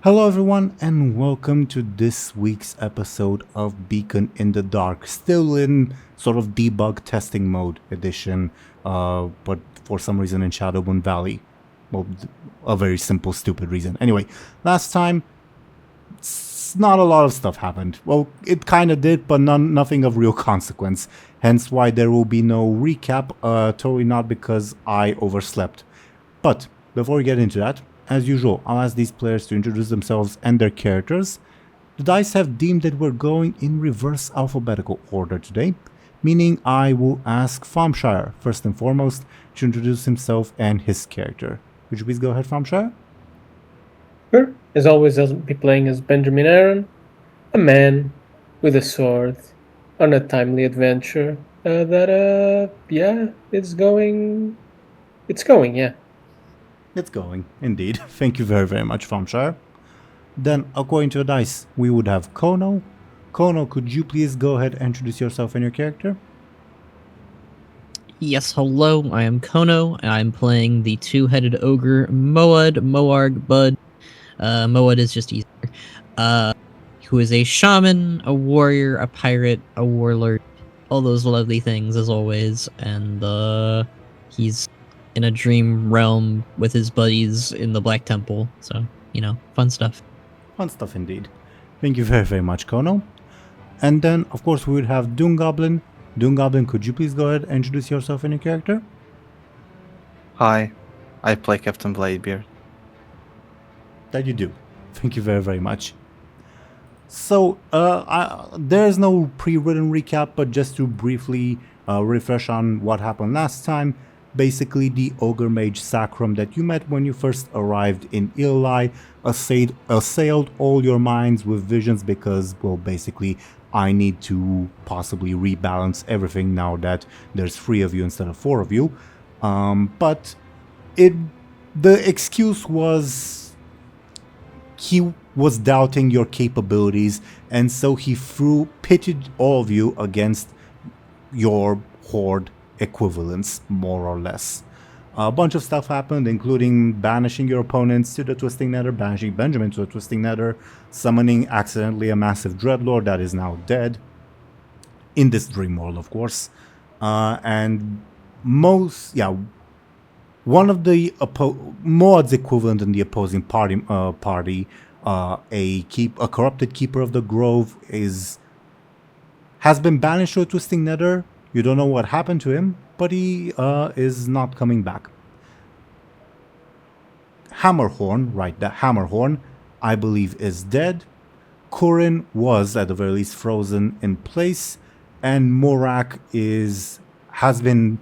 Hello everyone and welcome to this week's episode of Beacon in the Dark. Still in sort of debug testing mode edition, but for some reason in Shadowmoon Valley. Well, a very simple, stupid reason. Anyway, last time, not a lot of stuff happened. Well, it kind of did, but nothing of real consequence. Hence why there will be no recap, totally not because I overslept. But before we get into that, as usual, I'll ask these players to introduce themselves and their characters. The dice have deemed that we're going in reverse alphabetical order today, meaning I will ask Thompshire, first and foremost, to introduce himself and his character. Would you please go ahead, Thompshire? Sure. As always, I'll be playing as Benjamin Aaran, a man with a sword on a timely adventure it's going, yeah. It's going, indeed. Thank you very, very much, Thompshire. Then, according to the dice, we would have Khono. Khono, could you please go ahead and introduce yourself and your character? Yes, hello, I am Khono, and I'm playing the two-headed ogre Moarg Bud. Moad is just easier. Who is a shaman, a warrior, a pirate, a warlord, all those lovely things as always, and he's in a dream realm with his buddies in the Black Temple, so, you know, fun stuff. Fun stuff indeed. Thank you very, very much, Khono. And then, of course, we would have DoomGoblin. DoomGoblin, could you please go ahead and introduce yourself and your character? Hi, I play Captain Bladebeard. That you do. Thank you very, very much. So, there's no pre-written recap, but just to briefly refresh on what happened last time. Basically, the Ogre Mage Sacrum that you met when you first arrived in Illai assailed all your minds with visions because, well, basically, I need to possibly rebalance everything now that there's 3 of you instead of 4 of you. But the excuse was he was doubting your capabilities, and so he pitted all of you against your horde equivalents, more or less. A bunch of stuff happened, including banishing your opponents to the Twisting Nether, banishing Benjamin to the Twisting Nether, summoning accidentally a massive Dreadlord that is now dead. In this dream world, of course. And one of the Moad's equivalent in the opposing party, a corrupted Keeper of the Grove has been banished to a Twisting Nether. You don't know what happened to him, but he is not coming back. Hammerhorn, the Hammerhorn, I believe is dead. Kurin was, at the very least, frozen in place. And Morak has been,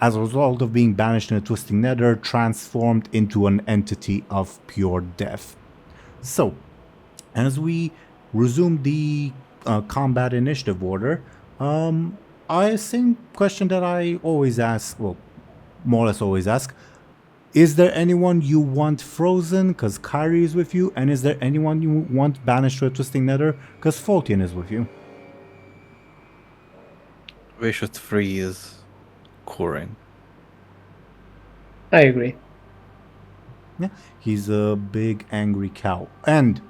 as a result of being banished in a Twisting Nether, transformed into an entity of pure death. So, as we resume the combat initiative order, I think question that I always ask, well, more or less always ask, is there anyone you want frozen because Kyrie is with you, and is there anyone you want banished to a Twisting Nether because Faultian is with you? We should freeze Corin. I agree. Yeah, he's a big angry cow. And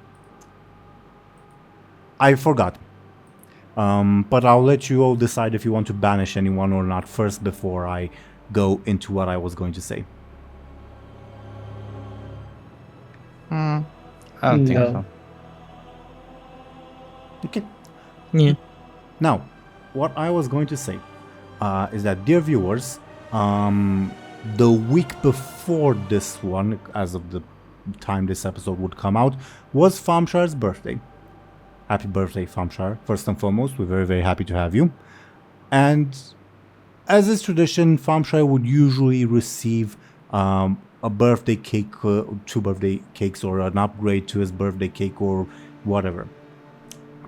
I forgot. But I'll let you all decide if you want to banish anyone or not first before I go into what I was going to say. I don't think so. Okay. Yeah. Now, what I was going to say is that, dear viewers, the week before this one, as of the time this episode would come out, was Thompshire's birthday. Happy birthday, Thompshire. First and foremost, we're very, very happy to have you. And as is tradition, Thompshire would usually receive a birthday cake, 2 birthday cakes, or an upgrade to his birthday cake, or whatever.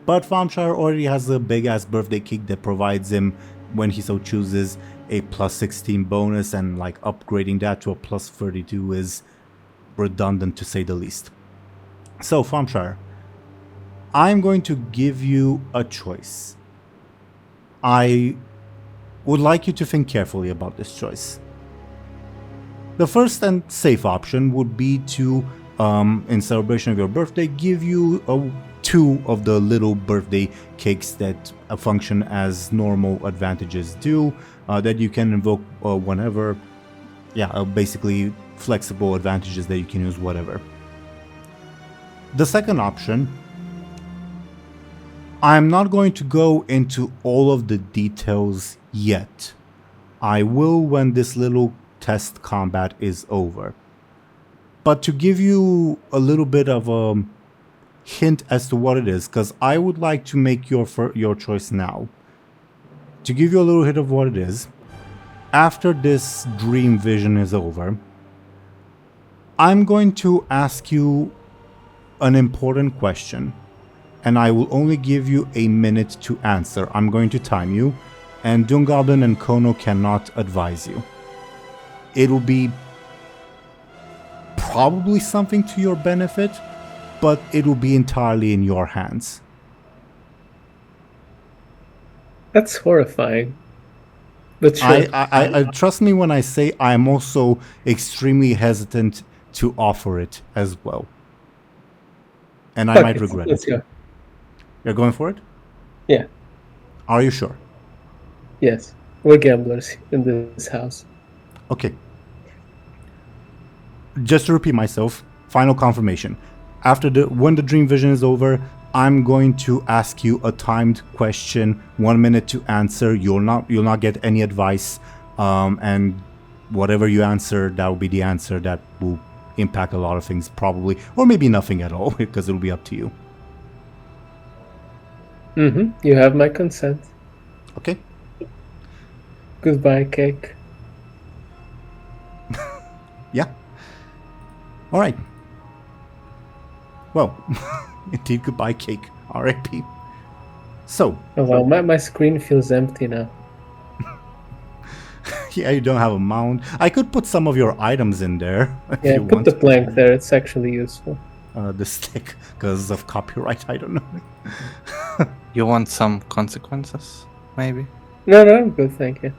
But Thompshire already has a big-ass birthday cake that provides him, when he so chooses, a plus 16 bonus, and like upgrading that to a plus 32 is redundant to say the least. So, Thompshire, I'm going to give you a choice. I would like you to think carefully about this choice. The first and safe option would be to in celebration of your birthday, give you 2 of the little birthday cakes that function as normal advantages do, that you can invoke whenever. Yeah, basically flexible advantages that you can use whatever. The second option, I'm not going to go into all of the details yet. I will when this little test combat is over. But to give you a little bit of a hint as to what it is, because I would like to make your choice now. To give you a little hint of what it is, after this dream vision is over, I'm going to ask you an important question, and I will only give you a minute to answer. I'm going to time you, and DoomGoblin and Khono cannot advise you. It will be probably something to your benefit, but it will be entirely in your hands. That's horrifying. But sure. I trust me when I say I'm also extremely hesitant to offer it as well. And I might regret Let's it. go. You're going for it? Yeah. Are you sure? Yes. We're gamblers in this house. Okay. Just to repeat myself, final confirmation. When the dream vision is over, I'm going to ask you a timed question, 1 minute to answer. You'll not get any advice, and whatever you answer, that will be the answer that will impact a lot of things probably, or maybe nothing at all, because it'll be up to you. You have my consent. Okay. Goodbye, cake. Yeah. All right. Well, indeed, goodbye, cake. R.I.P. So. Oh, well, my screen feels empty now. Yeah, you don't have a mount. I could put some of your items in there. Yeah, put the plank there. It's actually useful. The stick, because of copyright, I don't know. You want some consequences, maybe? No, I'm good, thank you.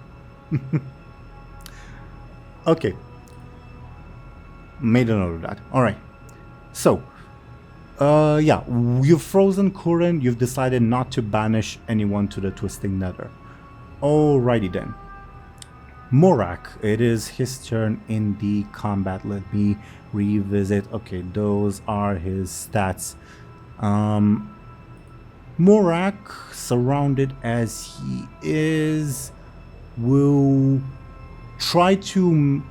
Okay. Made a note of that. Alright. So, yeah, you've frozen Kurin. You've decided not to banish anyone to the Twisting Nether. Alrighty then. Morak, it is his turn in the combat. Let me revisit. Okay, those are his stats. Morak, surrounded as he is, will try to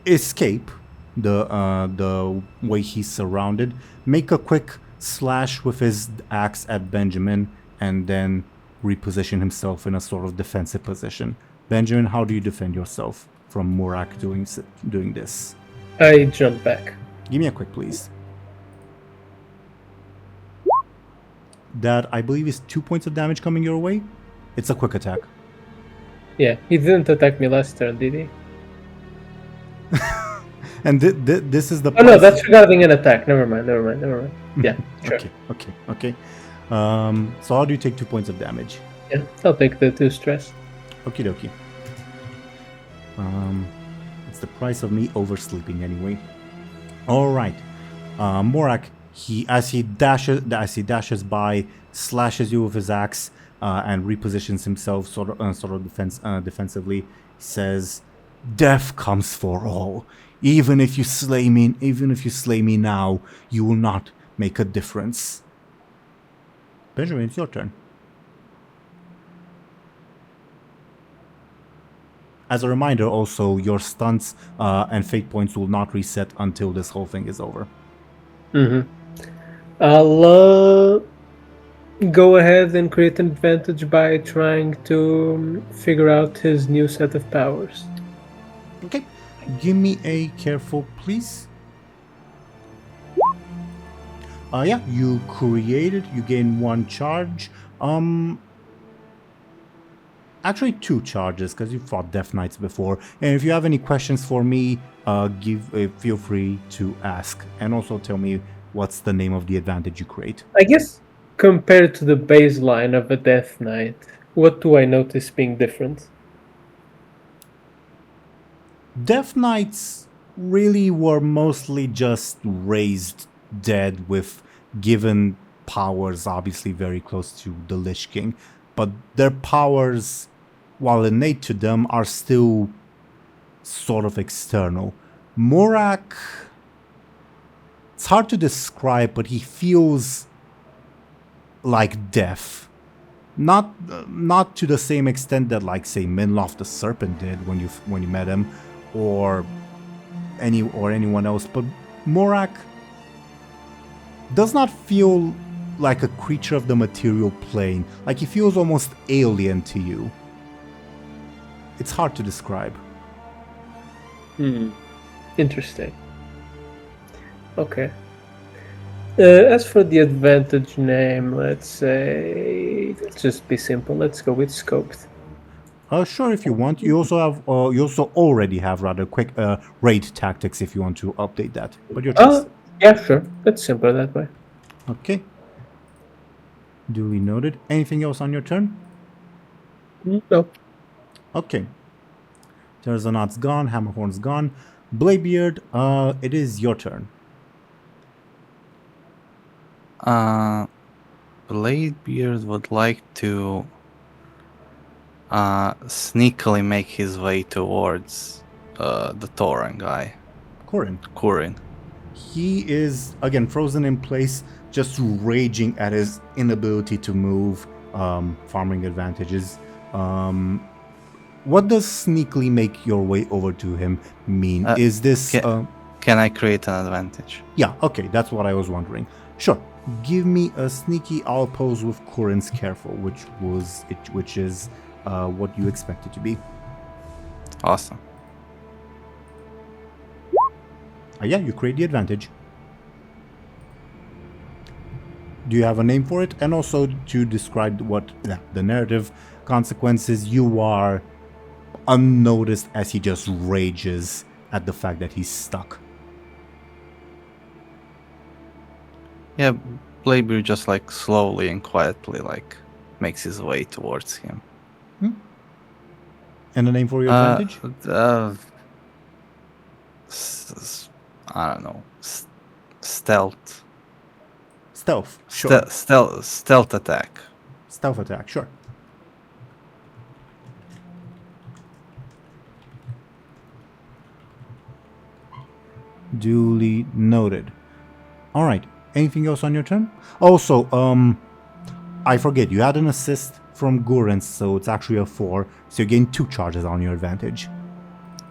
escape the way he's surrounded. Make a quick slash with his axe at Benjamin, and then reposition himself in a sort of defensive position. Benjamin, how do you defend yourself from Morak doing this? I jump back. Give me a quick, please. That, I believe, is 2 points of damage coming your way. It's a quick attack. Yeah, he didn't attack me last turn, did he? And this is the... Oh no, that's regarding an attack. Never mind. Yeah, sure. Okay. So how do you take 2 points of damage? Yeah, I'll take the 2 stress. Okie dokie. It's the price of me oversleeping anyway. All right. Morak, as he dashes by, slashes you with his axe, and repositions himself sort of defensively. Says, "Death comes for all. Even if you slay me now, you will not make a difference." Benjamin, it's your turn. As a reminder, also, your stunts and fate points will not reset until this whole thing is over. I'll go ahead and create an advantage by trying to figure out his new set of powers. Okay. Give me a careful, please. Yeah, you gain 1 charge. Actually 2 charges, because you fought Death Knights before. And if you have any questions for me, feel free to ask. And also tell me what's the name of the advantage you create. I guess compared to the baseline of a Death Knight, what do I notice being different? Death Knights really were mostly just raised dead with given powers obviously very close to the Lich King, but their powers, while innate to them, are still sort of external. Morak, it's hard to describe, but he feels like death. Not to the same extent that, like, say, Minloth the Serpent did when you met him, or anyone else, but Morak does not feel like a creature of the material plane. Like, he feels almost alien to you. It's hard to describe. Interesting. Okay. As for the advantage name, let's just be simple. Let's go with Scoped. Sure, if you want. You also already have rather quick raid tactics if you want to update that. But your choice. Yeah, sure. That's simpler that way. Okay. Duly noted. Anything else on your turn? No. Okay. Teeironor's gone. Hammerhorn's gone. Bladebeard, it is your turn. Bladebeard would like to sneakily make his way towards the Tauren guy. Kurin. He is, again, frozen in place, just raging at his inability to move, farming advantages. What does sneakily make your way over to him mean? Is this... Can I create an advantage? Yeah, okay, that's what I was wondering. Sure. Give me a sneaky outpost with Kurin's careful, which is what you expect it to be. Awesome. Yeah, you create the advantage. Do you have a name for it? And also to describe what the narrative consequences, you are unnoticed as he just rages at the fact that he's stuck. Yeah, Bladebeard just like slowly and quietly like makes his way towards him. And a name for your advantage? I don't know. Stealth. Stealth, sure. Stealth attack. Stealth attack, sure. Duly noted. All right. Anything else on your turn? Also, I forget, you had an assist from Gurren, so it's actually a 4, so you gain 2 charges on your advantage.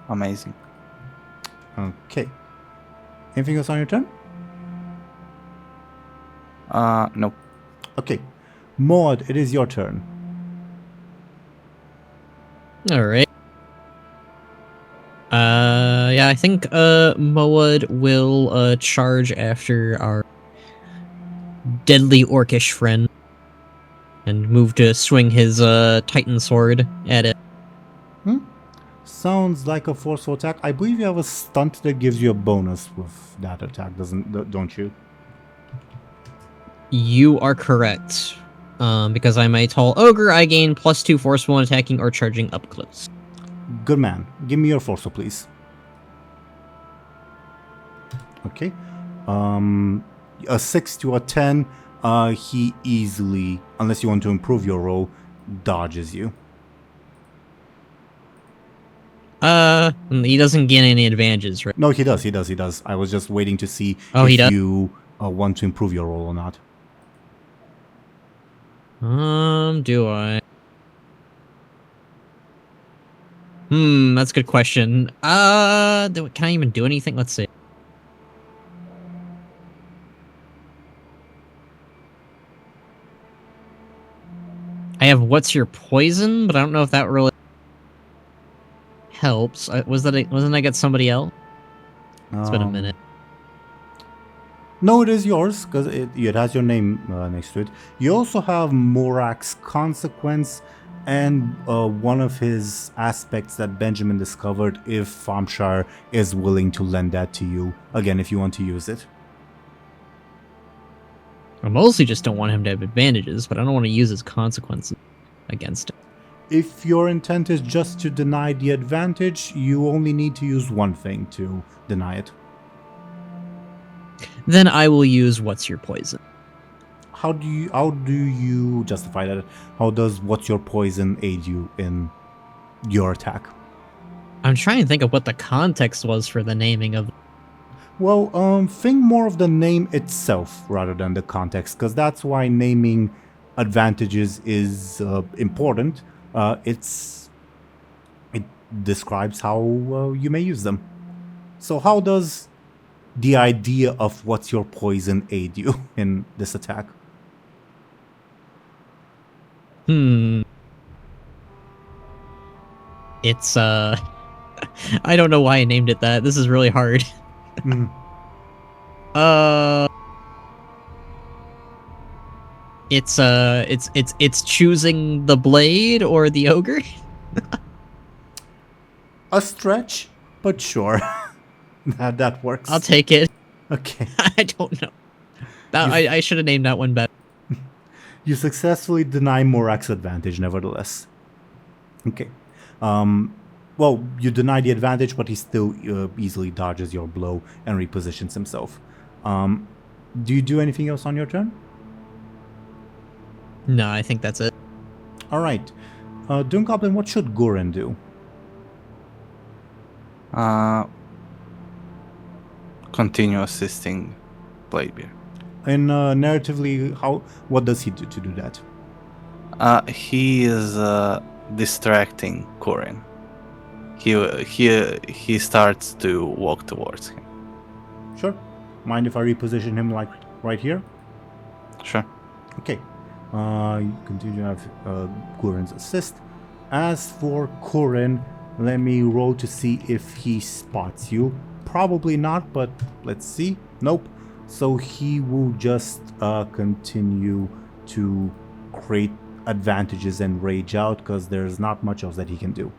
Amazing. Okay. Anything else on your turn? Nope. Okay. Maud, it is your turn. Alright. Yeah, I think Moad will charge after our deadly orcish friend and move to swing his Titan sword at it. Sounds like a forceful attack. I believe you have a stunt that gives you a bonus with that attack, don't you? You are correct. Because I'm a tall ogre, I gain +2 forceful when attacking or charging up close. Good man. Give me your forceful, please. Okay. A 6 to a 10. He easily, unless you want to improve your roll, dodges you. He doesn't gain any advantages, right? No, he does. I was just waiting to see if you want to improve your roll or not. Do I? That's a good question. Can I even do anything? Let's see. I have what's your poison, but I don't know if that really helps. Wasn't I get somebody else? It's been a minute. No, it is yours, because it has your name next to it. You also have Morak's Consequence, and one of his aspects that Benjamin discovered, if Thompshire is willing to lend that to you, again, if you want to use it. I mostly just don't want him to have advantages, but I don't want to use his consequences against him. if your intent is just to deny the advantage, you only need to use one thing to deny it. Then I will use What's Your Poison. How do you justify that? How does What's Your Poison aid you in your attack? I'm trying to think of what the context was for the naming of. Well, think more of the name itself rather than the context, because that's why naming advantages is important. It describes how you may use them. So how does the idea of What's Your Poison aid you in this attack? It's I don't know why I named it that. This is really hard. Mm. It's choosing the blade or the ogre. A stretch, but sure. that works. I'll take it. Okay. I don't know. I should have named that one better. You successfully deny Morak's advantage, nevertheless. Okay. Well, you deny the advantage, but he still easily dodges your blow and repositions himself. Do you do anything else on your turn? No, I think that's it. All right. DoomGoblin, what should Goran do? Continue assisting Bladebeard. And narratively, what does he do to do that? He is distracting Corin. He starts to walk towards him. Sure. Mind if I reposition him like right here? Sure. Okay. You continue to have Goran's assist. As for Corin, let me roll to see if he spots you. Probably not, but let's see. Nope. So he will just continue to create advantages and rage out because there's not much else that he can do.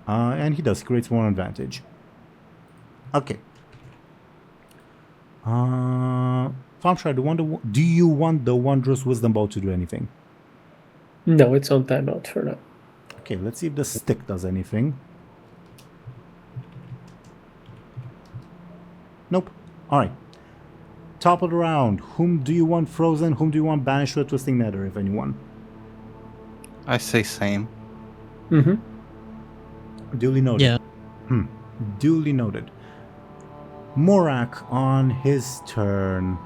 And he does. He creates one advantage. Okay. Thompshire, do you want the Wondrous Wisdom Bow to do anything? No, it's on timeout for now. Okay, let's see if the stick does anything. Nope. Alright. Top of the round. Whom do you want frozen? Whom do you want banished to a Twisting Nether, if anyone? I say same. Mm-hmm. Duly noted. Yeah. Duly noted. Morak on his turn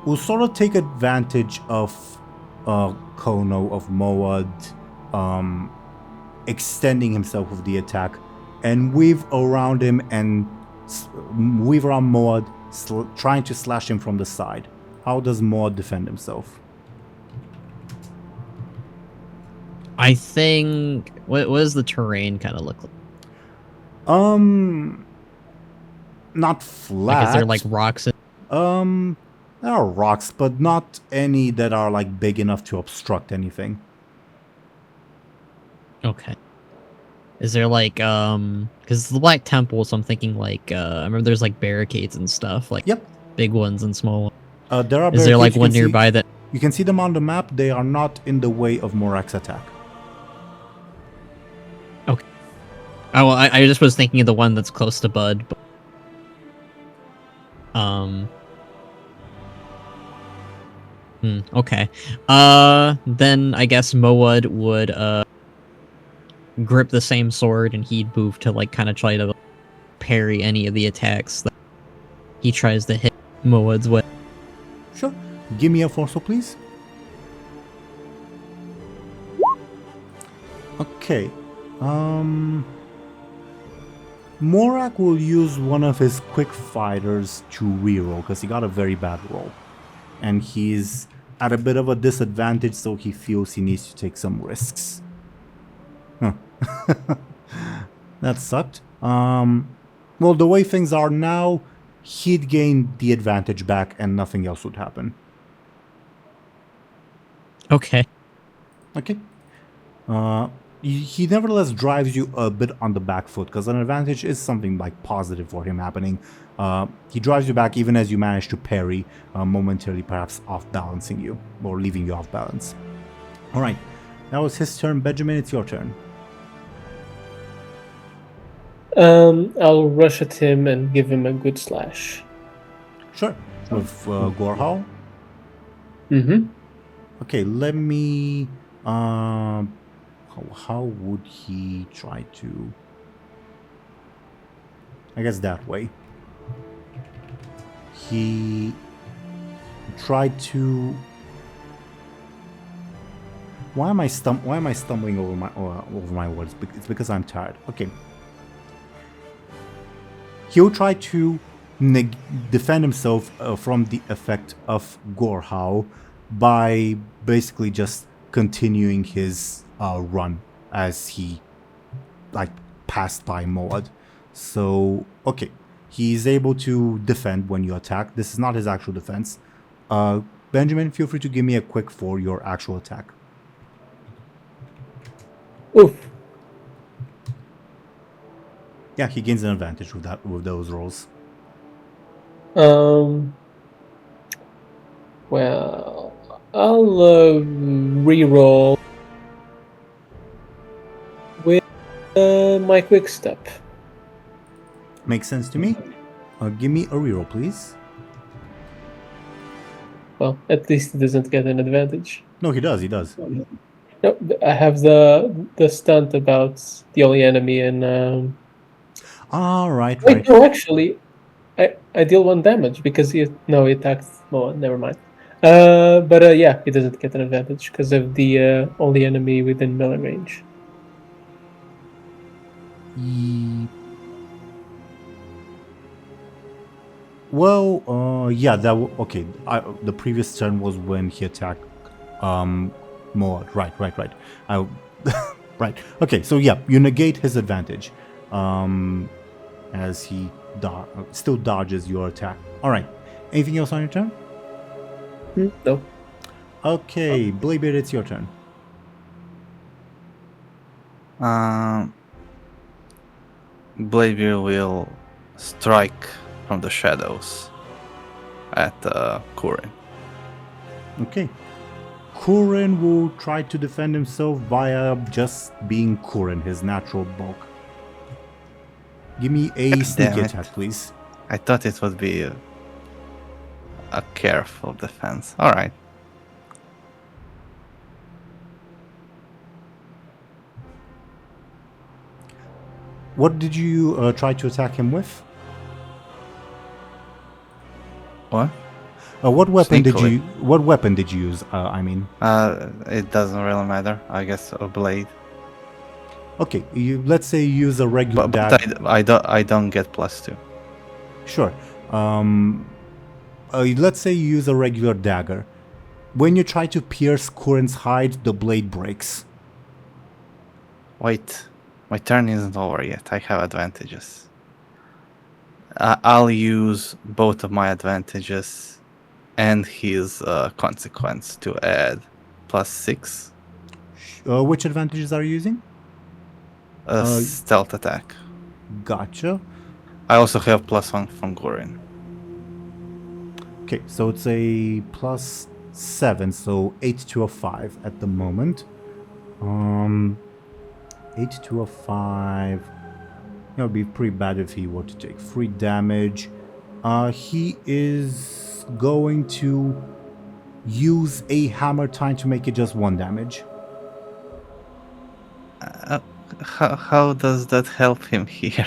will sort of take advantage of Khono, of Moad, extending himself with the attack, and weave around him and weave around Moad, trying to slash him from the side. How does Moad defend himself? I think what does the terrain kind of look like? Not flat. Like, is there like rocks? There are rocks, but not any that are like big enough to obstruct anything. Okay. Is there like because the Black Temple, so I'm thinking like I remember there's like barricades and stuff, like Yep. big ones and small ones. There are. Is there like barricades. one nearby that? You can see them on the map. They are not in the way of Morak's attack. Okay. Oh, well, I just was thinking of the one that's close to Bud. But, okay. Then I guess Moad would grip the same sword, and he'd move to like kind of try to parry any of the attacks that he tries to hit Moad's with. Sure. Give me a force, please. Okay. Morak will use one of his quick fighters to reroll because he got a very bad roll. And he's at a bit of a disadvantage, so he feels he needs to take some risks. Huh. That sucked. Well, the way things are now, he'd gain the advantage back and nothing else would happen. Okay. Okay. he nevertheless drives you a bit on the back foot, because an advantage is something like positive for him happening. He drives you back even as you manage to parry, momentarily perhaps off balancing you, or leaving you off balance. Alright, that was his turn. Benjamin, it's your turn. I'll rush at him and give him a good slash. Sure. With Gorehowl? Mm-hmm. Okay, let me... how would he try to... I guess that way. He tried to... Why am I stumbling over my words? It's because I'm tired. Okay. He'll try to defend himself from the effect of Gorehowl by basically just continuing his run as he passed by Moad. So okay, he's able to defend when you attack. This is not his actual defense. Benjamin, feel free to give me a quick for your actual attack. Oof. Yeah, he gains an advantage with those rolls. Well, I'll re-roll with my quick step. Makes sense to me. Give me a reroll, please. Well, at least he doesn't get an advantage. No, he does. He does. No, I have the stunt about the only enemy and Right. wait, no, actually, I deal 1 damage because he attacked Moa. Never mind. But yeah, he doesn't get an advantage because of the only enemy within melee range. Well, yeah, okay. The previous turn was when he attacked Moa. Right. Right. Okay, so yeah, you negate his advantage as he still dodges your attack. All right. Anything else on your turn? No. Okay, Bladebeard, it's your turn. Bladebeard will strike from the shadows at Kurin. Okay. Kurin will try to defend himself via just being Kurin, his natural bulk. Give me a sneaky attack, please. I thought it would be a careful defense. All right. What did you try to attack him with? What? What weapon Sneakily. did you use? I mean. It doesn't really matter. I guess a blade. Okay, let's say you use a regular dagger. But I don't get +2. Sure. Let's say you use a regular dagger. When you try to pierce Kurin's hide, the blade breaks. Wait, my turn isn't over yet. I have advantages. I'll use both of my advantages and his consequence to add +6. Which advantages are you using? Stealth attack. Gotcha. I also have +1 from Gorin. Okay, so it's a +7, so 8 to a 5 at the moment. 8 to a 5. It would be pretty bad if he were to take 3 damage. He is going to use a hammer time to make it just 1 damage. How does that help him here?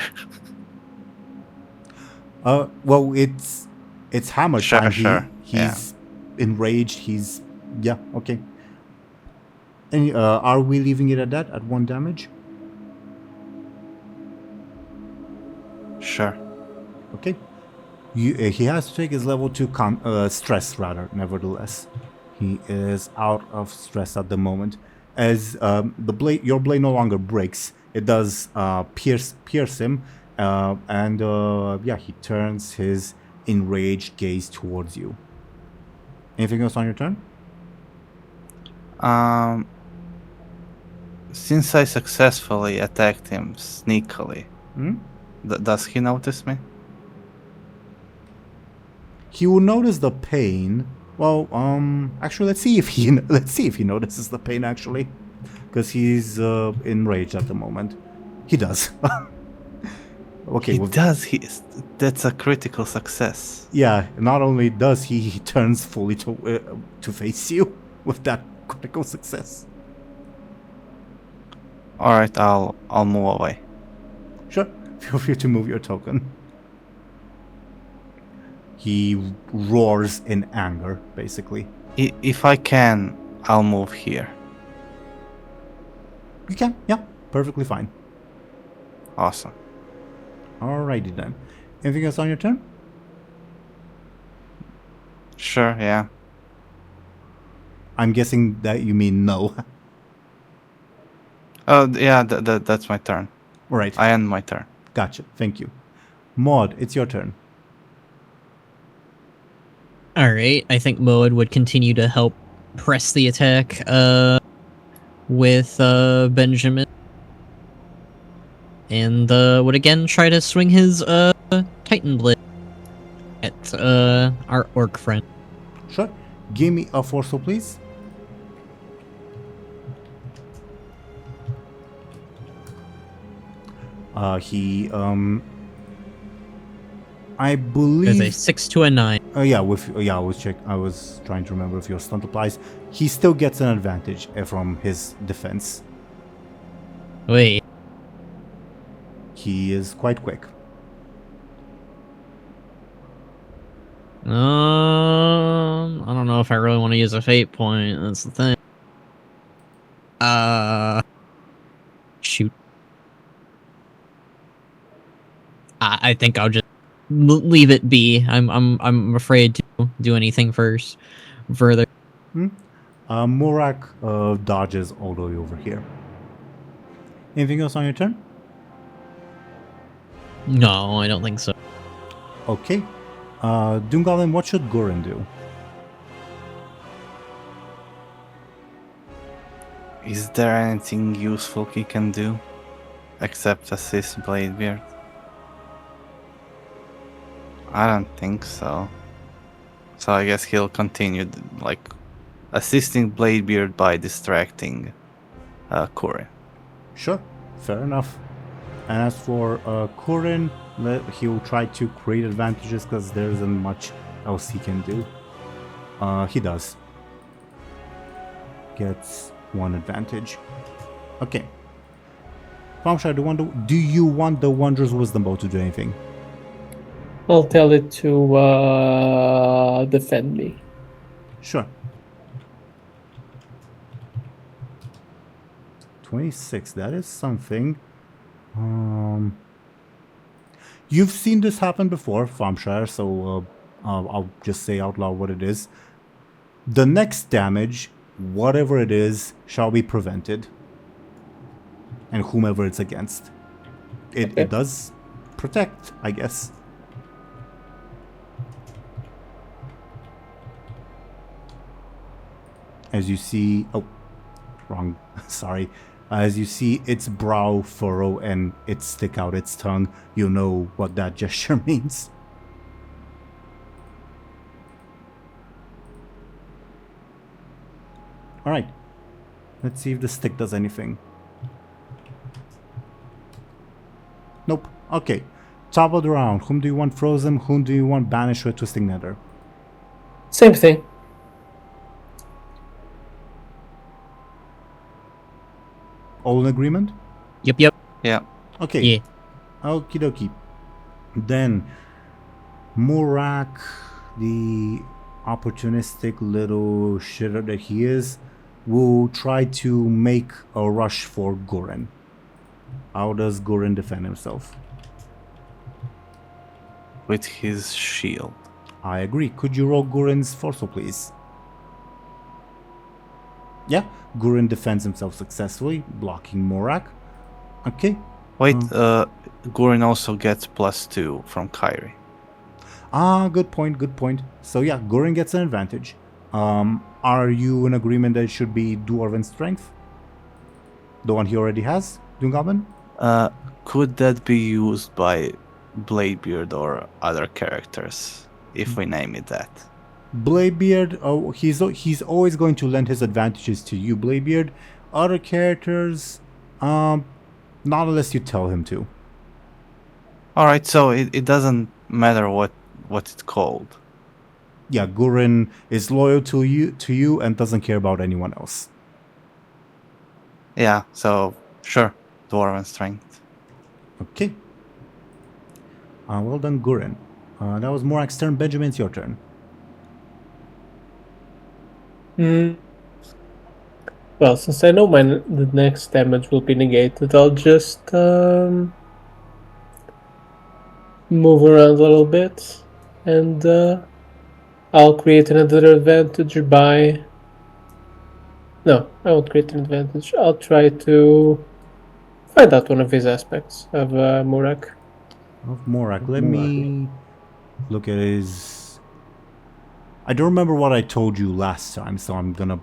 Well, it's hammer time. Sure. He's enraged. Yeah, okay. And are we leaving it at that, at 1 damage? Sure. Okay. He has to take his level 2 stress, rather, nevertheless. He is out of stress at the moment. As your blade no longer breaks, it does pierce him, and yeah, he turns his enraged gaze towards you. Anything else on your turn? Since I successfully attacked him sneakily, Hmm? does he notice me? He will notice the pain. Well, actually, let's see if he notices the pain actually, because he's enraged at the moment. He does. Okay. He does. That's a critical success. Yeah. Not only does he turns fully to face you with that critical success. All right, I'll move away. Sure. Feel free to move your token. He roars in anger, basically. If I can, I'll move here. You can, yeah, perfectly fine. Awesome. Alrighty then. Anything else on your turn? Sure, yeah. I'm guessing that you mean no. Oh, yeah, that's my turn. Alright, I end my turn. gotcha, thank you. Maud, it's your turn. Alright, I think Moed would continue to help press the attack with Benjamin. And would again try to swing his Titan Blade at our orc friend. Sure. Give me a forceful, please. I believe... There's a 6 to a 9. yeah, I was trying to remember if your stunt applies. He still gets an advantage from his defense. Wait. He is quite quick. I don't know if I really want to use a fate point. That's the thing. Shoot. I think I'll just leave it be. I'm afraid to do anything further. Murak dodges all the way over here. Anything else on your turn? No, I don't think so. Okay. DoomGoblin, what should Gorin do? Is there anything useful he can do? Except assist Bladebeard? I don't think so. So I guess he'll continue, assisting Bladebeard by distracting Corin. Sure, fair enough. And as for Corin, he'll try to create advantages because there isn't much else he can do. He does. Gets one advantage. Okay. Thompshire, do you want the Wondrous Wisdom Bow to do anything? I'll tell it to defend me. Sure. 26, that is something. You've seen this happen before, Thompshire, so I'll just say out loud what it is. The next damage, whatever it is, shall be prevented. And whomever it's against. It does protect, I guess. As you see... Oh, wrong. Sorry. As you see its brow furrow and it stick out its tongue, you know what that gesture means. Alright. Let's see if the stick does anything. Nope. Okay. Top of the round. Whom do you want frozen? Whom do you want banished with Twisting Nether? Same thing. All in agreement? Yep. Yeah. Okay. Yeah. Okie dokie. Then, Murak, the opportunistic little shitter that he is, will try to make a rush for Gorin. How does Gorin defend himself? With his shield. I agree. Could you roll Gorin's forceful, please? Yeah, Gorin defends himself successfully, blocking Murak. Okay. Wait, Gorin also gets +2 from Kyrie. Ah, good point, good point. So yeah, Gorin gets an advantage. Are you in agreement that it should be Dwarven Strength? The one he already has, DoomGoblin? Could that be used by Bladebeard or other characters if we name it that? Bladebeard, he's always going to lend his advantages to you, Bladebeard. Other characters, not unless you tell him to. All right, so it doesn't matter what it's called. Yeah, Gurin is loyal to you and doesn't care about anyone else. Yeah, so sure, Dwarven Strength. Okay. Well done, Gurin. That was Morak's turn. Benjamin, it's your turn. Well, since I know the next damage will be negated, I'll just move around a little bit, and I'll create another advantage by... No, I won't create an advantage. I'll try to find out one of his aspects of Morak. Of Morak. Let me look at his... I don't remember what I told you last time, so I'm gonna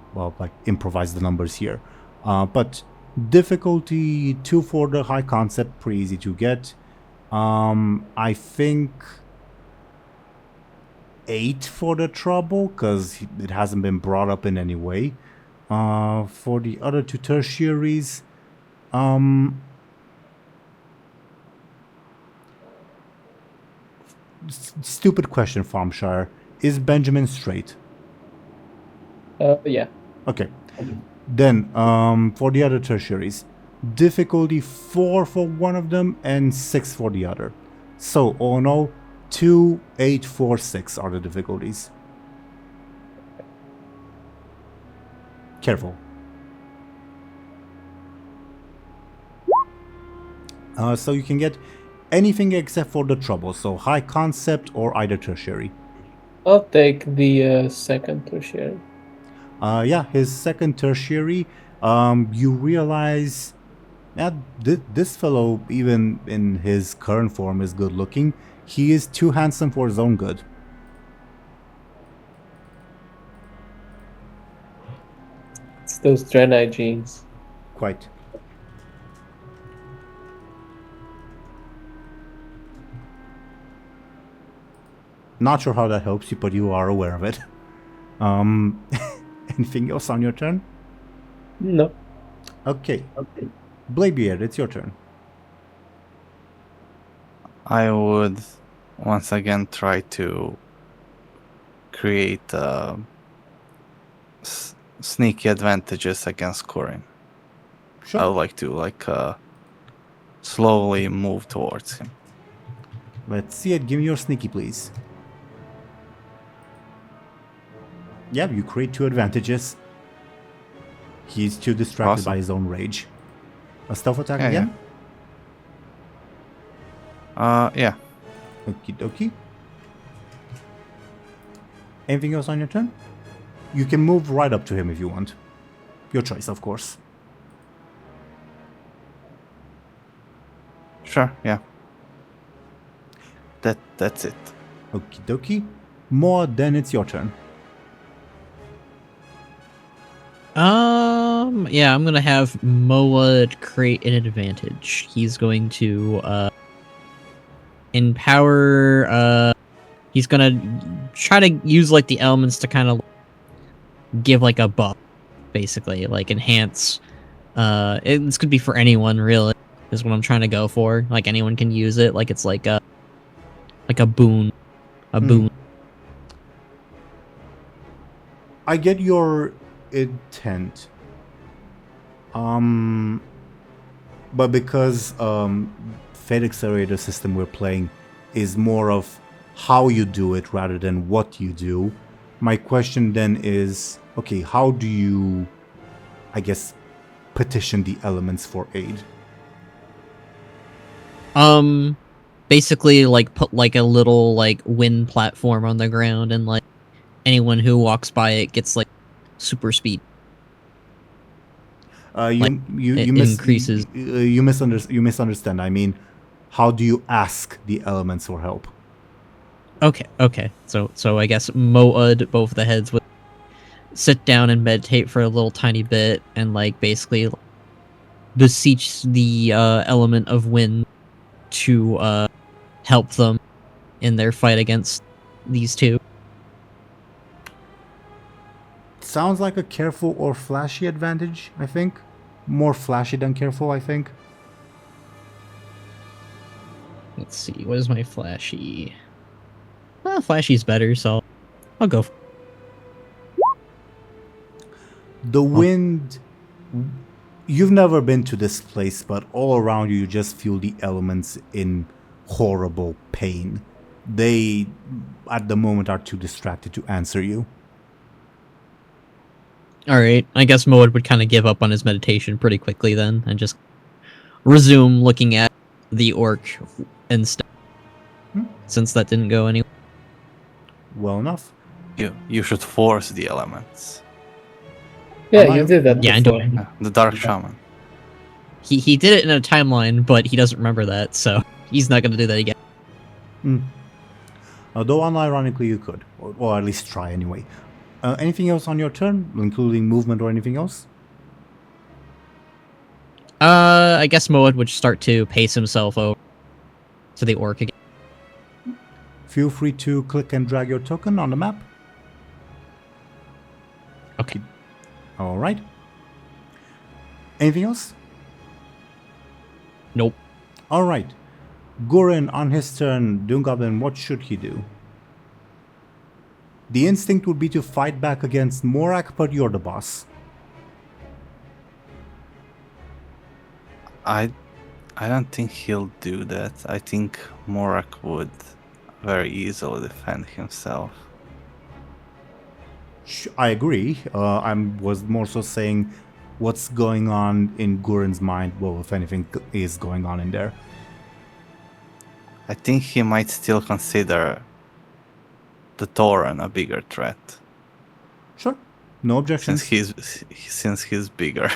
improvise the numbers here. But difficulty 2 for the high concept, pretty easy to get. I think 8 for the trouble, because it hasn't been brought up in any way. For the other 2 tertiaries, stupid question, Thompshire. Is Benjamin straight? Yeah. Okay. Then, for the other tertiaries, difficulty 4 for one of them and 6 for the other. So, all in all, 2, 8, 4, 6 are the difficulties. Careful. So you can get anything except for the trouble. So high concept or either tertiary. I'll take the second tertiary. Yeah, his second tertiary. You realize that this fellow, even in his current form, is good looking. He is too handsome for his own good. It's those Draenei genes. Quite. Not sure how that helps you, but you are aware of it. Anything else on your turn? No. Okay. Bladebeard, it's your turn. I would once again try to create sneaky advantages against Corin. Sure. I would like to slowly move towards him. Let's see it. Give me your sneaky, please. Yeah, you create 2 advantages. He's too distracted by his own rage. A stealth attack again? Yeah. Okie dokie. Anything else on your turn? You can move right up to him if you want. Your choice, of course. Sure, yeah. That's it. Okie dokie. More, then it's your turn. Yeah, I'm gonna have Moa create an advantage. He's going to empower. He's gonna try to use like the elements to kind of give like a buff, basically, like enhance. This could be for anyone, really. Is what I'm trying to go for. Like anyone can use it. Like it's like a boon, boon. I get your intent. But because Fate Accelerator system we're playing is more of how you do it rather than what you do, my question then is, okay, how do you, I guess, petition the elements for aid? Basically, like, put, like, a little, like, wind platform on the ground, and, like, anyone who walks by it gets, like, super speed. Increases. You misunderstand. I mean, how do you ask the elements for help? Okay. So I guess Mo'ud, both the heads, would sit down and meditate for a little tiny bit, and, like, basically beseech the element of wind to help them in their fight against these two. Sounds like a careful or flashy advantage, I think. More flashy than careful, I think. Let's see, what is my flashy? Flashy's better, so I'll go. The wind... You've never been to this place, but all around you just feel the elements in horrible pain. They, at the moment, are too distracted to answer you. Alright, I guess Moed would kind of give up on his meditation pretty quickly then, and just resume looking at the orc instead, since that didn't go anywhere. Well enough. You should force the elements. Yeah, you did that Yeah, I before. know. The Dark Shaman. He did it in a timeline, but he doesn't remember that, so he's not going to do that again. Though unironically you could, or at least try anyway. Anything else on your turn, including movement or anything else? I guess Moed would start to pace himself over to the orc again. Feel free to click and drag your token on the map. Okay. Alright. Anything else? Nope. Alright. Guren, on his turn, DoomGoblin, what should he do? The instinct would be to fight back against Morak, but you're the boss. I don't think he'll do that. I think Morak would very easily defend himself. I agree. I was more so saying what's going on in Guren's mind. Well, if anything is going on in there. I think he might still consider the Tauren a bigger threat. Sure. No objections. Since he's bigger.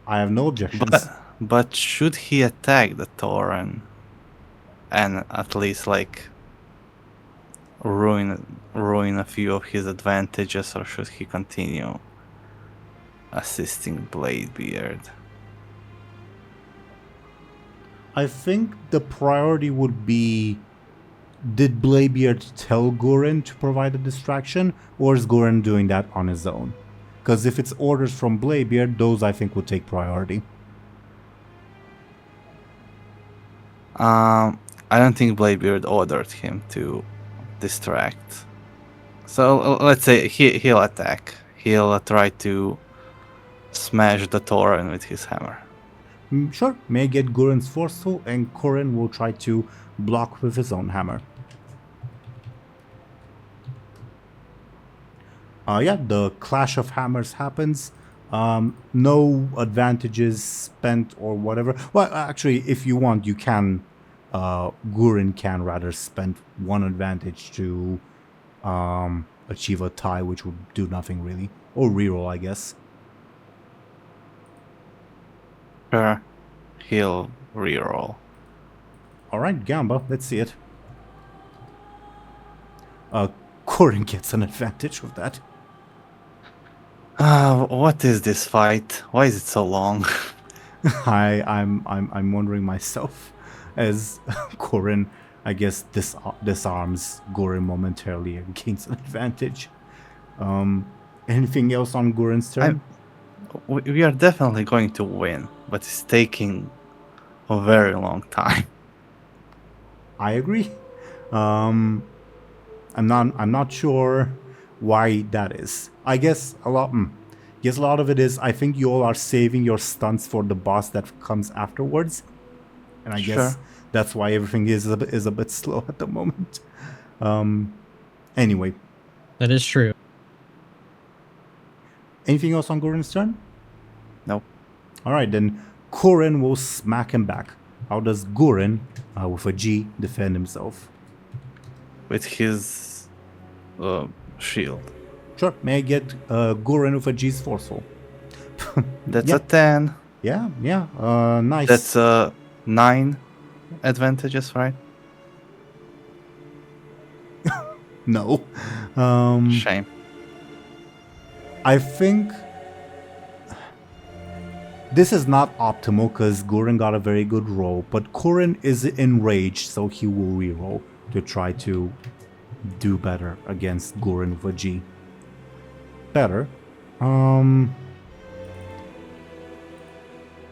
I have no objections. But should he attack the Tauren and at least like ruin a few of his advantages, or should he continue assisting Bladebeard? I think the priority would be, did Bladebeard tell Guren to provide a distraction, or is Guren doing that on his own? Because if it's orders from Bladebeard, those I think would take priority. I don't think Bladebeard ordered him to distract. So let's say he'll attack. He'll try to smash the Tauren with his hammer. Sure, may get Guren's forceful, and Guren will try to block with his own hammer. Yeah, the clash of hammers happens. No advantages spent or whatever. Well, actually, if you want, you can. Guren can rather spend one advantage to achieve a tie, which would do nothing really, or reroll, I guess. Sure, he'll reroll. All right, Gamba, let's see it. Guren gets an advantage with that. What is this fight? Why is it so long? I'm wondering myself, as Guren, I guess, disarms Guren momentarily and gains an advantage. Anything else on Guren's turn? We are definitely going to win, but it's taking a very long time. I agree. I'm not sure why that is. I guess a lot of it is, I think you all are saving your stunts for the boss that comes afterwards, and I guess that's why everything is a bit slow at the moment. Anyway, That is true. anything else on Guren's turn? Nope. All right, then Guren will smack him back. How does Guren, with a G, defend himself? With his shield. Sure, may I get Guren with a G's forceful? That's Yeah. a 10. Yeah, nice. That's 9 advantages, right? No. Shame. I think This is not optimal because Guren got a very good roll, but Kurin is enraged, so he will reroll to try to do better against Guren with a G. Better.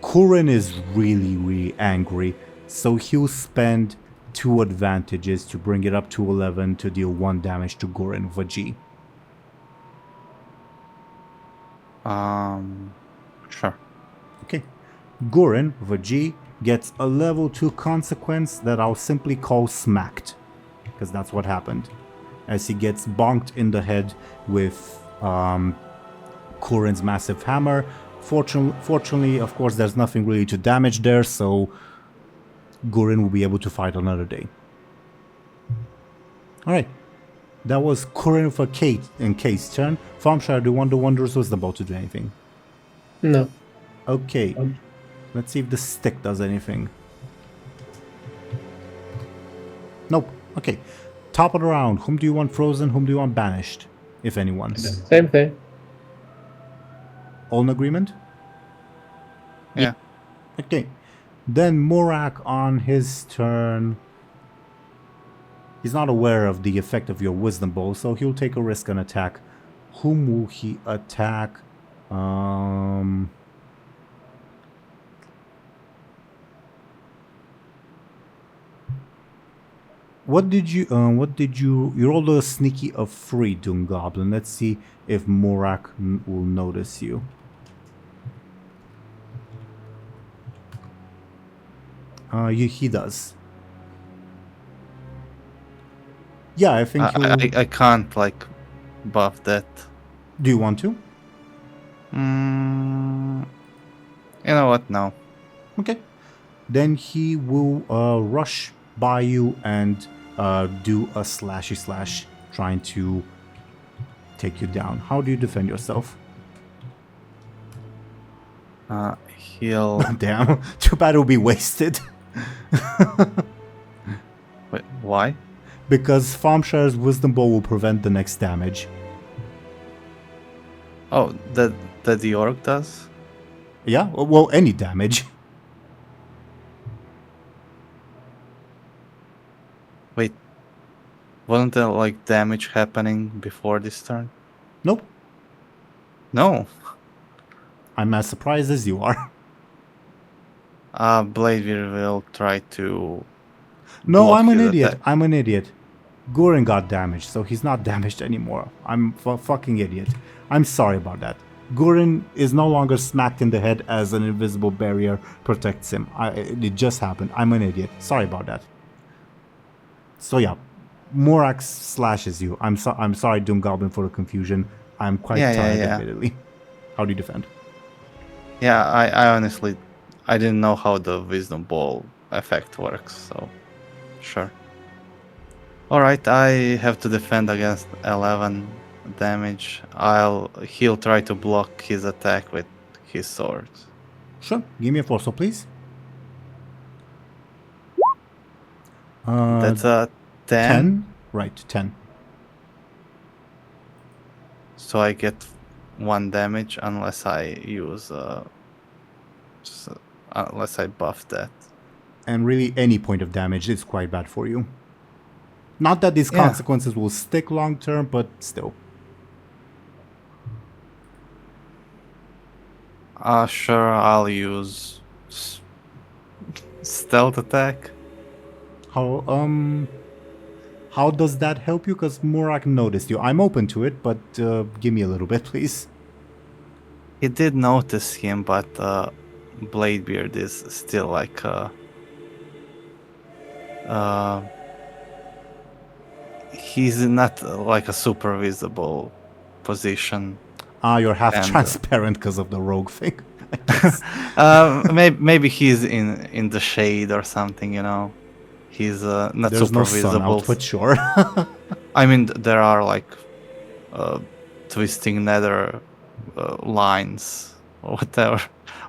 Kurin is really angry, so he'll spend 2 advantages to bring it up to 11 to deal 1 damage to Guren with a G. Sure. Okay. Guren with a G gets a level 2 consequence that I'll simply call smacked, because that's what happened. As he gets bonked in the head with Kurin's massive hammer. Fortunately, of course, there's nothing really to damage there, so Guren will be able to fight another day. Alright. That was Kurin for Kate in Kate's turn. Thompshire, do Wonder Wonders was about to do anything? No. Okay. Let's see if the stick does anything. Nope. Okay. Top of the round. Whom do you want frozen? Whom do you want banished? If anyone. Same thing. All in agreement? Yeah. Okay. Then Morak on his turn. He's not aware of the effect of your wisdom bow, so he'll take a risk and attack. Whom will he attack? What did you rolled a sneaky of 3, DoomGoblin. Let's see if Morak will notice you. He does. Yeah, I think I can't like buff that. Do you want to? You know what? No. Okay. Then he will rush by you and do a slashy slash, trying to take you down. How do you defend yourself? He'll. Damn. Too bad it will be wasted. Wait, why? Because Thompshire's wisdom bow will prevent the next damage. Oh, that the orc does? Yeah? Well, any damage. Wait, wasn't there like damage happening before this turn? Nope. No. I'm as surprised as you are. Bladebeard will try to. No, block I'm an his idiot. attack. I'm an idiot. Guren got damaged, so he's not damaged anymore. I'm a fucking idiot. I'm sorry about that. Guren is no longer smacked in the head as an invisible barrier protects him. It just happened. I'm an idiot. Sorry about that. So yeah, Morak slashes you. I'm sorry, DoomGoblin, for the confusion. I'm quite tired, admittedly. How do you defend? Yeah, I honestly, I didn't know how the wisdom ball effect works, so sure. Alright, I have to defend against 11 damage. He'll try to block his attack with his sword. Sure. Give me a force, please. That's a 10. 10? Right, 10. So I get 1 damage unless I use unless I buff that. And really, any point of damage is quite bad for you. Not that these consequences will stick long term, but still. Sure, I'll use stealth attack. How does that help you? Because Morak noticed you. I'm open to it, but give me a little bit, please. He did notice him, but Bladebeard is still like he's not like a super visible position. You're half transparent because of the rogue thing. Maybe he's in the shade or something, you know. He's not There's super no visible. sun out, but sure. I mean, there are like twisting nether lines or whatever.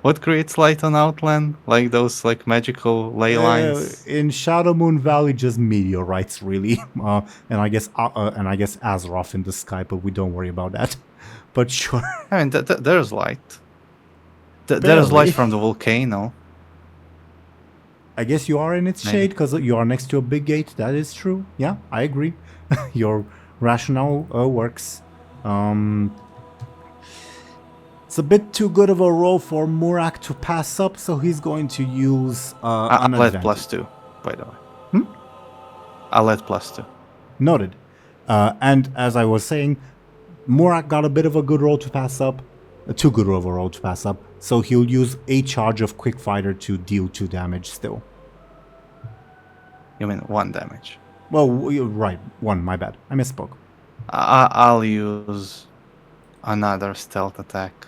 What creates light on Outland? Like those like magical ley lines? In Shadow Moon Valley, just meteorites, really. And I guess Azeroth in the sky, but we don't worry about that. But sure. I mean, there's light. There's light Barely. from the volcano. I guess you are in its Maybe. shade because you are next to a big gate. That is true. Yeah, I agree. Your rationale works. It's a bit too good of a roll for Murak to pass up, so he's going to use an I'll let advantage. +2, by the way. I'll let +2. Noted. And as I was saying, Murak got a bit of a good roll to pass up. Too good of a roll to pass up. So he'll use a charge of Quick Fighter to deal 2 damage still. You mean 1 damage? Well, you're right. 1, my bad. I misspoke. I'll use another stealth attack.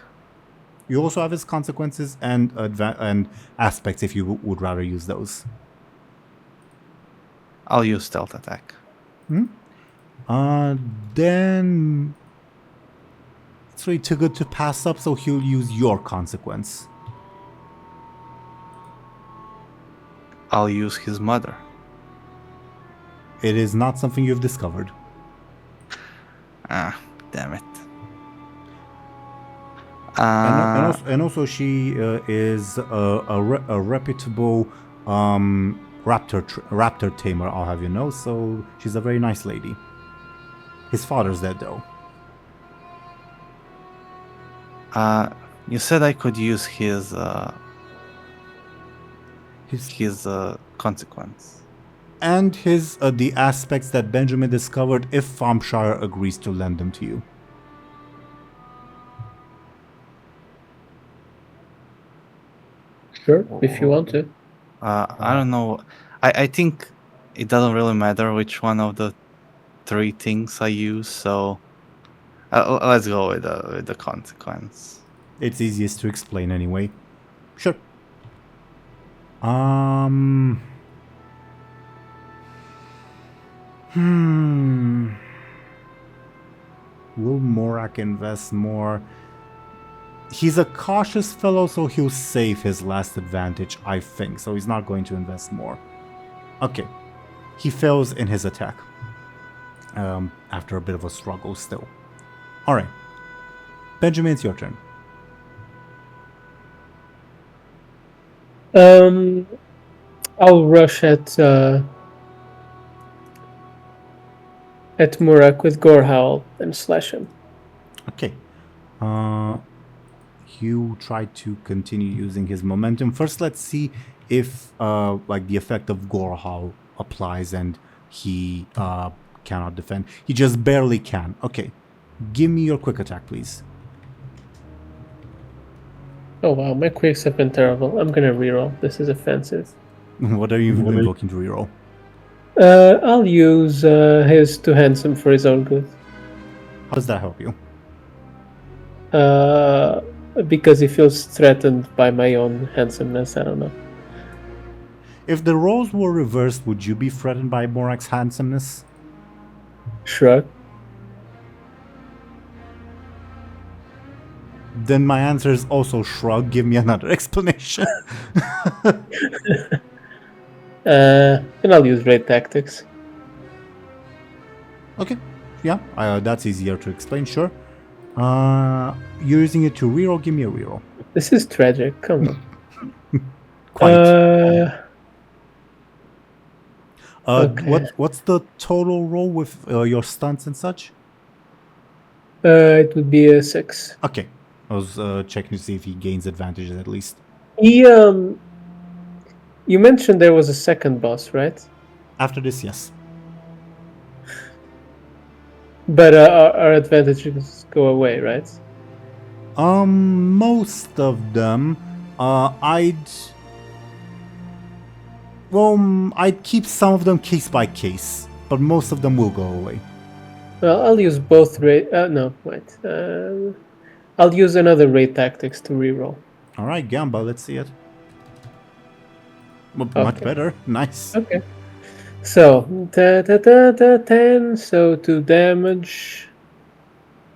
You also have his consequences and aspects if you would rather use those. I'll use stealth attack. Then it's really too good to pass up, so he'll use your consequence. I'll use his mother. It is not something you've discovered. Ah, damn it. And also she is a reputable raptor tamer, I'll have you know, so she's a very nice lady. His father's dead though. You said I could use his consequence. And his the aspects that Benjamin discovered if Thompshire agrees to lend them to you. Sure, if you want to. I don't know. I think it doesn't really matter which one of the 3 things I use, so let's go with the consequence. It's easiest to explain anyway. Sure. Will Morak invest more? He's a cautious fellow, so he'll save his last advantage, I think. So he's not going to invest more. Okay. He fails in his attack. After a bit of a struggle still. Alright. Benjamin, it's your turn. I'll rush at Murak with Gorehowl and slash him. Okay. You try to continue using his momentum. First, let's see if like the effect of Gorehowl applies and he cannot defend. He just barely can. Okay. Give me your quick attack, please. Oh wow, my quicks have been terrible. I'm gonna reroll. This is offensive. What are you invoking to reroll? I'll use his Too Handsome for his own good. How does that help you? Because he feels threatened by my own handsomeness. I don't know. If the roles were reversed, would you be threatened by Morak's handsomeness? Shrug. Then my answer is also shrug. Give me another explanation. And I'll use raid tactics. Okay. Yeah, that's easier to explain, sure. You're using it to reroll? Give me a reroll. This is tragic. Come on. Quite. Okay. What's the total roll with your stunts and such? It would be a 6. Okay. I was checking to see if he gains advantages at least. You mentioned there was a second boss, right? After this, yes. But our advantages go away, right? Most of them, I'd keep some of them case by case, but most of them will go away. Well, I'll use both raid. No, wait. I'll use another raid tactics to reroll. All right, Gamba, let's see it. Much Okay. better. Nice. Okay. So, 10, so 2 damage.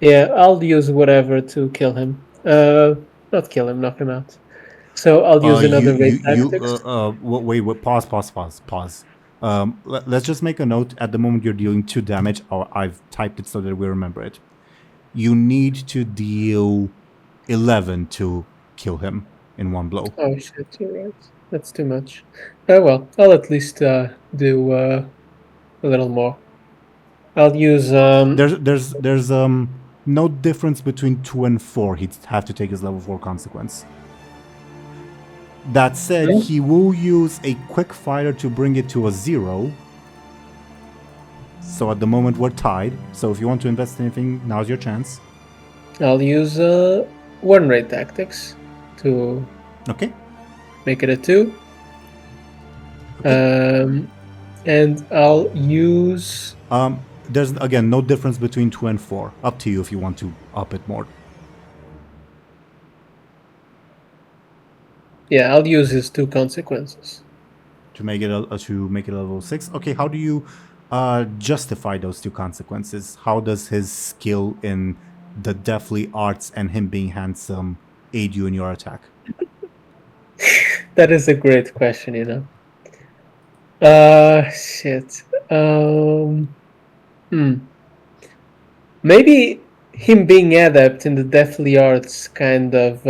Yeah, I'll use whatever to kill him. Not kill him, knock him out. So I'll use another raid tactics. Wait, pause. Let's just make a note. At the moment you're dealing 2 damage, or I've typed it so that we remember it. You need to deal 11 to kill him. in one blow. Oh shit, you're right. That's too much. Oh well, I'll at least do a little more. I'll use There's no difference between 2 and 4. He'd have to take his level 4 consequence. That said, Yeah. he will use a quick fighter to bring it to a 0. So at the moment we're tied. So if you want to invest anything, now's your chance. I'll use one rate tactics to Okay. make it a 2. Okay. And I'll use There's again no difference between 2 and 4. Up to you if you want to up it more. yeah, I'll use his 2 consequences. To make it a level 6. Okay, how do you justify those 2 consequences? How does his skill in the deathly arts and him being handsome aid you in your attack? That is a great question, you know. Shit. Maybe him being adept in the deathly arts kind of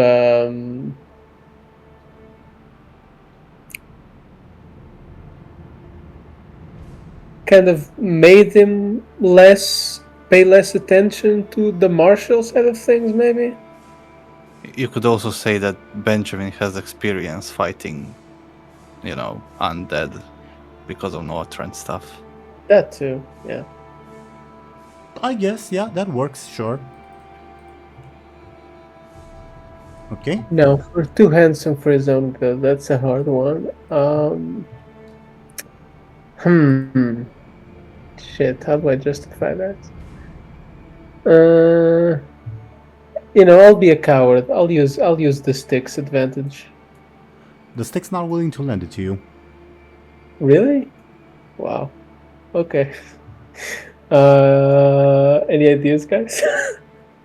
made him pay less attention to the martial side of things, maybe. You could also say that Benjamin has experience fighting, undead because of Noatra and stuff. That too, yeah. I guess, yeah, that works, sure. Okay. No, for too handsome for his own good. That's a hard one. Shit, how do I justify that? I'll be a coward. I'll use the stick's advantage. The stick's not willing to lend it to you. Really? Wow. Okay. Any ideas, guys?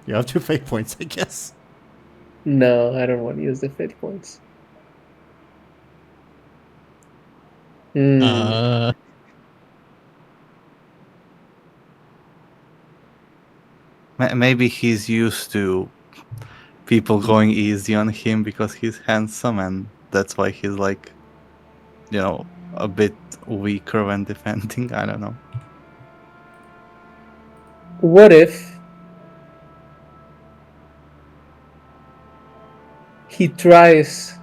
You have 2 fate points, I guess. No, I don't want to use the fate points. Maybe he's used to people going easy on him because he's handsome, and that's why he's like, a bit weaker when defending. I don't know. What if he tries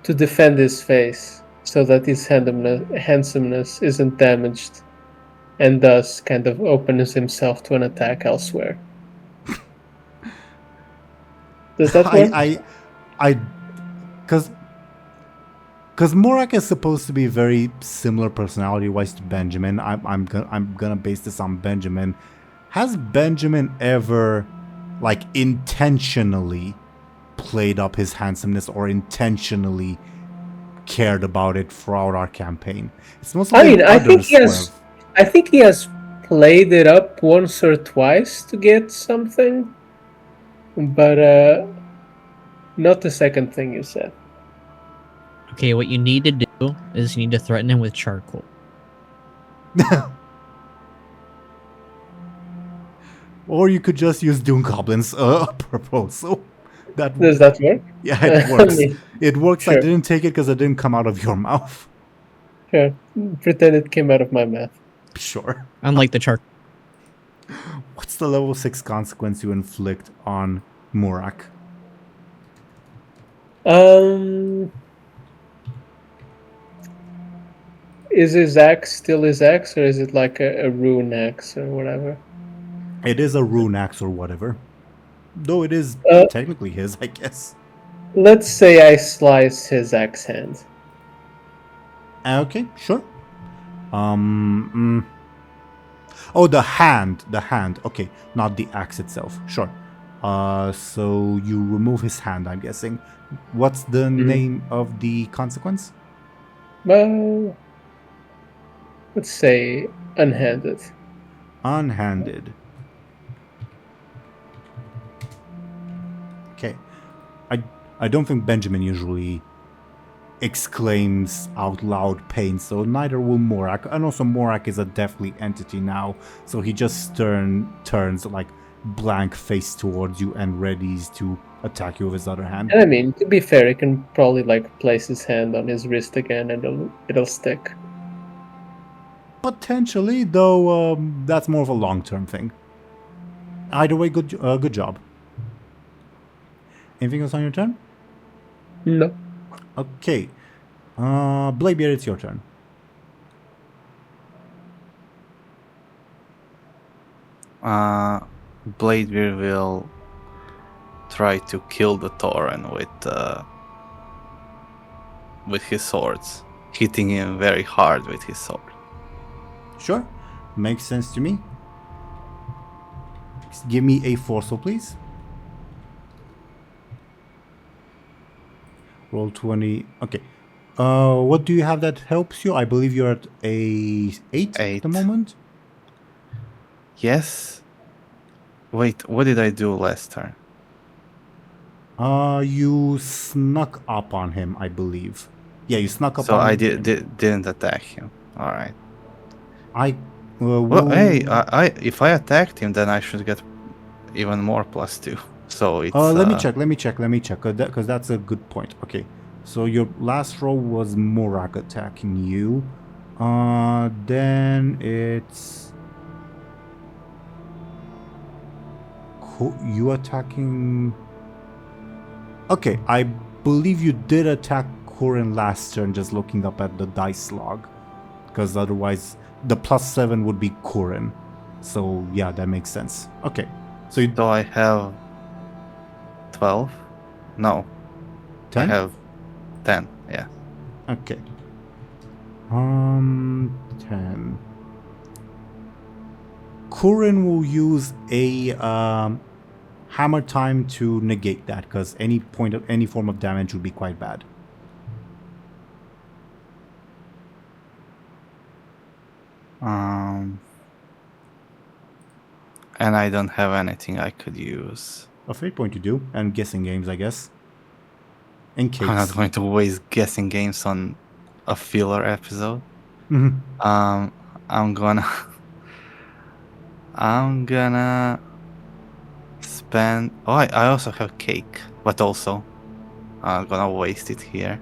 to defend his face so that his handsomeness isn't damaged, and thus kind of opens himself to an attack elsewhere? Does that work? Because Morak is supposed to be very similar personality-wise to Benjamin. I'm gonna base this on Benjamin. Has Benjamin ever, intentionally played up his handsomeness or intentionally cared about it throughout our campaign? It's mostly I think he has played it up once or twice to get something, but not the second thing you said. Okay, what you need to do is you need to threaten him with charcoal. Or you could just use DoomGoblin's proposal. Does that work? Yeah, it works. It works. Sure. I didn't take it because it didn't come out of your mouth. Sure. Pretend it came out of my mouth. Sure. Unlike the charcoal. What's the level 6 consequence you inflict on Murak? Is his axe still his axe, or is it like a rune axe or whatever? It is a rune axe or whatever. Though it is technically his, I guess. Let's say I slice his axe hand. Okay, sure. Oh, the hand. Okay, not the axe itself. Sure. So you remove his hand, I'm guessing. What's the name of the consequence? Well, let's say unhanded. Unhanded. Okay. I don't think Benjamin usually exclaims out loud pain, so neither will Morak. And also Morak is a deathly entity now, so he just turns blank face towards you and readies to attack you with his other hand. And I mean, to be fair, he can probably like place his hand on his wrist again, and it'll stick. Potentially, though, that's more of a long-term thing. Either way, good job. Anything else on your turn? No. Okay. Bladebeard, it's your turn. Bladebeard will try to kill the Tauren with his swords, hitting him very hard with his sword. Sure. Makes sense to me. Give me a forceful, please. Roll 20. Okay. What do you have that helps you? I believe you're at a 8 at the moment. Yes. Wait, what did I do last turn? You snuck up on him, I believe. Yeah, you snuck up So on I him. didn't attack him. All right. Well, hey, if I attacked him, then I should get even more +2. So it's. Let me check, because that's a good point. Okay, so your last roll was Morak attacking you. Then it's you attacking. Okay, I believe you did attack Corin last turn. Just looking up at the dice log, because otherwise the +7 would be Corin. So yeah, that makes sense. Okay, so you. So I have 12. No. 10? I have 10. Yeah. Okay. 10. Corin will use a hammer time to negate that, because any form of damage would be quite bad. And I don't have anything I could use. A fate point you do, and guessing games, I guess. In case. I'm not going to waste guessing games on a filler episode. Mhm. I'm gonna spend. Oh, I also have cake, but also I'm gonna waste it here.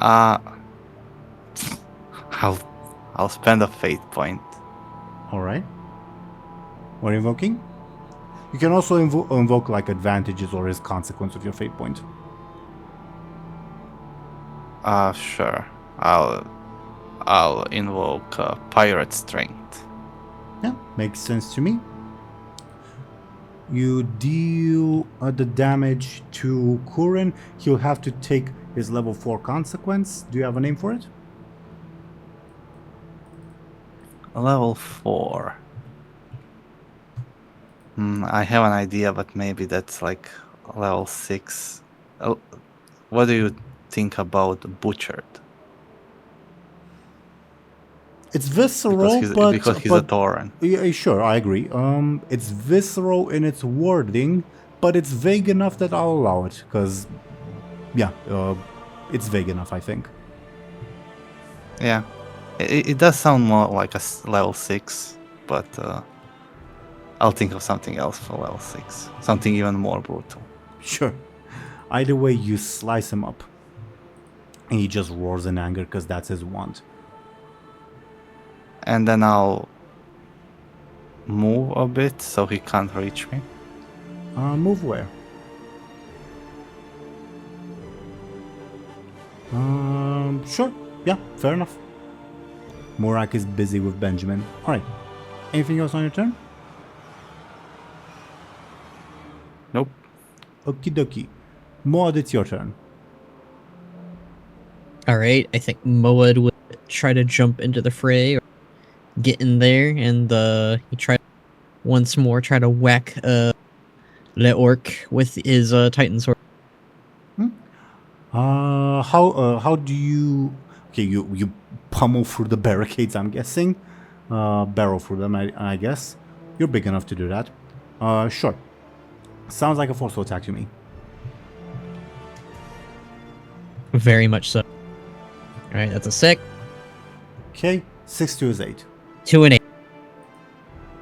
I'll spend a fate point. All right. What are you invoking? You can also invoke like advantages or as consequence of your fate point. Sure. I'll invoke pirate strength. Yeah, makes sense to me. You deal the damage to Corin. He'll have to take his level 4 consequence. Do you have a name for it? Level 4. I have an idea, but maybe that's like level 6. What do you think about Butchered? It's visceral, because he's a Tauren. Yeah, sure, I agree. It's visceral in its wording, but it's vague enough that I'll allow it, because, yeah, it's vague enough, I think. Yeah, it does sound more like a level 6, but I'll think of something else for level 6. Something even more brutal. Sure. Either way, you slice him up. And he just roars in anger, because that's his want. And then I'll move a bit so he can't reach me. Move where? Sure. Yeah, fair enough. Morak is busy with Benjamin. Alright. Anything else on your turn? Nope. Okie dokie. Maud, it's your turn. All right, I think Moed would try to jump into the fray or get in there, and he try once more try to whack Le Orc with his Titan sword. How do you? Okay, you pummel through the barricades, I'm guessing. Barrel through them, I guess. You're big enough to do that. Sure. Sounds like a forceful attack to me. Very much so. All right, that's a 6. Okay, 6 to his 8. 2 and 8.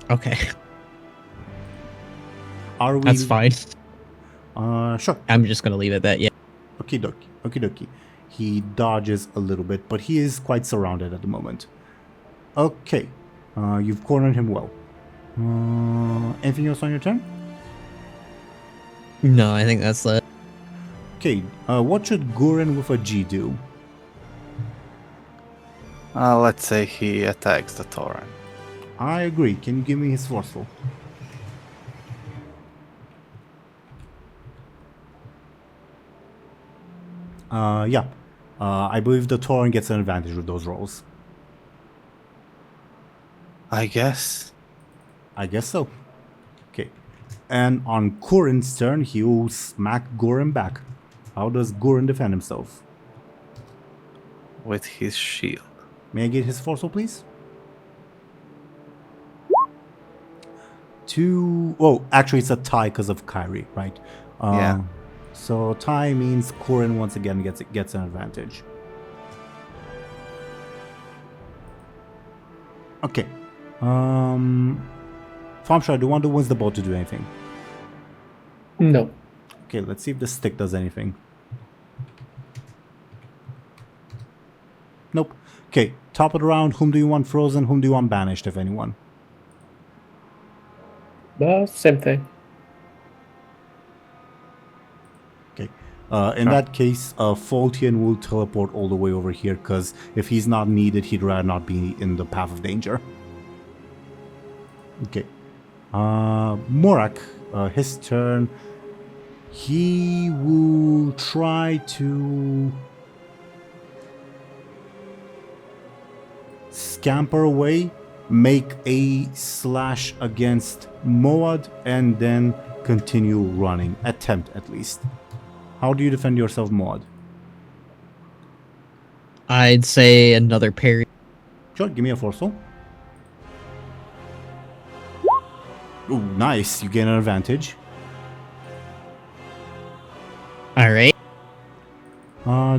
Okay. Are we? That's fine. Sure. I'm just gonna leave it at that. Yeah. Okie dokie. Okie dokie. He dodges a little bit, but he is quite surrounded at the moment. Okay. You've cornered him well. Anything else on your turn? No, I think that's it. Okay. What should Guren with a G do? Let's say he attacks the Tauren. I agree. Can you give me his forceful? Yeah. I believe the Tauren gets an advantage with those rolls. I guess. I guess so. Okay. And on Guren's turn, he will smack Guren back. How does Guren defend himself? With his shield. May I get his forceful, please? 2... Oh, actually it's a tie because of Kyrie, right? Yeah. So tie means Guren once again gets an advantage. Okay. Thompshire, do you want the Wins the Boat to do anything? No. Okay, let's see if the stick does anything. Nope. Okay, top of the round, whom do you want frozen, whom do you want banished, if anyone? Same thing. Okay. In that case, Faultian will teleport all the way over here, because if he's not needed, he'd rather not be in the path of danger. Okay. Morak, his turn. He will try to scamper away, make a slash against Moad, and then continue running. Attempt, at least. How do you defend yourself, Moad? I'd say another parry. Sure, give me a forceful. Ooh, nice. You gain an advantage. All right.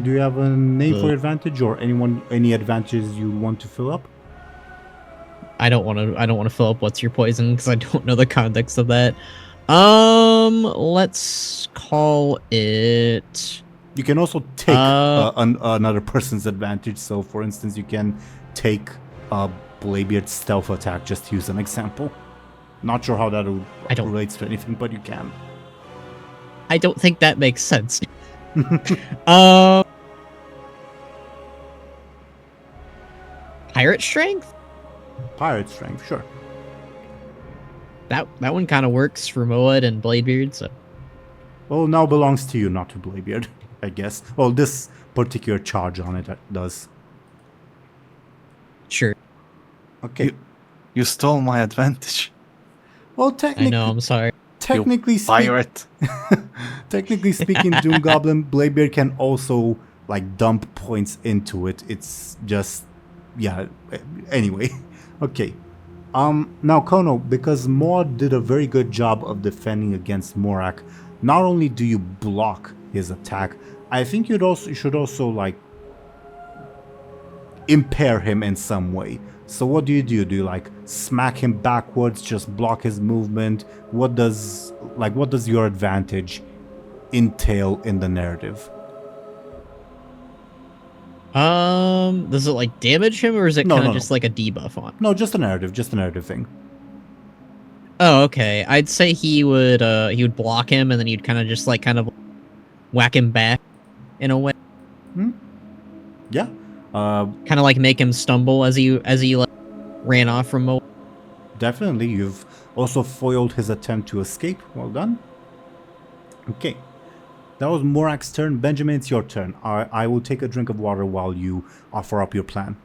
Do you have a name for your advantage, or any advantages you want to fill up? I don't want to fill up what's your poison because I don't know the context of that. Let's call it. You can also take another person's advantage. So, for instance, you can take Bladebeard's stealth attack. Just to use an example. Not sure how that relates to anything, but you can. I don't think that makes sense. Pirate strength? Pirate strength, sure. That one kind of works for Moad and Bladebeard, so. Well, now belongs to you, not to Bladebeard, I guess. Well, this particular charge on it does. Sure. Okay. You stole my advantage. Well, technically, I know, I'm sorry. Technically pirate. Technically speaking, DoomGoblin Bladebeard can also like dump points into it. It's just, yeah. Anyway, okay. Now Khono, because Maud did a very good job of defending against Morak, not only do you block his attack, I think you should also like impair him in some way. So what do you do? Do you like smack him backwards, just block his movement? What does your advantage entail in the narrative? Does it like damage him, or is it kind of just like a debuff on? No, just a narrative thing. Oh, okay. I'd say he would block him, and then you'd kind of whack him back in a way. Yeah. Kind of like make him stumble as he like ran off from Mo. Definitely. You've also foiled his attempt to escape. Well done. Okay. That was Morak's turn. Benjamin, it's your turn. I will take a drink of water while you offer up your plan.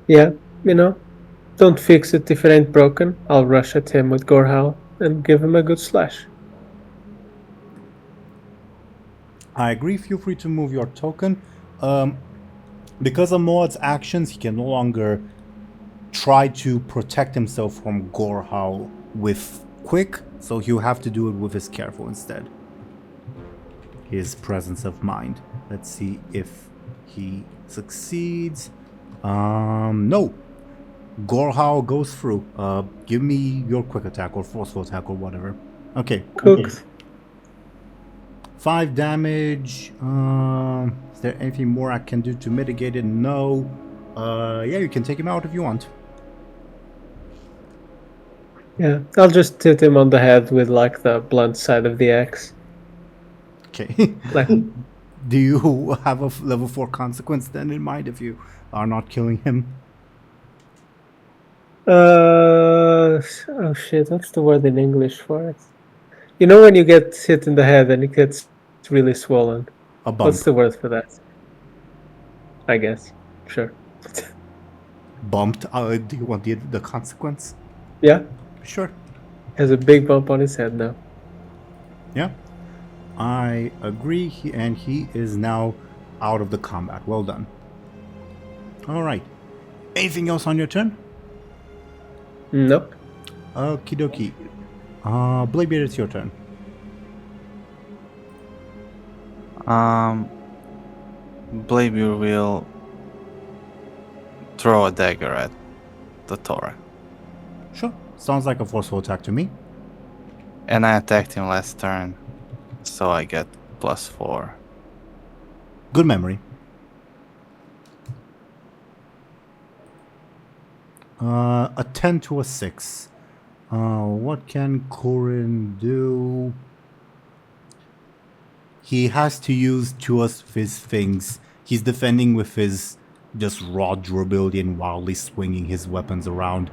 Yeah, don't fix it if it ain't broken. I'll rush at him with Gorehowl and give him a good slash. I agree. Feel free to move your token. Because of Moad's actions, he can no longer try to protect himself from Gorehowl with quick, so he'll have to do it with his careful instead. His presence of mind. Let's see if he succeeds. No. Gorehowl goes through. Give me your quick attack or forceful attack or whatever. Okay. Cooked. 5 damage. Is there anything more I can do to mitigate it? No. Yeah, you can take him out if you want. Yeah, I'll just hit him on the head with like the blunt side of the axe. Okay. Like, Do you have a level 4 consequence then in mind if you are not killing him? oh shit, what's the word in English for it? You know when you get hit in the head and it gets really swollen? A bump. What's the word for that? I guess. Sure. Bumped. Do you want the consequence? Yeah, Sure. has a big bump on his head now. Yeah. I agree. And he is now out of the combat. Well done. All right. Anything else on your turn? Nope. Okie dokie. Bladebeard, it's your turn. Bladebeard will throw a dagger at the Torah. Sure. Sounds like a forceful attack to me. And I attacked him last turn, so I get +4. Good memory. A 10 to a 6. What can Corin do? He has to use 2 of his things. He's defending with his just raw durability and wildly swinging his weapons around.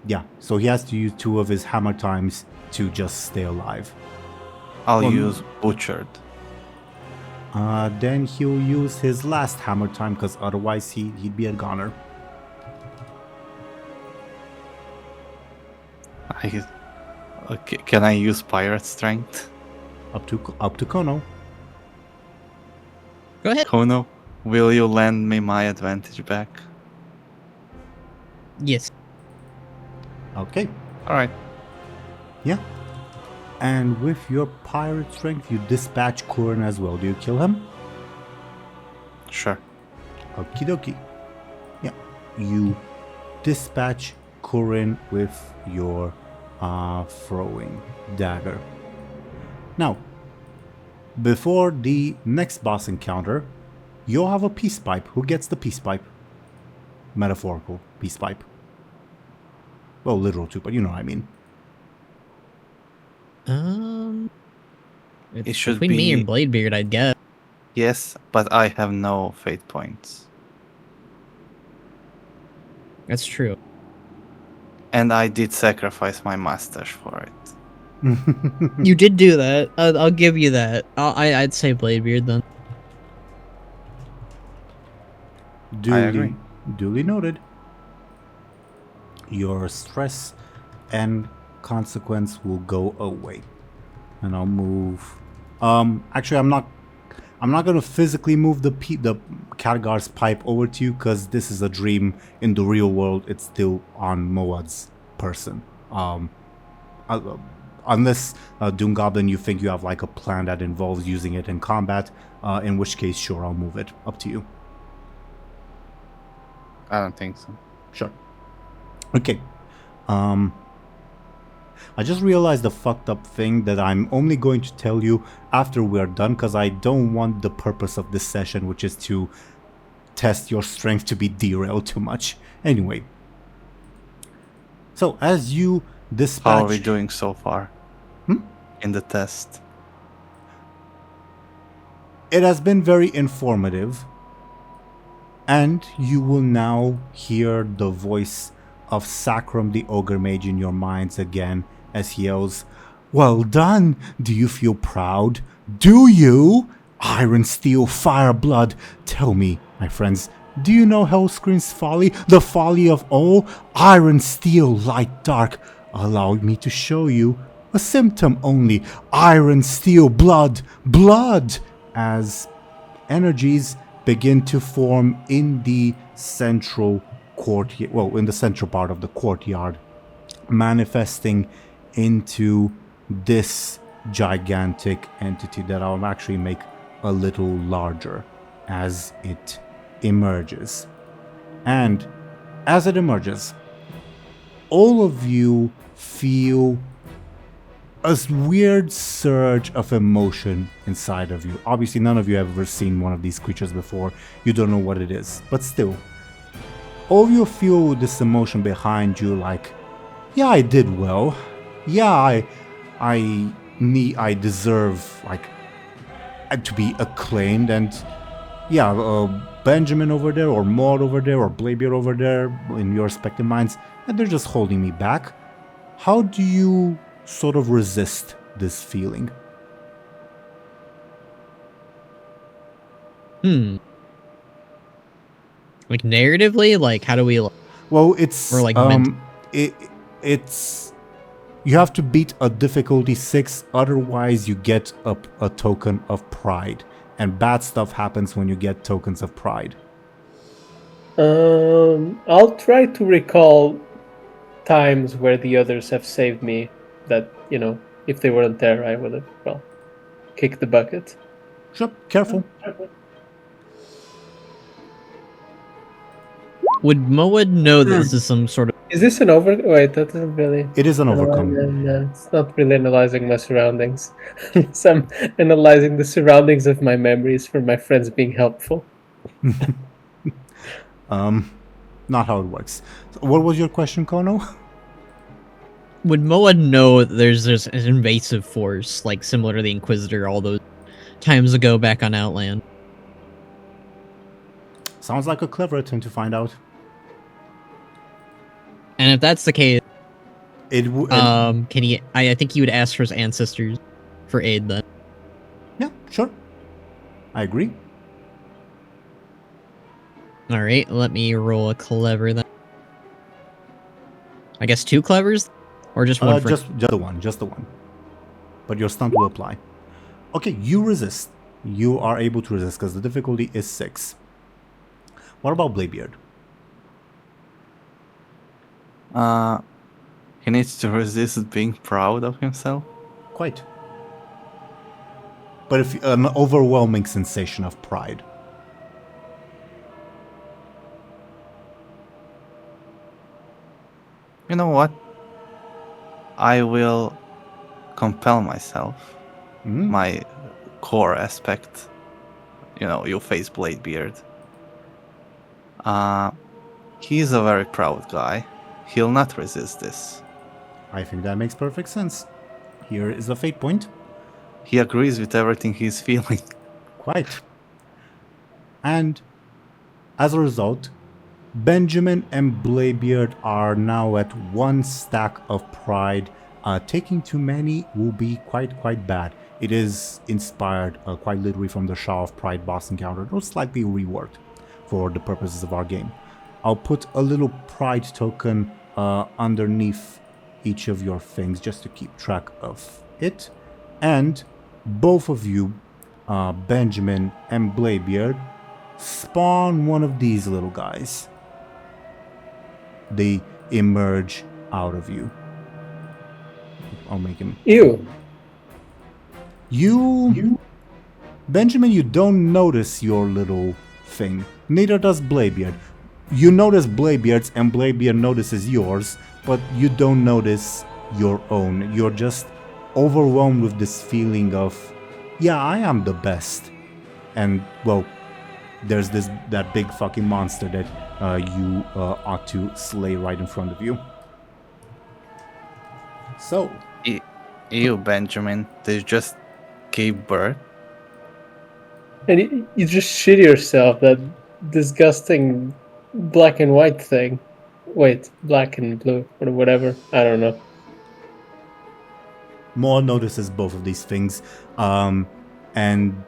Yeah, so he has to use 2 of his hammer times to just stay alive. I'll Well, use Butchered. Then he'll use his last hammer time because otherwise he'd be a goner. Okay, can I use Pirate Strength? Up to Khono. Go ahead. Khono, will you lend me my advantage back? Yes. Okay. Alright. Yeah. And with your pirate strength, you dispatch Corin as well. Do you kill him? Sure. Okie dokie. Yeah. You dispatch Corin with your throwing dagger. Now, before the next boss encounter, you'll have a peace pipe. Who gets the peace pipe? Metaphorical peace pipe. Well, literal too, but you know what I mean. It's It should between me be- and Bladebeard, I guess. Yes, but I have no fate points. That's true. And I did sacrifice my mustache for it. You did do that. I'll give you that. I'd say Bladebeard then. agree. Duly noted. Your stress and consequence will go away. And I'll move. Actually, I'm not gonna physically move the Khadgar's pipe over to you because this is a dream. In the real world, it's still on Moad's person. Unless DoomGoblin, you think you have like a plan that involves using it in combat, in which case, sure, I'll move it. Up to you. I don't think so. Sure. Okay. I just realized the fucked up thing that I'm only going to tell you after we're done because I don't want the purpose of this session, which is to test your strength, to be derailed too much. Anyway. So, as you dispatch... How are we doing so far? In the test? It has been very informative. And you will now hear the voice of Sacrum the Ogre Mage in your minds again as he yells, "Well done! Do you feel proud? Do you? Iron, Steel, Fire, Blood! Tell me, my friends, do you know Hellscream's folly? The folly of all? Iron, Steel, Light, Dark. Allow me to show you. A symptom only. Iron, Steel, Blood, Blood!" As energies begin to form in the central courtyard, well, in the central part of the courtyard, manifesting into this gigantic entity that I'll actually make a little larger as it emerges. And as it emerges, all of you feel a weird surge of emotion inside of you. Obviously, none of you have ever seen one of these creatures before. You don't know what it is. But still, all of you feel this emotion behind you like, yeah, I did well. Yeah, I deserve, like, to be acclaimed. And yeah, Benjamin over there, or Maud over there, or Bladebeard over there, in your respective minds, and they're just holding me back. How do you sort of resist this feeling? Like narratively, like how do we? Well, it's Or like it's you have to beat a difficulty 6, otherwise you get a token of pride, and bad stuff happens when you get tokens of pride. I'll try to recall times where the others have saved me. That, you know, if they weren't there, I would have, well, kicked the bucket. Sure, careful. Would Moed know this is some sort of? Is this an over? Wait, that isn't really. It is an overcome. No, it's not really analyzing my surroundings. So I'm analyzing the surroundings of my memories for my friends being helpful. Not how it works. So what was your question, Khono? Would Moed know that there's an invasive force, like similar to the Inquisitor all those times ago back on Outland? Sounds like a clever attempt to find out. And if that's the case, It can he? I think he would ask for his ancestors for aid then. yeah, sure. I agree. All right, let me roll a clever then. I guess 2 clevers, or just one. Just the one. But your stunt will apply. Okay, you resist. You are able to resist because the difficulty is 6. What about Bladebeard? He needs to resist being proud of himself. Quite. But if an overwhelming sensation of pride. You know what? I will compel myself. My core aspect. You know, you face Bladebeard. He's a very proud guy. He'll not resist this. I think that makes perfect sense. Here is a fate point. He agrees with everything he's feeling. Quite. And as a result, Benjamin and Bladebeard are now at 1 stack of pride. Taking too many will be quite bad. It is inspired quite literally from the Shaw of Pride boss encounter, though slightly reworked for the purposes of our game. I'll put a little pride token underneath each of your things just to keep track of it. And both of you, Benjamin and Bladebeard, spawn one of these little guys. They emerge out of you. I'll make him. Ew. You, Benjamin, you don't notice your little thing. Neither does Bladebeard. You notice Bladebeard's, and Bladebeard notices yours, but you don't notice your own. You're just overwhelmed with this feeling of, yeah, I am the best. And, well, there's that big fucking monster that you ought to slay right in front of you. So, You, Benjamin, they just gave birth. And you just shit yourself, that disgusting black and white thing. Wait, black and blue, or whatever. I don't know. Maud notices both of these things, and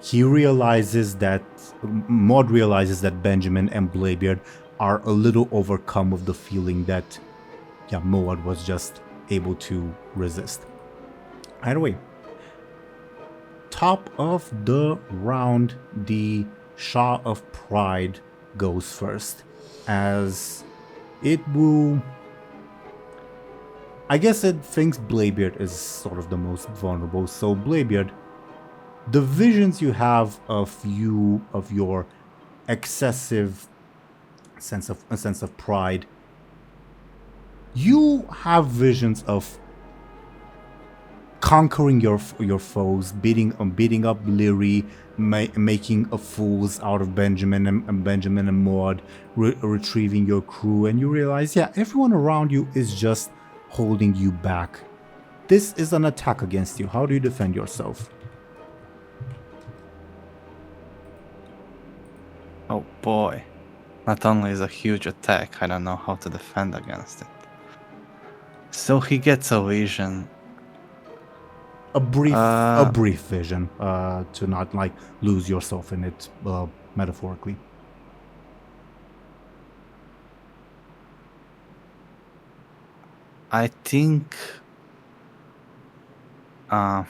he realizes that Maud realizes that Benjamin and Bladebeard are a little overcome with the feeling that, yeah, Maud was just able to resist. Either way, top of the round, the Shah of Pride goes first, as it will. I guess it thinks Bladebeard is sort of the most vulnerable, so Bladebeard, the visions you have of your excessive sense of pride, you have visions of conquering your foes, beating up Lyri, making a fools out of Benjamin and Maud, retrieving your crew, and you realize, yeah, everyone around you is just holding you back. This is an attack against you. How do you defend yourself? Oh boy. Not only is a huge attack, I don't know how to defend against it. So he gets a vision. A brief vision, to not like lose yourself in it, metaphorically. I think I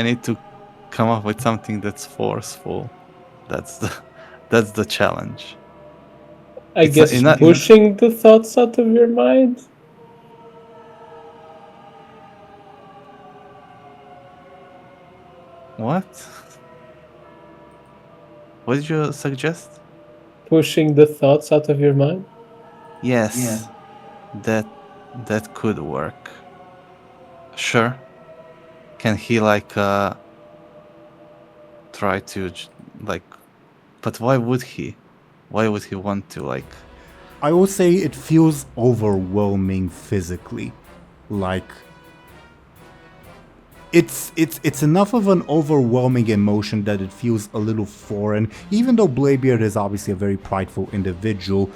need to come up with something that's forceful. That's the challenge. I It's guess pushing the thoughts out of your mind. What? What did you suggest? Pushing the thoughts out of your mind? Yes. That could work. Sure. Can he try to but why would he? Why would he want to I would say it feels overwhelming physically. Like it's enough of an overwhelming emotion that it feels a little foreign. Even though Bladebeard is obviously a very prideful individual,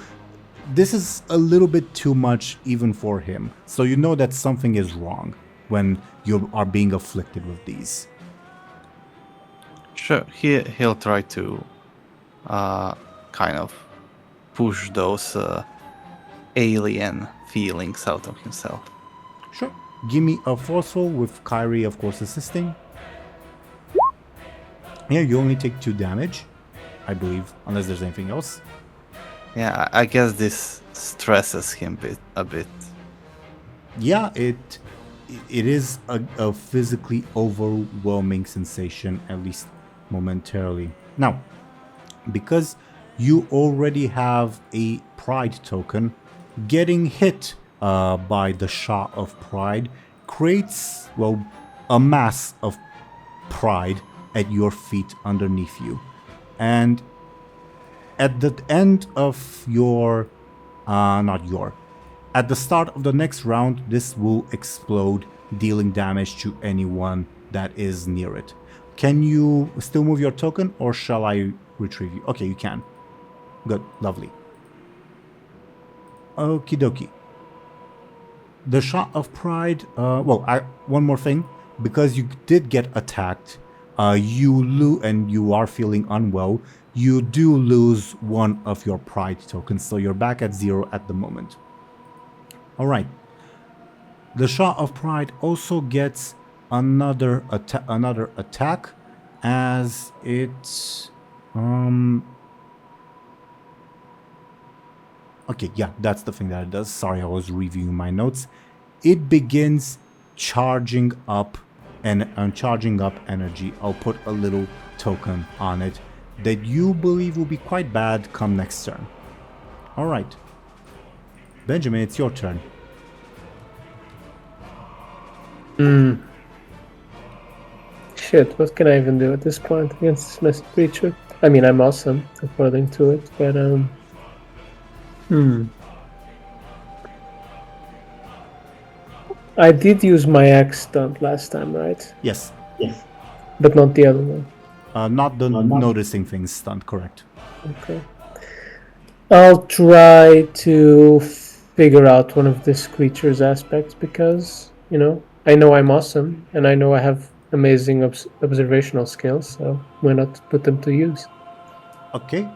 this is a little bit too much even for him. So you know that something is wrong when you are being afflicted with these. Sure, he'll try to kind of push those alien feelings out of himself. Sure. Give me a forceful with Kyrie, of course, assisting. Yeah, you only take 2 damage, I believe, unless there's anything else. Yeah, I guess this stresses him a bit. Yeah, it is a physically overwhelming sensation, at least momentarily. Now, because you already have a pride token, getting hit by the shot of pride creates, well, a mass of pride at your feet underneath you. And at the end of at the start of the next round, this will explode, dealing damage to anyone that is near it. Can you still move your token, or shall I retrieve you? Okay, you can. Good, lovely. Okie dokie. The shot of pride, one more thing. Because you did get attacked, and you are feeling unwell, you do lose 1 of your pride tokens, so you're back at 0 at the moment. Alright. The shot of pride also gets another attack, as it okay, yeah, that's the thing that it does. Sorry, I was reviewing my notes. It begins charging up energy. I'll put a little token on it that you believe will be quite bad come next turn. Alright. Benjamin, it's your turn. Shit, what can I even do at this point against this massive creature? I mean, I'm awesome, according to it, but I did use my axe stunt last time, right? Yes. But not the other one. Not the noticing things stunt, correct. Okay. I'll try to figure out one of this creature's aspects because, I know I'm awesome and I know I have amazing observational skills, so why not put them to use? Okay.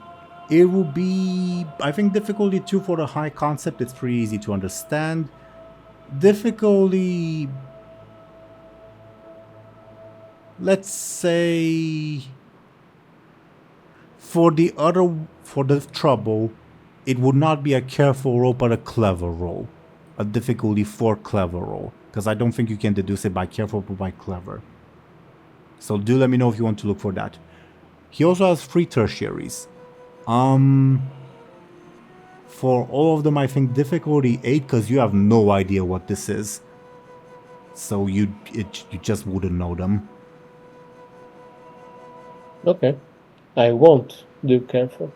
It will be, I think, difficulty 2 for the high concept. It's pretty easy to understand. Difficulty, let's say, for the trouble, it would not be a careful roll, but a clever roll. A difficulty 4 clever roll. because I don't think you can deduce it by careful but by clever. So do let me know if you want to look for that. He also has 3 tertiaries. For all of them, I think difficulty 8, because you have no idea what this is. So you just wouldn't know them. Okay. I won't do careful.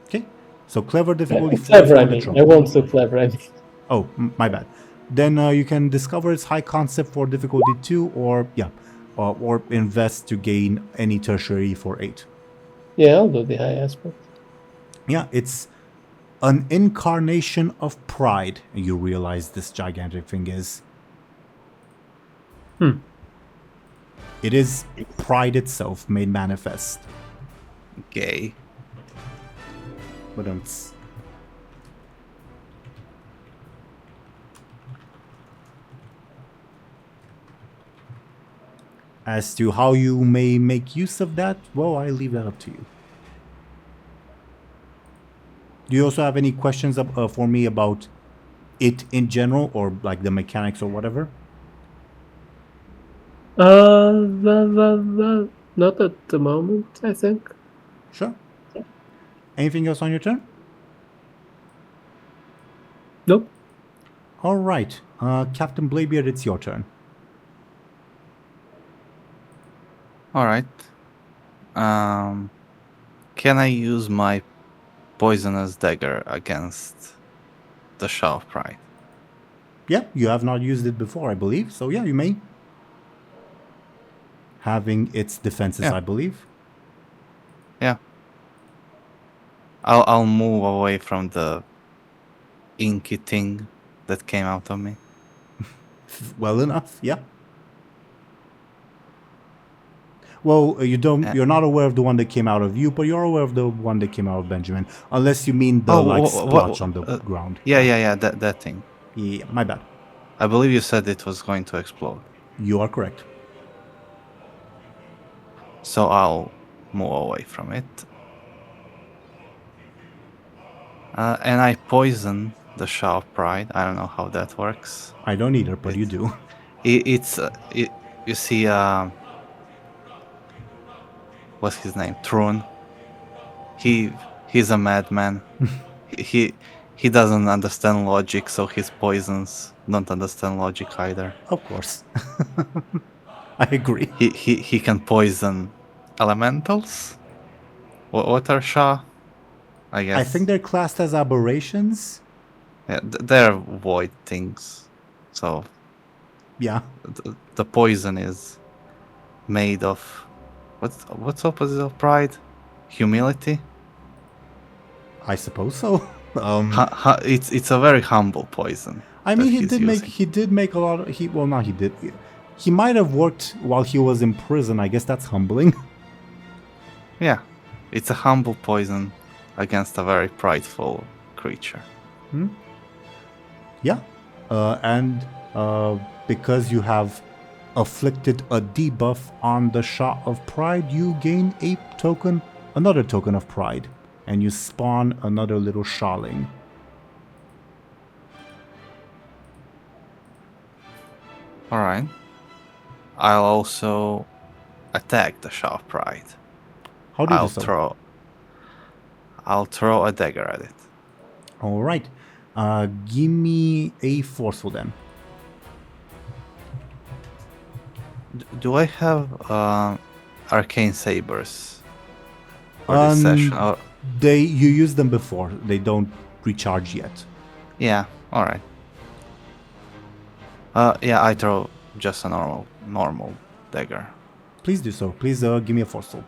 Okay. So clever difficulty 4. Clever, I for the mean. trump. I won't do clever, I mean. Oh, my bad. Then you can discover its high concept for difficulty 2, or invest to gain any tertiary for 8. Yeah, I'll do the high aspect. Yeah, it's an incarnation of pride. You realize this gigantic thing is. It is pride itself made manifest. Gay. But as to how you may make use of that, well, I leave that up to you. Do you also have any questions for me about it in general, or like the mechanics or whatever? Not at the moment, I think. Sure. Anything else on your turn? Nope. All right. Captain Bladebeard, it's your turn. Alright. Can I use my poisonous dagger against the Shaw of Pride? Yeah, you have not used it before, I believe. So yeah, you may. Having its defenses, Yeah. I believe. Yeah. I'll move away from the inky thing that came out of me. Well enough, yeah. Well, you're not aware of the one that came out of you, but you're aware of the one that came out of Benjamin. Unless you mean the splotch on the ground. Yeah, that thing. Yeah, my bad. I believe you said it was going to explode. You are correct. So I'll move away from it. And I poison the Shaw of Pride. I don't know how that works. I don't either, but you do. You see, what's his name? Trun. He's a madman. he doesn't understand logic, so his poisons don't understand logic either. Of course. I agree. He can poison elementals. What are Shaw? I guess. I think they're classed as aberrations. Yeah, they're void things. So Yeah. the poison is made of what's opposite of pride? Humility. I suppose so. It's a very humble poison. I mean, that he did make a lot of, he might have worked while he was in prison. I guess that's humbling. Yeah, it's a humble poison against a very prideful creature. Yeah. And because you have afflicted a debuff on the Shot of Pride, you gain another token of pride, and you spawn another little Shawling. Alright. I'll also attack the Shaw of Pride. How do you do so? I'll throw a dagger at it. All right. Give me a forceful then. Do I have arcane sabers for this session? Or... You used them before. They don't recharge yet. Yeah. All right. Yeah, I throw just a normal dagger. Please do so. Please give me a forceful.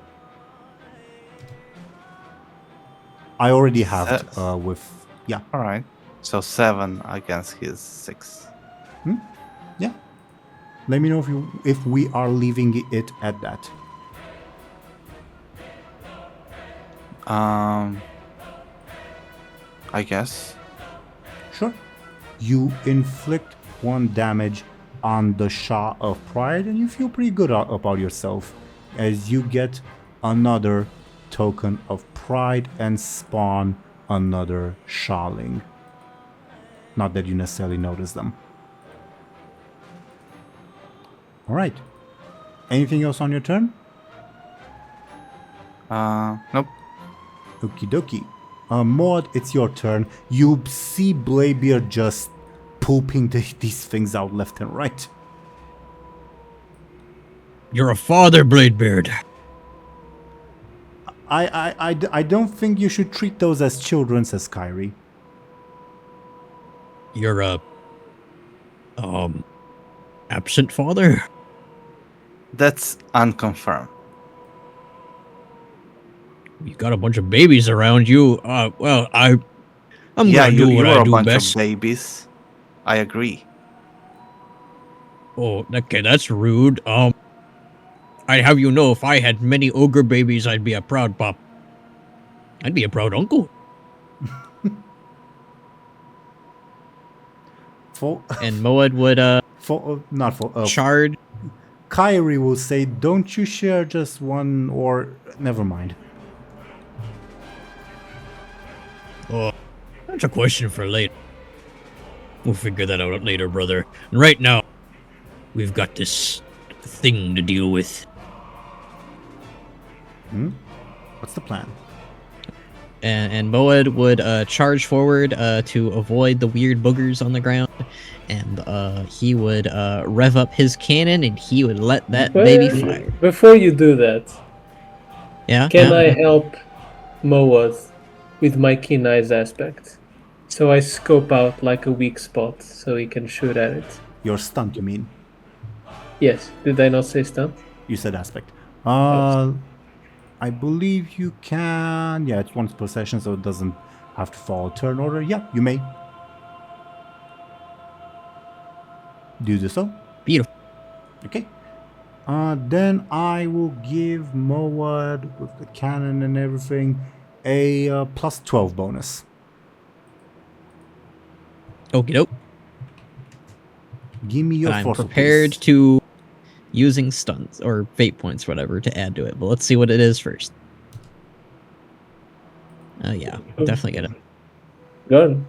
I already have it with... Yeah. Alright. So 7 against his 6. Yeah. Let me know if we are leaving it at that. I guess. Sure. You inflict 1 damage on the Shah of Pride, and you feel pretty good about yourself as you get another token of pride and spawn another Shawling. Not that you necessarily notice them. All right. Anything else on your turn? Nope. Okie dokie. Maud, it's your turn. You see Bladebeard just pooping these things out left and right. You're a father, Bladebeard. I don't think you should treat those as children, says Kyrie. You're a absent father. That's unconfirmed. You got a bunch of babies around you. Well, I'm Yeah, gonna do you what are I a do bunch best. of babies. I agree. Oh, okay, that's rude. I'd have you know, if I had many ogre babies, I'd be a proud pop. I'd be a proud uncle. And Moed would charge. Kyrie will say, "Don't you share just one?" Or never mind. Oh, that's a question for later. We'll figure that out later, brother. And right now, we've got this thing to deal with. What's the plan? And Moed would charge forward to avoid the weird boogers on the ground, and he would rev up his cannon, and he would let that baby fire. Before you do that, Yeah. can yeah. I help Moad with my keen eyes aspect? So I scope out like a weak spot so he can shoot at it. Your stunt, you mean? Yes. Did I not say stunt? You said aspect. I believe you can. Yeah, it's once per session, so it doesn't have to follow turn order. Yeah, you may. Do so. Beautiful. Okay. Then I will give Moad with the cannon and everything a plus 12 bonus. Okie doke. Give me your I'm force, prepared please. to using stunts or fate points, whatever, to add to it. But let's see what it is first. Yeah, definitely get it. Good.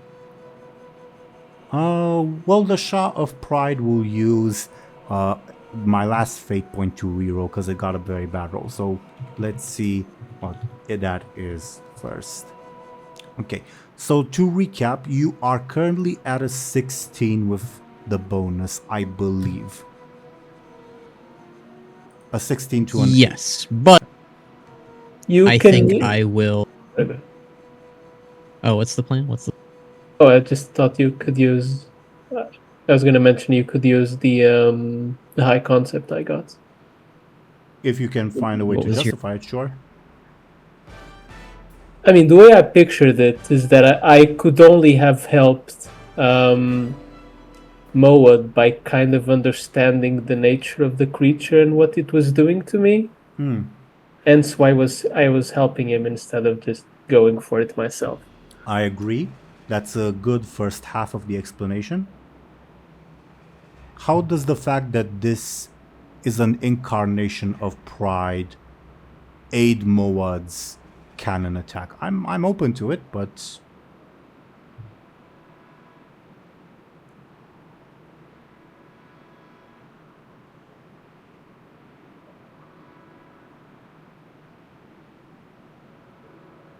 Well, the Shah of Pride will use my last fate point to reroll because it got a very bad roll. So let's see what that is first. Okay, so to recap, you are currently at a 16 with the bonus, I believe. A 16 to an Yes, but I think I will. Okay. Oh, what's the plan? What's the? Oh, I just thought you could use. I was going to mention you could use the high concept I got. If you can find a way What to was your- justify it, sure. I mean, the way I pictured it is that I could only have helped Moad by kind of understanding the nature of the creature and what it was doing to me. Hence why I was helping him instead of just going for it myself. I agree. That's a good first half of the explanation. How does the fact that this is an incarnation of pride aid Moad's cannon attack? I'm open to it, but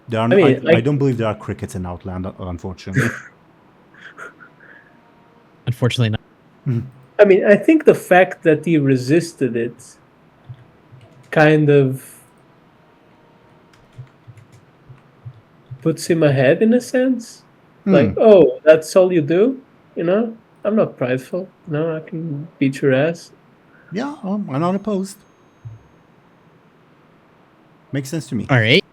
there are I don't believe there are crickets in Outland, unfortunately. Unfortunately, not. I mean, I think the fact that he resisted it kind of puts him ahead in a sense. Like, oh, that's all you do? You know? I'm not prideful. No, I can beat your ass. Yeah, I'm not opposed. Makes sense to me. All right.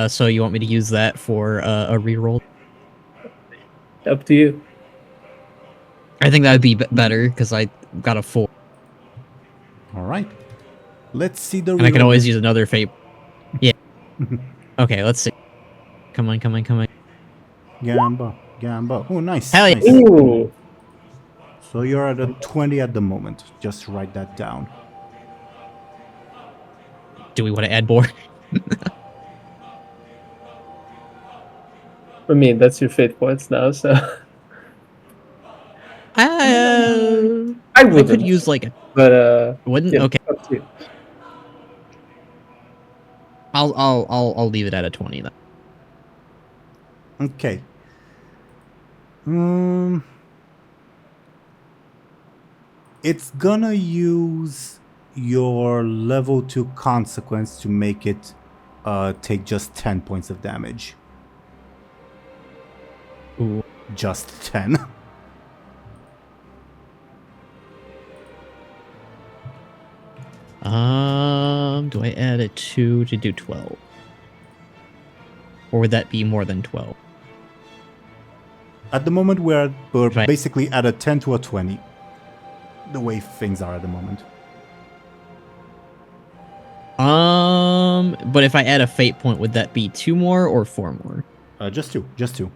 So you want me to use that for a reroll? Up to you. I think that would be better because I got a 4. All right. Let's see the. And I can always use another fate. Yeah. Okay, let's see. Come on. Gamba. Oh, nice. Hell yeah. Nice. Ooh. So you're at a 20 at the moment. Just write that down. Do we want to add more? I mean, that's your fate points now, so. I I wouldn't. could use like a But wouldn't. yeah, Okay, up to you. I'll leave it at a 20 then. Okay. It's gonna use your level 2 consequence to make it take just 10 points of damage. Ooh. Just 10. Do I add a 2 to do 12? Or would that be more than 12? At the moment, we're Right. basically at a 10 to a 20. The way things are at the moment. But if I add a fate point, would that be 2 more or 4 more? Just two. Just two.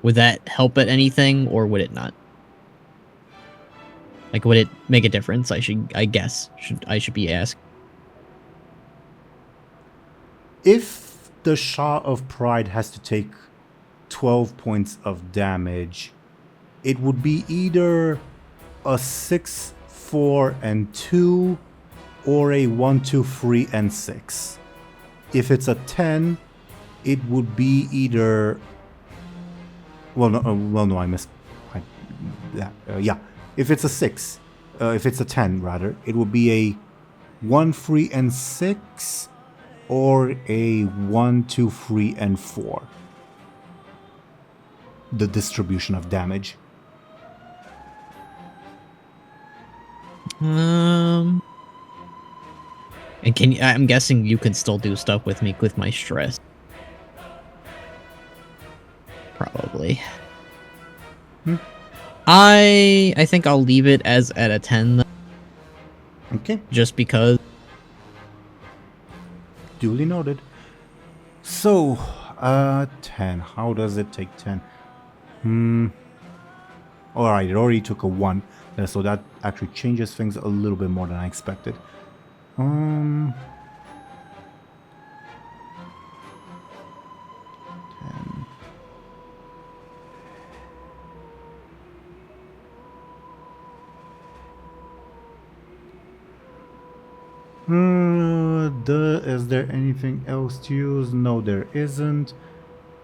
Would that help at anything, or would it not? Like, would it make a difference? I should be asked. If the Shah of Pride has to take 12 points of damage, it would be either a 6, 4, and 2, or a 1, 2, 3, and 6. If it's a 10, it would be either... Well, no, I missed... yeah. If it's a 6, if it's a 10, rather, it would be a 1, 3, and 6, or a 1, 2, 3, and 4. The distribution of damage. And I'm guessing you can still do stuff with me with my stress. Probably. I think I'll leave it as at a 10. Okay. Just because. Duly noted. So, 10. How does it take 10? Alright, it already took a 1. So that actually changes things a little bit more than I expected. 10. Is there anything else to use? No, there isn't.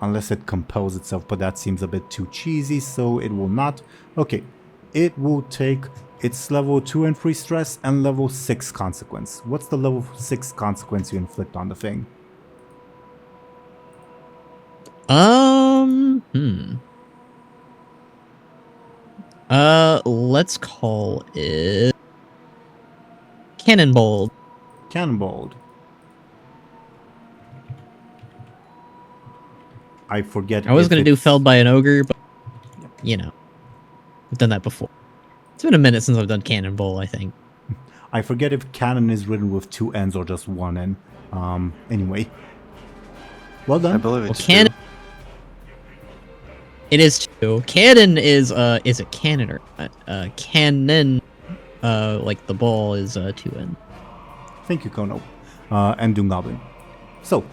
Unless it compels itself, but that seems a bit too cheesy, so it will not. Okay, it will take its level 2 and 3 stress and level 6 consequence. What's the level 6 consequence you inflict on the thing? Let's call it Cannonball. Cannonballed. I forget. I was if gonna do it's- Felled by an Ogre, but you know, I've done that before. It's been a minute since I've done Cannonball, I think. I forget if cannon is written with 2 N's or just 1 N. Anyway. Well done. I believe it's Cannon. two. It is 2. Cannon is a cannoner. Cannon, like the ball is 2 N. Thank you, Khono. And DoomGoblin. So,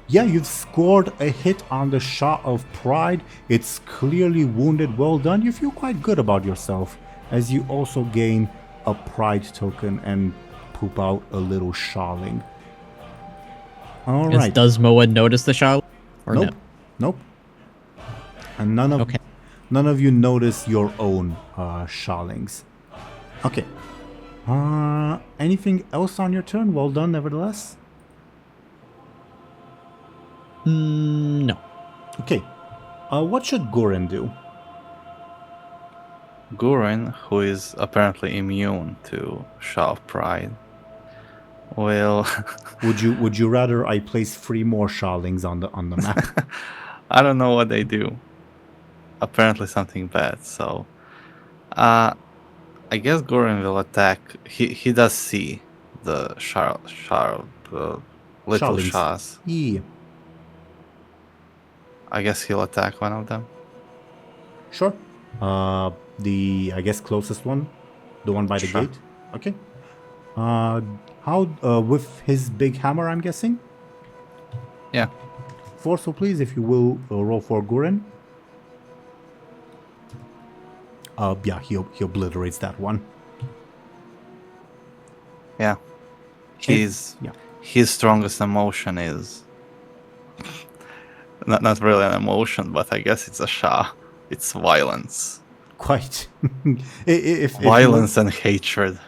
yeah, you've scored a hit on the Shah of Pride. It's clearly wounded. Well done. You feel quite good about yourself as you also gain a Pride token and poop out a little Shawling. All right. Does Moa notice the shot? Or Nope. no? Nope. And none of you notice your own Shawlings. Okay. Anything else on your turn? Well done, nevertheless. No. Okay. What should Gorin do? Guren, who is apparently immune to Shah of Pride, will... Would you rather I place 3 more Shawlings on the map? I don't know what they do. Apparently something bad, so... I guess Guren will attack... He does see the little Shawlings. Shahs. Yeah. I guess he'll attack one of them. Sure. The I guess closest one, the one by the Sure. gate. Okay. How with his big hammer? I'm guessing. Yeah. Forceful, please, if you will roll for Guren. Yeah, he obliterates that one. Yeah. Yeah. His strongest emotion is not really an emotion, but I guess it's a Shah. It's violence. Quite. if Violence and hatred.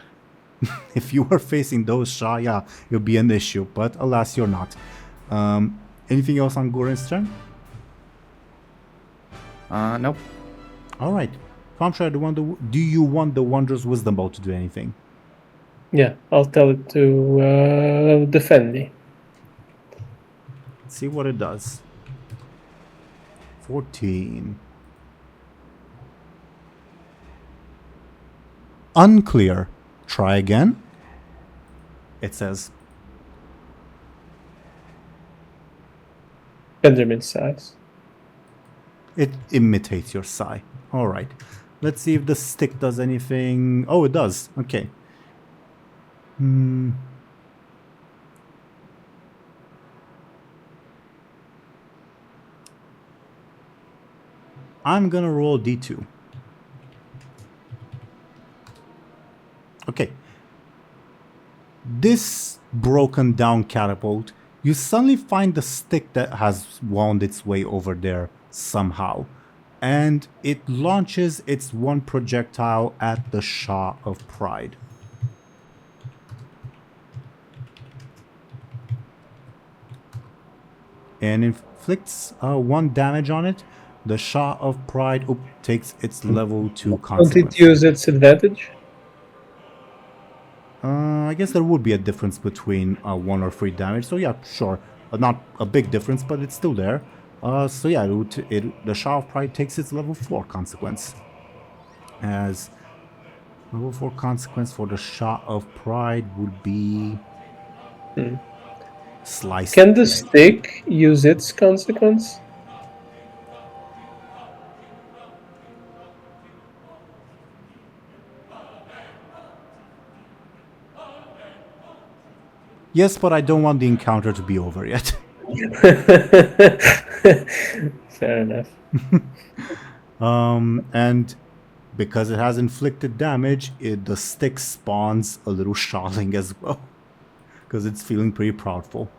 if you were facing those Shah, yeah, it would be an issue. But alas, you're not. Anything else on Guren's turn? Nope. All right. Thompshire, do you want the Wondrous Wisdom Bow to do anything? Yeah, I'll tell it to defend me. Let's see what it does. 14. Unclear. Try again. It says Benjamin size. it imitates your sigh. All right. Let's see if the stick does anything. Oh, it does. Okay. I'm gonna roll D2. Okay. This broken down catapult, you suddenly find the stick that has wound its way over there somehow. And it launches its one projectile at the Shah of Pride. And inflicts 1 damage on it. The Shah of Pride takes its level 2 Don't consequence. it use its advantage? I guess there would be a difference between 1 or 3 damage. So yeah, sure. Not a big difference, but it's still there. So yeah, the Shah of Pride takes its level 4 consequence. As level 4 consequence for the Shah of Pride would be... Slice. Can the stick use its consequence? Yes, but I don't want the encounter to be over yet. Fair enough. And because it has inflicted damage, the stick spawns a little shawling as well. Because it's feeling pretty proudful.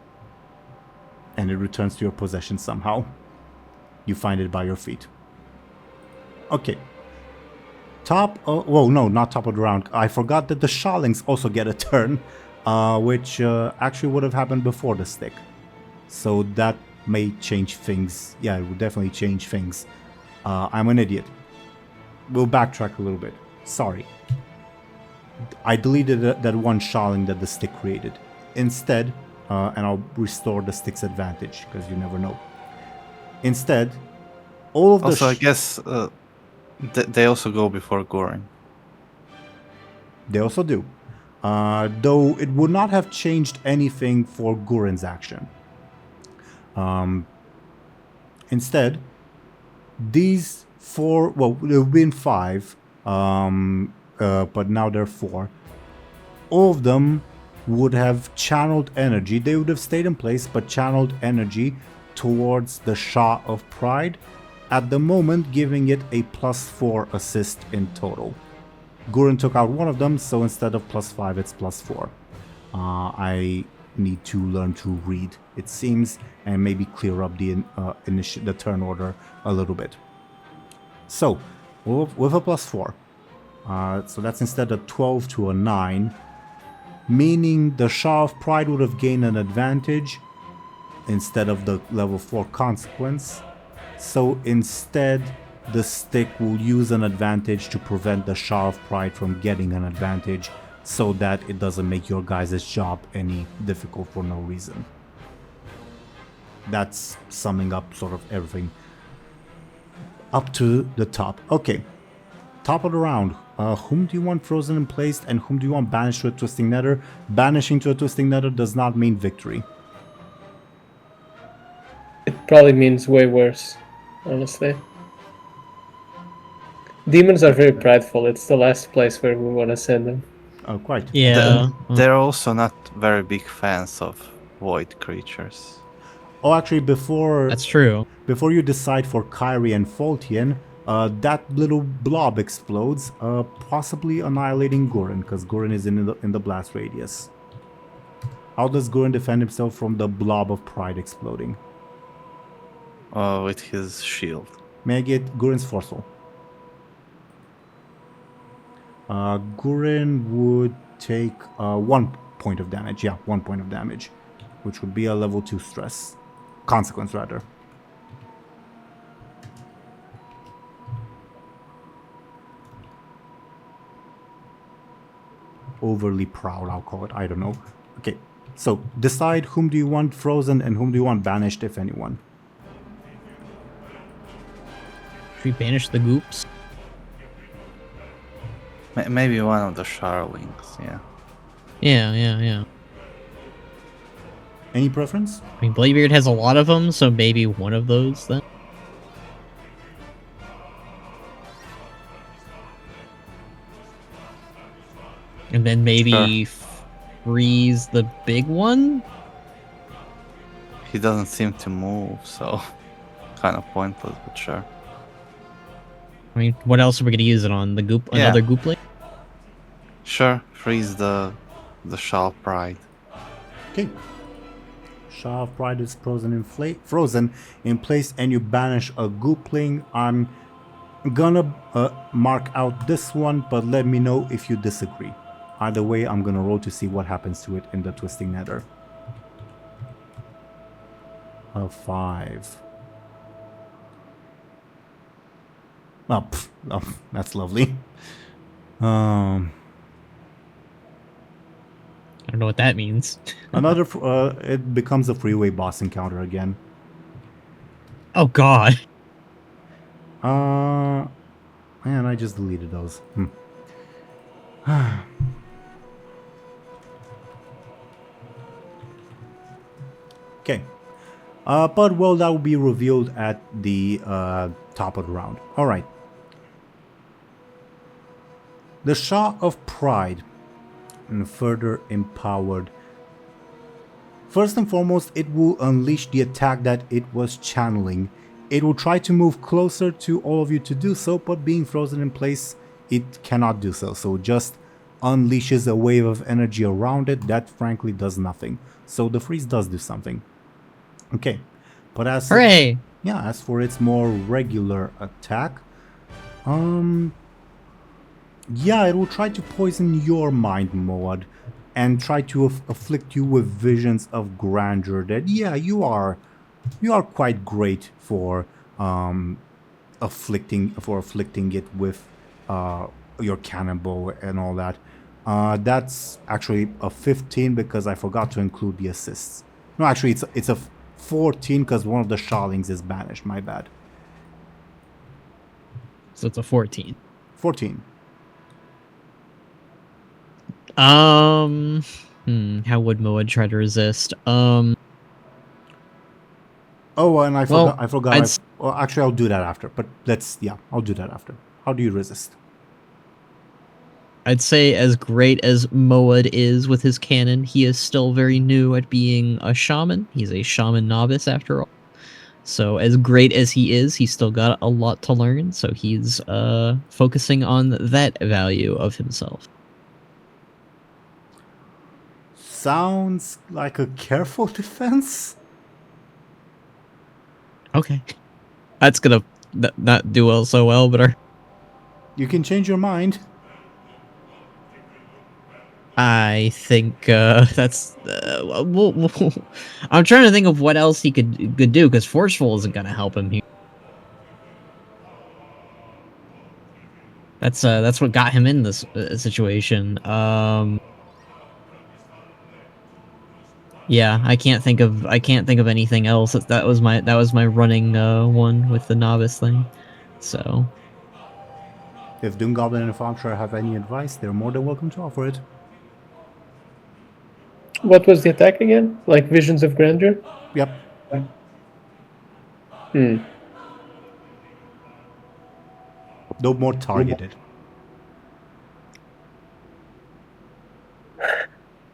And it returns to your possession somehow. You find it by your feet. Okay. Well, no, not top of the round. I forgot that the shawlings also get a turn. Which actually would have happened before the stick. So that may change things. Yeah, it would definitely change things. I'm an idiot. We'll backtrack a little bit. Sorry. I deleted that one shawling that the stick created. Instead, and I'll restore the stick's advantage, because you never know. Instead, all of the... Also, I guess they also go before Gorin. They also do. Though it would not have changed anything for Guren's action. Instead, these 4, well, there have been 5, but now there are 4. All of them would have channeled energy. They would have stayed in place, but channeled energy towards the Shah of Pride, at the moment giving it a +4 assist in total. Guren took out one of them, so instead of +5, it's +4. I need to learn to read, it seems, and maybe clear up the turn order a little bit. So, with a +4, so that's instead a 12 to a 9, meaning the Shah of Pride would have gained an advantage instead of the level 4 consequence. So instead, the stick will use an advantage to prevent the Shah of Pride from getting an advantage, so that it doesn't make your guys' job any difficult for no reason. That's summing up sort of everything up to the top. Okay, top of the round. Whom do you want frozen in place, and whom do you want banished to a Twisting Nether? Banishing to a Twisting Nether does not mean victory. It probably means way worse, honestly. Demons are very prideful. It's the last place where we want to send them. Oh, quite. Yeah. They're also not very big fans of void creatures. Oh, actually, before That's true. you decide for Kyrie and Faultian, that little blob explodes, possibly annihilating Gorin, because Gorin is in the blast radius. How does Gorin defend himself from the blob of pride exploding? With his shield. May I get Gorin's forceful? Gorin would take 1 point of damage. Yeah, 1 point of damage, which would be a level 2 stress. Consequence, rather. Overly proud, I'll call it. I don't know. Okay, so decide whom do you want frozen and whom do you want banished, if anyone. Should we banish the goops? Maybe one of the Sharlings, yeah. Yeah. Any preference? I mean, Bladebeard has a lot of them, so maybe one of those then. And then maybe freeze the big one? He doesn't seem to move, so kind of pointless, but sure. I mean, what else are we going to use it on? The goop, Yeah. another goopling? Sure, freeze the Shah Pride. Okay. Shah of Pride is frozen in place, and you banish a goopling. I'm gonna mark out this one, but let me know if you disagree. Either way, I'm gonna roll to see what happens to it in the Twisting Nether. A 5. Oh, that's lovely. I don't know what that means. Another, it becomes a freeway boss encounter again. Oh god. Man, I just deleted those. Okay. But well, that will be revealed at the top of the round. Alright. The Shah of Pride. And further empowered. First and foremost, it will unleash the attack that it was channeling. It will try to move closer to all of you to do so, but being frozen in place, it cannot do so. So just unleashes a wave of energy around it that frankly does nothing. So the freeze does do something. Okay, but as Hooray! as for its more regular attack, yeah, it will try to poison your mind, Moad, and try to afflict you with visions of grandeur that, yeah, you are quite great for afflicting it with your cannonball and all that. That's actually a 15 because I forgot to include the assists. No, actually, it's a 14 because one of the Sharlings is banished. My bad. So it's a 14. 14. How would Moed try to resist? Oh, and I forgot. I'd Well, actually, I'll do that after. But I'll do that after. How do you resist? I'd say as great as Moed is with his cannon, he is still very new at being a shaman. He's a shaman novice after all. So as great as he is, he's still got a lot to learn. So he's focusing on that value of himself. Sounds like a careful defense. Okay. That's gonna not do so well, but You can change your mind. I think that's... I'm trying to think of what else he could do, because Forceful isn't gonna help him here. That's what got him in this situation. Yeah, I can't think of anything else. That was my running one with the novice thing. So If DoomGoblin and Thompshire have any advice, they're more than welcome to offer it. What was the attack again? Like Visions of Grandeur? Yep. No more targeted.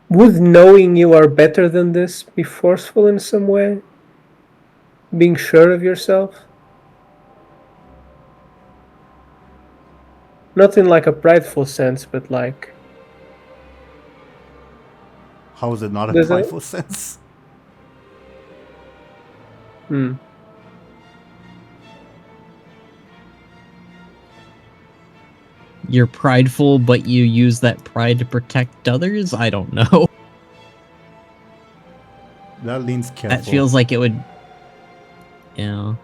Would knowing you are better than this be forceful in some way? Being sure of yourself? Not in like a prideful sense, but like How is it not a There's a- prideful sense? You're prideful, but you use that pride to protect others? I don't know. That leans careful. That feels like it would... Yeah.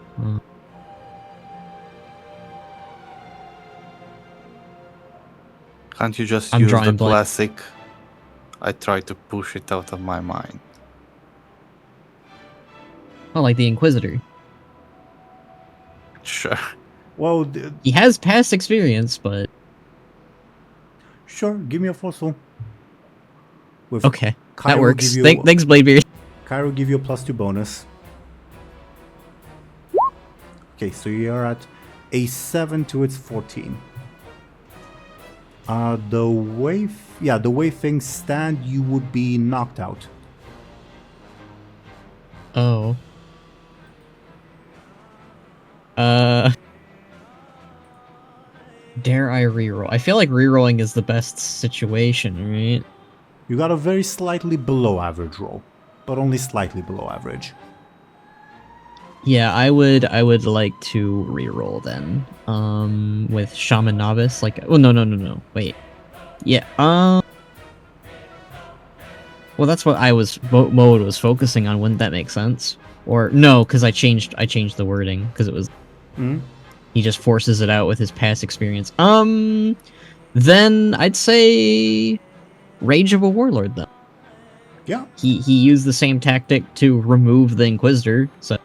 Can't you just I'm use drawing the blank. classic? I try to push it out of my mind. Oh, like the Inquisitor. Sure. Well, He has past experience, but... sure, give me a forceful. With Okay, Cairo that works. give you- Thanks, Bladebeard. Cairo give you a +2 bonus. Okay, so you're at a 7 to its 14. The way things stand, you would be knocked out. Oh. Dare I reroll? I feel like rerolling is the best situation, right? You got a very slightly below average roll, but only slightly below average. Yeah, I would like to reroll then. With Shaman Novice, like, oh no, wait. Yeah, well, that's what I was Mode was focusing on. Wouldn't that make sense? Or no, because I changed the wording because it was he just forces it out with his past experience. Then I'd say Rage of a Warlord though. Yeah, He used the same tactic to remove the Inquisitor, so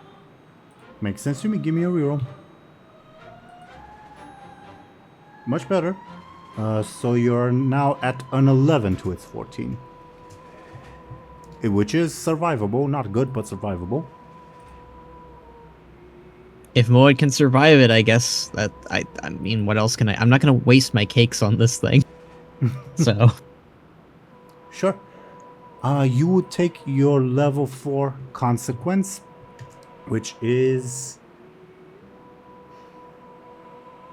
makes sense to me. Give me a reroll. Much better. So you're now at an 11 to its 14. Which is survivable. Not good, but survivable. if Moed can survive it, I guess that I mean, what else can I'm not gonna waste my cakes on this thing. So Sure. You would take your level 4 consequence, which is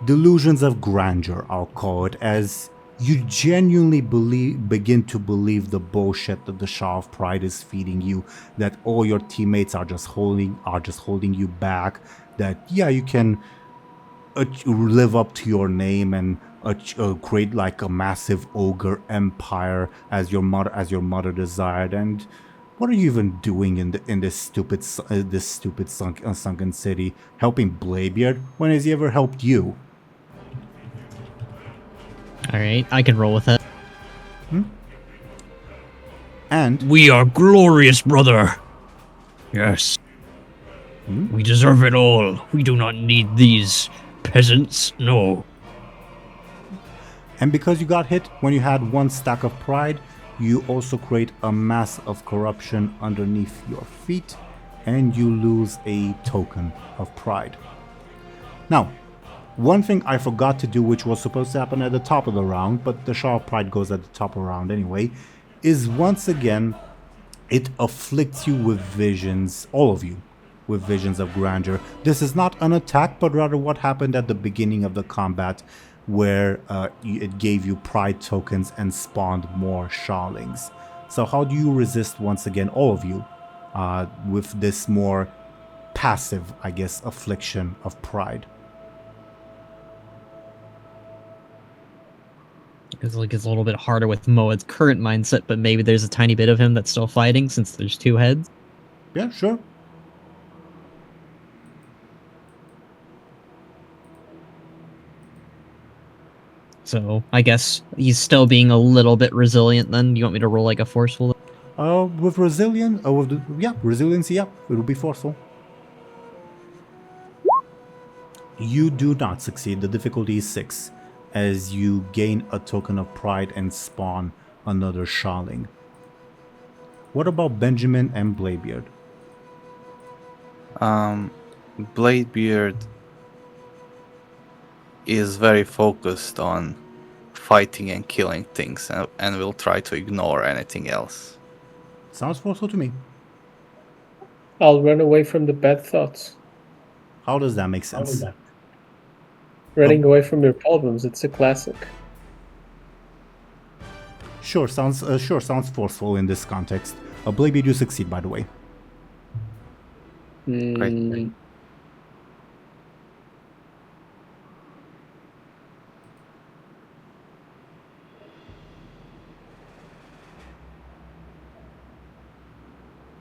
Delusions of Grandeur, I'll call it, as you genuinely begin to believe the bullshit that the Shah of Pride is feeding you, that all your teammates are just holding you back, that yeah, you can live up to your name and create like a massive ogre empire as your mother desired. And what are you even doing in this stupid sunken city, helping Bladebeard? When has he ever helped you? alright, I can roll with it. And We are glorious, brother. Yes. We deserve it all. We do not need these peasants, no. And because you got hit when you had 1 stack of pride, you also create a mass of corruption underneath your feet, and you lose a token of pride. Now, one thing I forgot to do, which was supposed to happen at the top of the round, but the Shah of Pride goes at the top of the round anyway, is once again, it afflicts you with visions, all of you, with visions of grandeur. This is not an attack, but rather what happened at the beginning of the combat, where it gave you pride tokens and spawned more Shawlings. So how do you resist, once again, all of you, with this more passive, I guess, affliction of pride? It's like it's a little bit harder with Moed's current mindset, but maybe there's a tiny bit of him that's still fighting since there's 2 heads. Yeah, sure. So I guess he's still being a little bit resilient then. You want me to roll like a forceful? With resilience, resiliency, yeah, it will be forceful. You do not succeed. The difficulty is 6, as you gain a token of pride and spawn another Shawling. What about Benjamin and Bladebeard? Bladebeard is very focused on fighting and killing things, and will try to ignore anything else. Sounds forceful to me. I'll run away from the bad thoughts. How does that make sense? Running away from your problems, it's a classic. Sure, sounds forceful in this context. Bladebeard, you succeed, by the way. Hmm.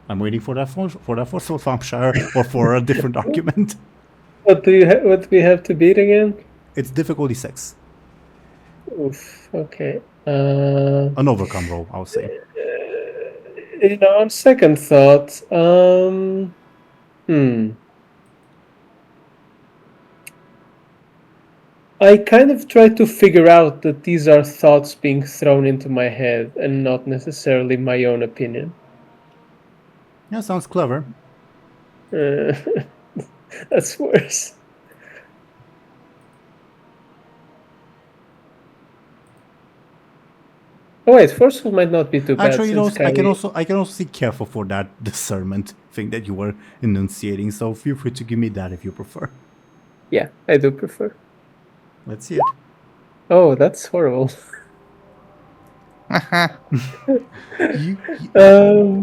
I'm waiting for that forceful Thompshire or for a different argument. What do we have to beat again? It's difficulty 6. Oof. Okay. An overcome roll, I would say. On second thought, I kind of try to figure out that these are thoughts being thrown into my head and not necessarily my own opinion. Yeah, sounds clever. That's worse. Oh wait, forceful might not be too bad. Actually, since I can Kylie- also see careful for that discernment thing that you were enunciating. So feel free to give me that if you prefer. Yeah, I do prefer. Let's see it. Oh, that's horrible.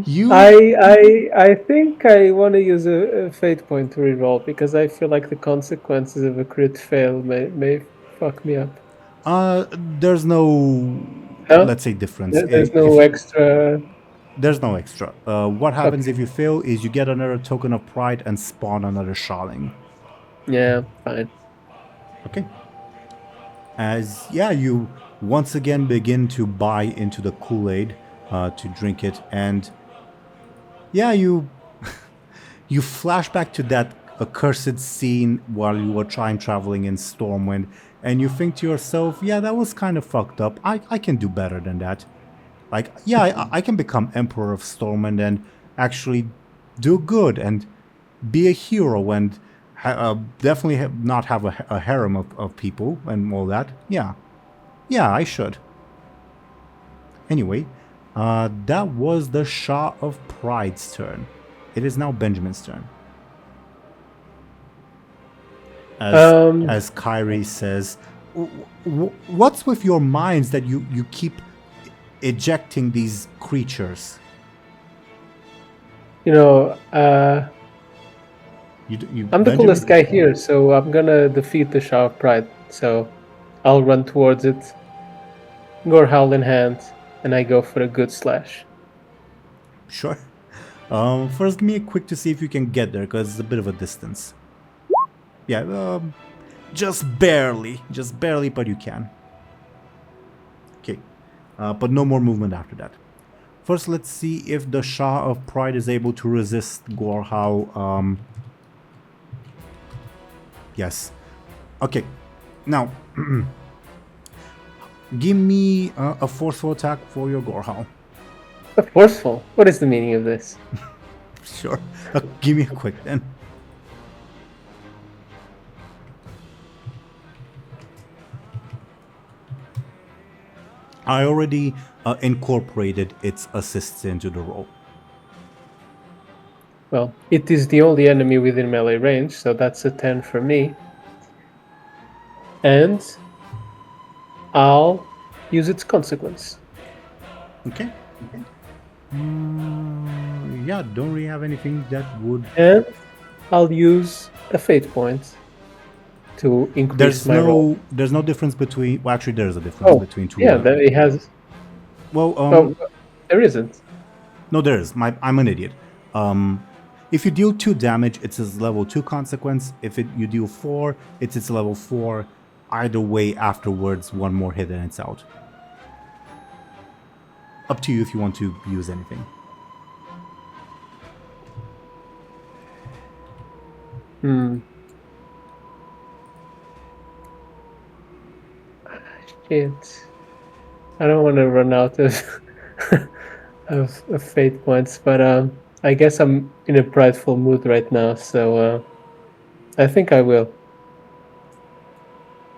You I think I want to use a fate point to reroll because I feel like the consequences of a crit fail may fuck me up. there's no Huh? let's say difference. There's no extra. There's no extra. What happens if you fail is you get another token of pride and spawn another Sharling. Yeah, fine. Okay. As you once again begin to buy into the Kool-Aid to drink it, and you you flash back to that accursed scene while you were traveling in Stormwind, and you think to yourself, yeah, that was kind of fucked up. I can do better than that. Like, yeah, I can become Emperor of Stormwind and actually do good and be a hero and definitely not have a harem of people and all that. Yeah, I should. Anyway, that was the Shah of Pride's turn. It is now Benjamin's turn. As Kyrie says, what's with your minds that you keep ejecting these creatures? I'm the coolest guy Benjamin? here, so I'm gonna defeat the Shah of Pride. So I'll run towards it, Gorehowl in hand, and I go for a good slash. Sure. First, give me a quick to see if you can get there, because it's a bit of a distance. Yeah, just barely, but you can. Okay, but no more movement after that. First, let's see if the Shah of Pride is able to resist Gorehowl. Yes. Okay, now, give me a forceful attack for your Gorehowl. Forceful? What is the meaning of this? Sure. Give me a quick then. I already incorporated its assists into the roll. Well, it is the only enemy within melee range, so that's a 10 for me. And I'll use its consequence. Okay. Yeah, don't really have anything that would... And I'll use a fate point to increase my roll. There's no difference between... Well, actually, there is a difference between two. Yeah, it has... Well, there isn't. No, there is. I'm an idiot. If you deal 2 damage, it's its level 2 consequence. If you deal 4, it's its level 4. Either way, afterwards, one more hit and it's out. Up to you if you want to use anything. Shit. I don't want to run out of of fate points, but I guess I'm in a prideful mood right now, so I think I will.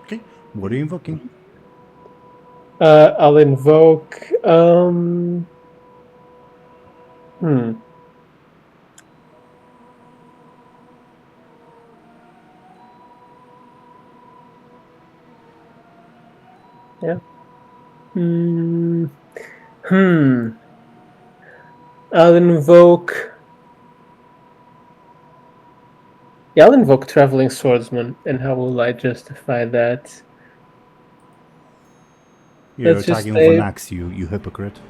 Okay, what are you invoking? I'll invoke Yeah. I'll invoke. Yeah, I'll invoke Traveling Swordsman, and how will I justify that? You're Let's just attacking with an say. axe, you hypocrite.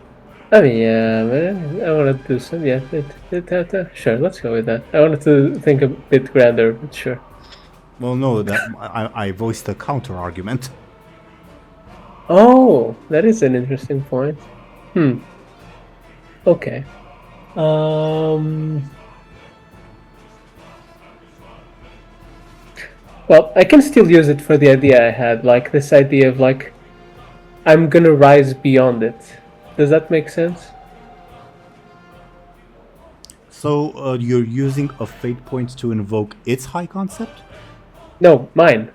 I mean, yeah, but I want to do some. Yeah, sure, let's go with that. I wanted to think a bit grander, but sure. Well, no, that I voiced a counter argument. Oh, that is an interesting point. Okay. Well, I can still use it for the idea I had, like this idea of like, I'm gonna rise beyond it. Does that make sense? So you're using a fate point to invoke its high concept? No, mine.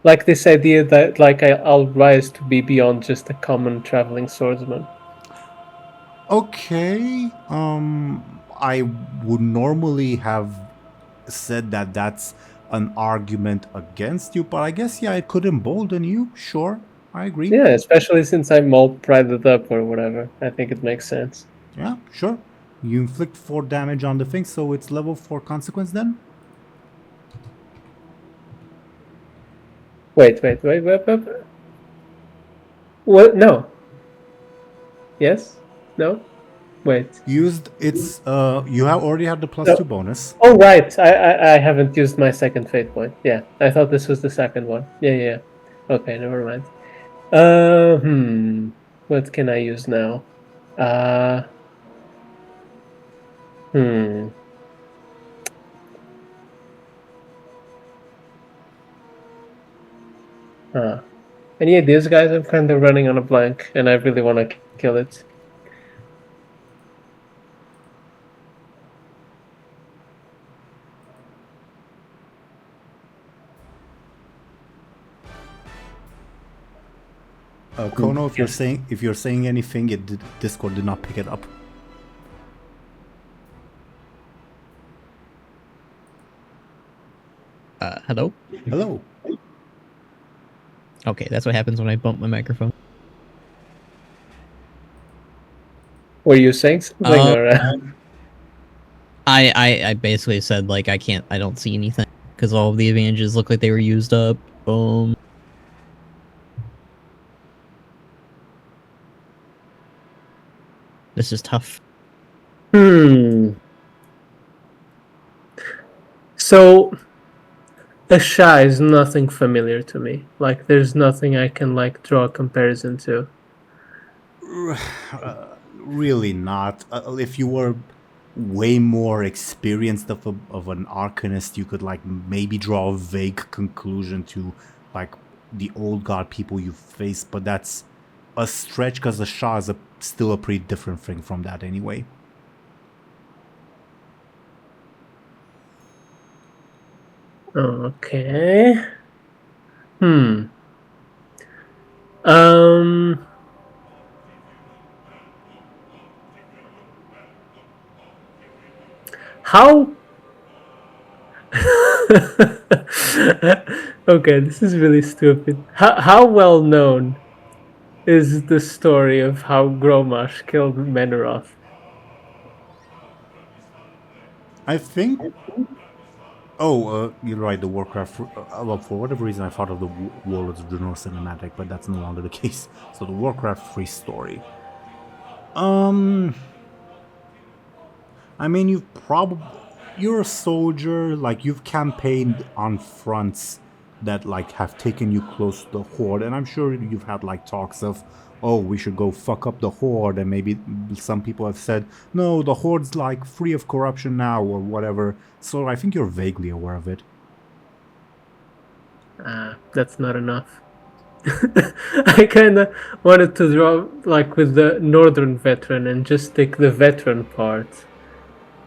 Like this idea that like I'll rise to be beyond just a common traveling swordsman. Okay. I would normally have said that that's an argument against you, but I guess yeah, it could embolden you. Sure, I agree. Yeah, especially since I'm all prided up or whatever. I think it makes sense. Yeah, sure. You inflict 4 damage on the thing, so it's level 4 consequence then? Wait. What? No. Yes? No? Wait. Used its you have already had the +2 bonus. Oh right, I haven't used my second fate point. Yeah, I thought this was the second one. Yeah. Okay, never mind. What can I use now? Any ideas, guys? I'm kind of running on a blank, and I really want to kill it. Khono, if you're saying anything, Discord did not pick it up. Hello? Hello. Okay, that's what happens when I bump my microphone. Were you saying something? Or, I basically said, like, I don't see anything, because all of the advantages look like they were used up. Boom. This is tough. So, a Shah is nothing familiar to me. Like, there's nothing I can, like, draw a comparison to. Really not. If you were way more experienced of an arcanist, you could, like, maybe draw a vague conclusion to, like, the old god people you face, but that's a stretch because the Shah is still a pretty different thing from that anyway. Okay. How? Okay, this is really stupid. How well known is the story of how Gromash killed Meneroth? I think. Oh, you're right. The Warcraft. Well, for whatever reason, I thought of the Warlords of Draenor cinematic, but that's no longer the case. So the Warcraft 3 story. I mean, you're a soldier. Like, you've campaigned on fronts that like have taken you close to the Horde, and I'm sure you've had like talks of, oh, we should go fuck up the Horde, and maybe some people have said, no, the Horde's like free of corruption now, or whatever. So I think you're vaguely aware of it. That's not enough. I kind of wanted to draw like with the Northern veteran and just take the veteran part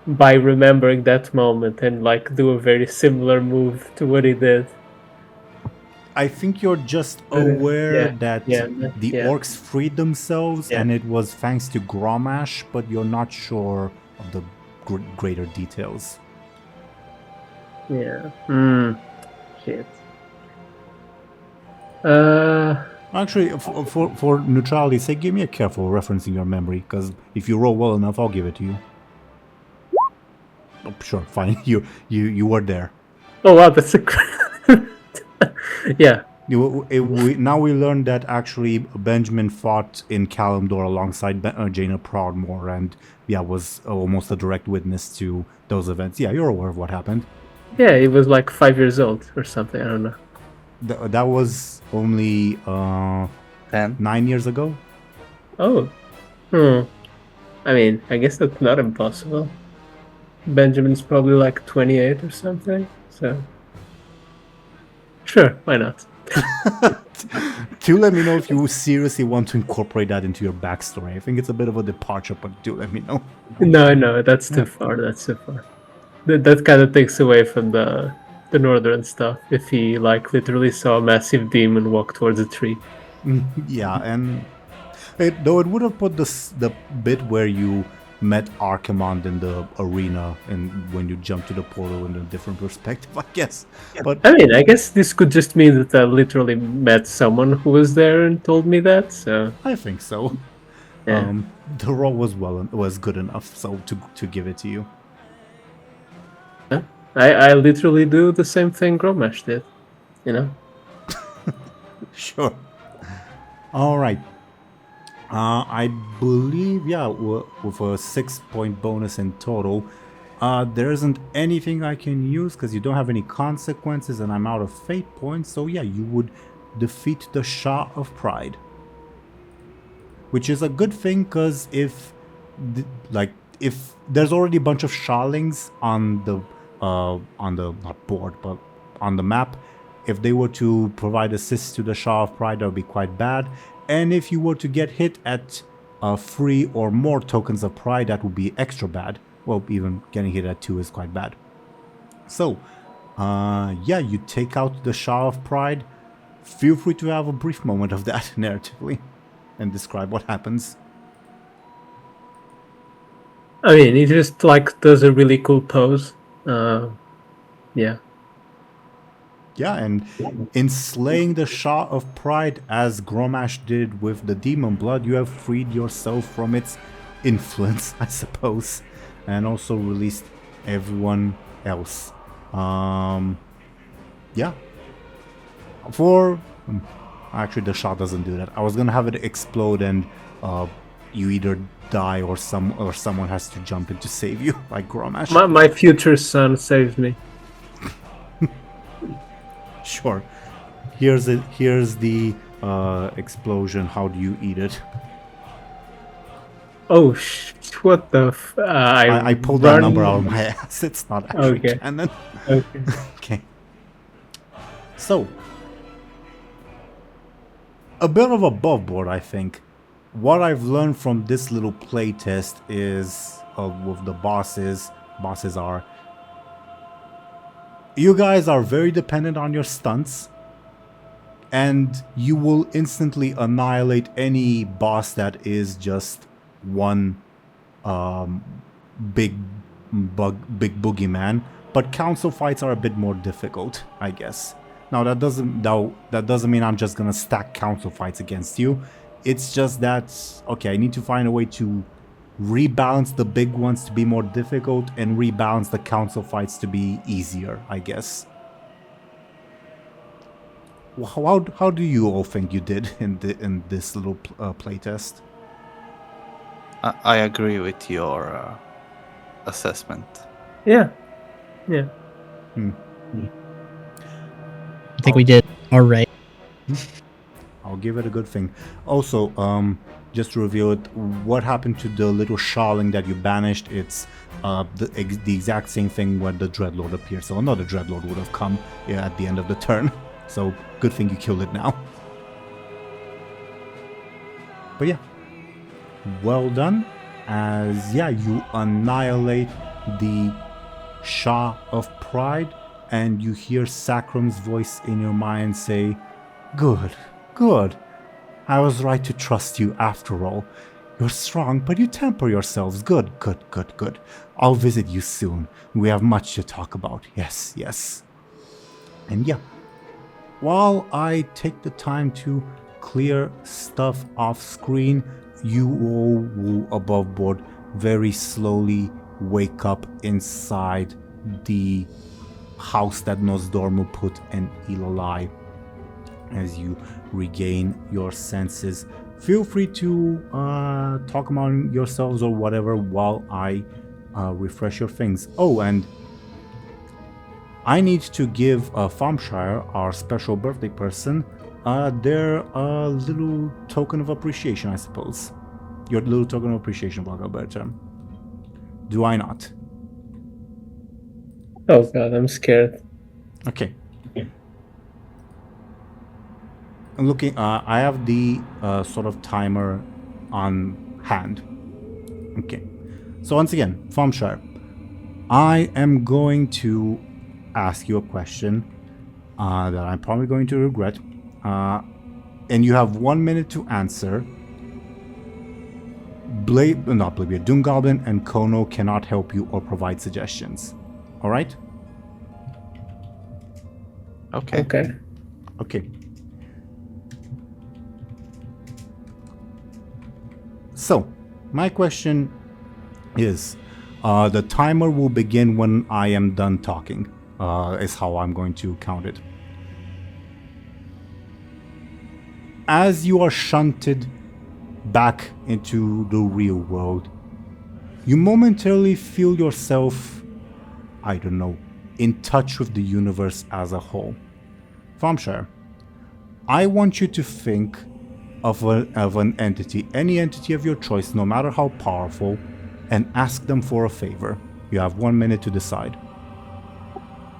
by remembering that moment and like do a very similar move to what he did. I think you're just aware that the orcs freed themselves and it was thanks to Gromash, but you're not sure of the greater details. Yeah. Shit. Actually, for neutrality's sake, give me a careful reference in your memory, because if you roll well enough, I'll give it to you. Oh, sure, fine. You were there. Oh wow, that's a. Yeah. Now we learned that actually Benjamin fought in Kalimdor alongside Jaina Proudmoore, and was almost a direct witness to those events. Yeah, you're aware of what happened. Yeah, he was like 5 years old or something. I don't know. That was only 10. 9 years ago. Oh. I mean, I guess that's not impossible. Benjamin's probably like 28 or something, so. Sure, why not? Do let me know if you seriously want to incorporate that into your backstory. I think it's a bit of a departure, but do let me know. No, that's too far. That's too far. That kind of takes away from the northern stuff. If he like literally saw a massive demon walk towards a tree. Yeah, and though it would have put the bit where you met Archimond in the arena and when you jumped to the portal in a different perspective, I guess. But I mean, I guess this could just mean that I literally met someone who was there and told me that. So I think so. Yeah. The roll was good enough, so to give it to you. I literally do the same thing Gromash did, you know. Sure. All right. I believe, with a 6-point bonus in total, there isn't anything I can use because you don't have any consequences and I'm out of fate points. So yeah, you would defeat the Shah of Pride. Which is a good thing because if there's already a bunch of Shalings on the not board, but on the map, if they were to provide assist to the Shah of Pride, that would be quite bad. And if you were to get hit at 3 or more tokens of pride, that would be extra bad. Well, even getting hit at 2 is quite bad. So, you take out the Shah of Pride. Feel free to have a brief moment of that narratively and describe what happens. I mean, he just like does a really cool pose. Yeah. Yeah, and in slaying the Shah of Pride, as Gromash did with the Demon Blood, you have freed yourself from its influence, I suppose, and also released everyone else. Yeah. Actually, the Shah doesn't do that. I was gonna have it explode and you either die or someone has to jump in to save you, like Gromash. My future son saved me. Sure. Here's the explosion. How do you eat it? Oh, what the I pulled that number out of my ass. It's not actually Okay. canon. Okay. Okay. So, a bit of above board, I think. What I've learned from this little playtest is, with the bosses are, you guys are very dependent on your stunts, and you will instantly annihilate any boss that is just one big boogeyman. But council fights are a bit more difficult, I guess. Now that doesn't mean I'm just gonna stack council fights against you. It's just that, okay, I need to find a way to rebalance the big ones to be more difficult and rebalance the council fights to be easier, I guess. How do you all think you did in this little playtest? I agree with your assessment. Yeah. I think we did all right. I'll give it a good thing. Also, just to reveal it, what happened to the little Sharling that you banished? It's the exact same thing when the Dreadlord appears. So another Dreadlord would have come at the end of the turn. So good thing you killed it now. But yeah, well done. As you annihilate the Shah of Pride, and you hear Sacram's voice in your mind say, "Good. I was right to trust you after all. You're strong, but you temper yourselves. Good, good, good, good. I'll visit you soon. We have much to talk about. Yes, yes. And yeah, while I take the time to clear stuff off screen, you all will above board very slowly wake up inside the house that Nosdormu put in Ilalai. As you regain your senses, feel free to talk among yourselves or whatever while I refresh your things. Oh, and I need to give Thompshire, our special birthday person, their little token of appreciation, I suppose. Your little token of appreciation, for lack of a better term. Do I not? Oh god, I'm scared. Okay. I'm looking. I have the sort of timer on hand. Okay. So once again, Thompshire, I am going to ask you a question that I'm probably going to regret, and you have 1 minute to answer. Bladebeard, DoomGoblin and Khono cannot help you or provide suggestions. All right? Okay. Okay. Okay. So, my question is, the timer will begin when I am done talking, is how I'm going to count it. As you are shunted back into the real world, you momentarily feel yourself, I don't know, in touch with the universe as a whole. Thompshire, I want you to think of an entity, any entity of your choice, no matter how powerful, and ask them for a favor. You have 1 minute to decide.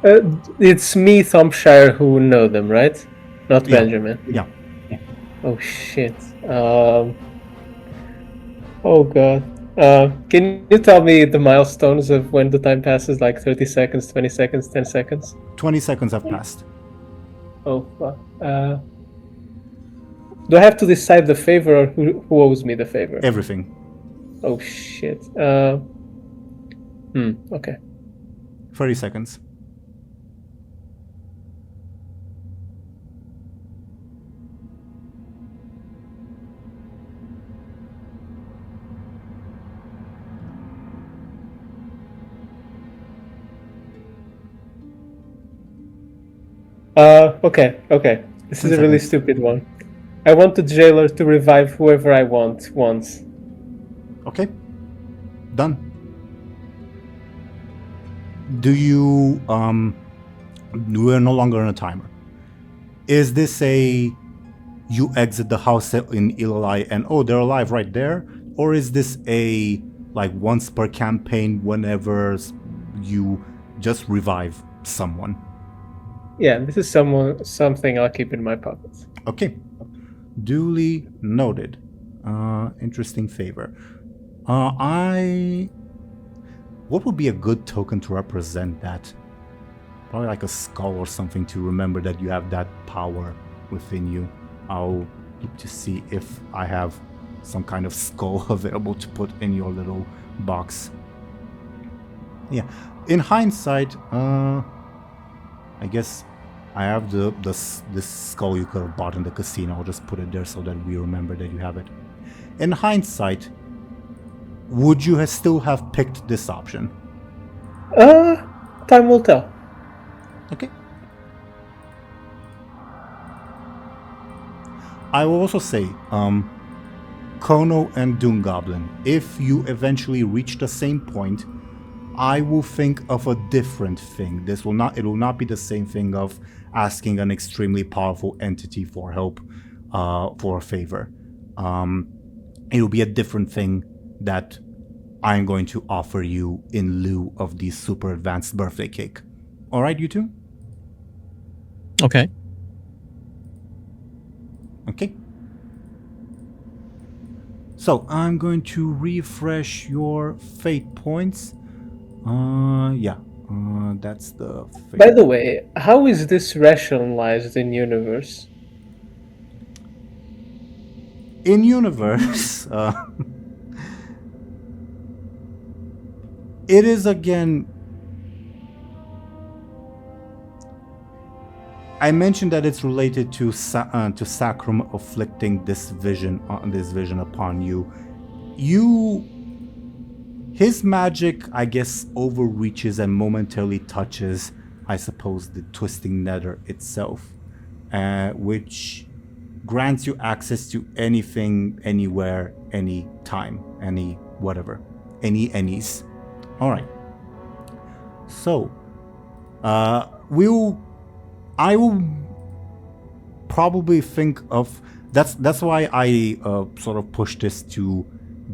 It's me, Thompshire, who know them, right? Not Yeah. Benjamin. Yeah. Oh shit. Oh god. Can you tell me the milestones of when the time passes, like 30 seconds, 20 seconds, 10 seconds? 20 seconds have passed. Oh fuck. Do I have to decide the favor or who owes me the favor? Everything. Oh shit. Okay. 30 seconds. Okay. This is a really stupid one. I want the jailer to revive whoever I want once. Okay. Done. Do you, we're no longer on a timer. Is this a, you exit the house in Ilalai and, oh, they're alive right there? Or is this a, like, once per campaign, whenever you just revive someone? Yeah, this is something I'll keep in my pocket. Okay. Duly noted. Interesting favor. What would be a good token to represent that? Probably like a skull or something to remember that you have that power within you. I'll look to see if I have some kind of skull available to put in your little box. Yeah. In hindsight, I guess I have this skull you could have bought in the casino. I'll just put it there so that we remember that you have it. In hindsight, would you still have picked this option? Time will tell. Okay. I will also say, Khono and DoomGoblin, if you eventually reach the same point, I will think of a different thing. It will not be the same thing of asking an extremely powerful entity for help, for a favor. It will be a different thing that I'm going to offer you in lieu of the super advanced birthday cake. All right, you two? Okay. Okay. So I'm going to refresh your fate points. That's the fate. By the way, how is this rationalized in universe? In universe, It is again. I mentioned that it's related to Sacrum afflicting this vision upon you. His magic, I guess, overreaches and momentarily touches, I suppose, the twisting nether itself, which grants you access to anything, anywhere, any time, any whatever, any's. All right. So, I will probably think of that's why I sort of push this to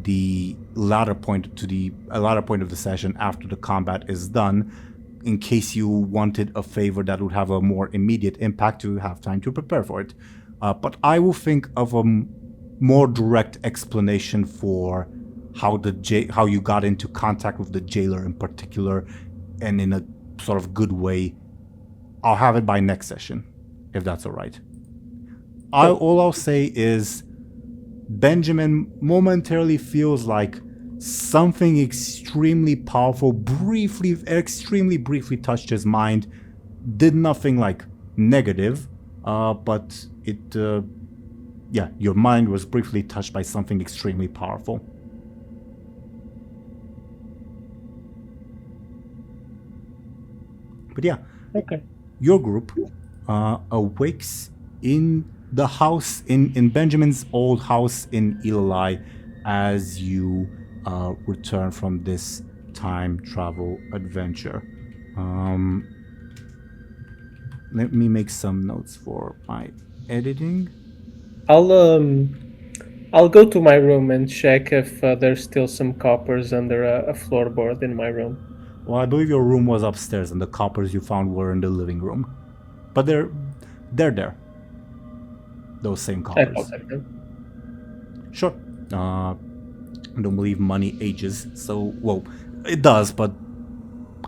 the latter point of the session after the combat is done, in case you wanted a favor that would have a more immediate impact to have time to prepare for it. But I will think of a more direct explanation for how you got into contact with the jailer in particular, and in a sort of good way. I'll have it by next session, if that's all right. All I'll say is Benjamin momentarily feels like something extremely powerful extremely briefly touched his mind. Did nothing like negative, but it, your mind was briefly touched by something extremely powerful. But yeah, Okay. your group awakes in the house, in Benjamin's old house in Eli, as you return from this time travel adventure. Let me make some notes for my editing. I'll go to my room and check if there's still some coppers under a floorboard in my room. Well, I believe your room was upstairs, and the coppers you found were in the living room. But they're there. Those same coppers. Sure. I don't believe money ages, so, well, it does, but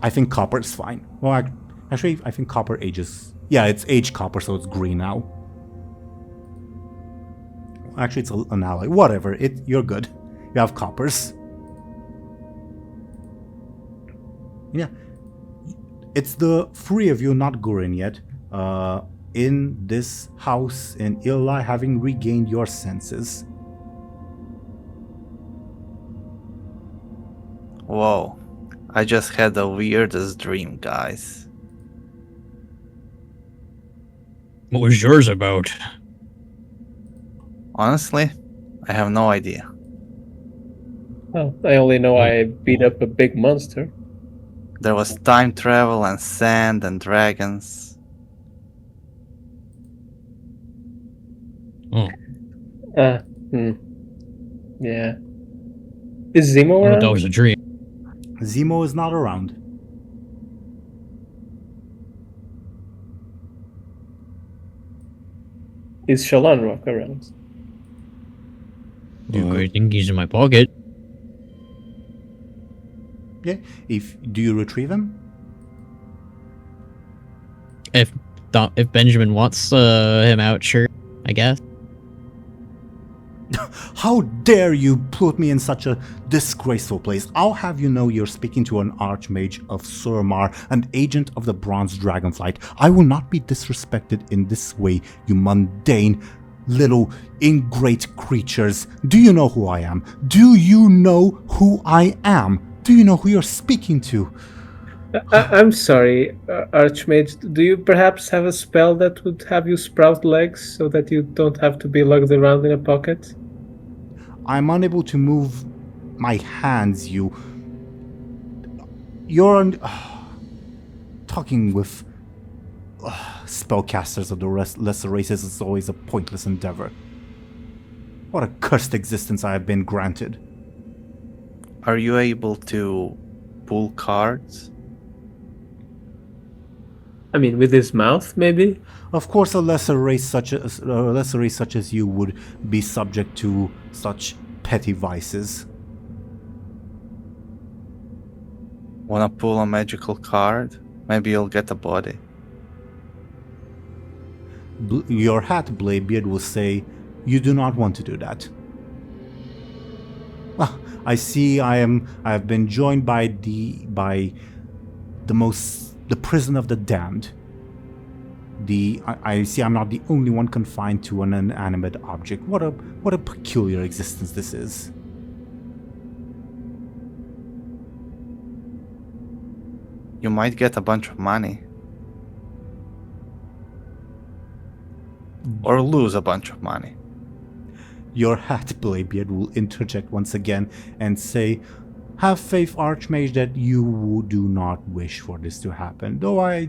I think copper is fine. Well, actually, I think copper ages. Yeah, it's aged copper, so it's green now. Actually, it's an alloy. Whatever, you're good. You have coppers. Yeah. It's the three of you, not Gurin yet, in this house in Illa, having regained your senses. Whoa. I just had the weirdest dream, guys. What was yours about? Honestly, I have no idea. Oh, I only know I beat up a big monster. There was time travel and sand and dragons. Oh, Yeah. Is Zemo I thought around? that was a dream. Zemo is not around. Is Shalon around? Oh, I think he's in my pocket. Yeah. Do you retrieve him? If Benjamin wants him out, sure, I guess. How dare you put me in such a disgraceful place? I'll have you know you're speaking to an archmage of Surmar, an agent of the Bronze Dragonflight. I will not be disrespected in this way, you mundane little ingrate creatures. Do you know who I am? Do you know who I am? Do you know who you're speaking to? I'm sorry, Archmage. Do you perhaps have a spell that would have you sprout legs so that you don't have to be lugged around in a pocket? I'm unable to move my hands, You're talking with spellcasters of the lesser races is always a pointless endeavor. What a cursed existence I have been granted. Are you able to pull cards? I mean, with his mouth, maybe? Of course, a lesser race such as you would be subject to such petty vices. Wanna pull a magical card? Maybe you'll get a body. Your hat, Bladebeard, will say, you do not want to do that. Ah, I see. I have been joined by the prison of the damned. I see. I'm not the only one confined to an inanimate object. What a peculiar existence this is. You might get a bunch of money. Or lose a bunch of money. Your hat, Bladebeard, will interject once again and say, "Have faith, Archmage, that you do not wish for this to happen. Though I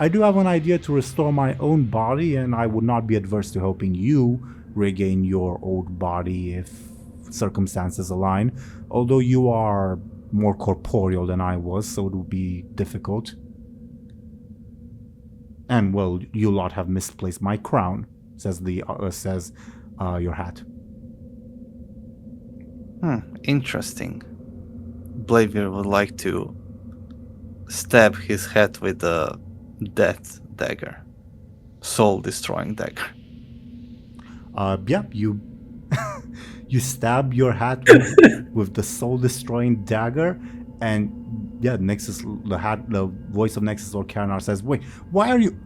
do have an idea to restore my own body, and I would not be adverse to helping you regain your old body if circumstances align. Although you are more corporeal than I was, so it would be difficult. And, well, you lot have misplaced my crown," says your hat. Interesting. Bladebeard would like to stab his head with a death dagger. Soul-destroying dagger. Yeah, you you stab your hat with the soul-destroying dagger, and yeah, the voice of Nexus or Teeironor says, "Wait, why are you?"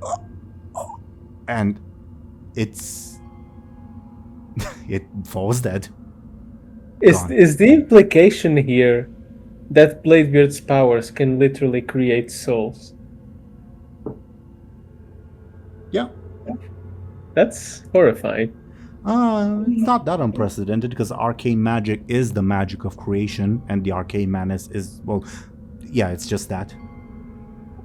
And it falls dead. Gone. Is the implication here that Bladebeard's powers can literally create souls? Yeah. That's horrifying. It's not that unprecedented because arcane magic is the magic of creation, and the arcane madness is, well, yeah, it's just that.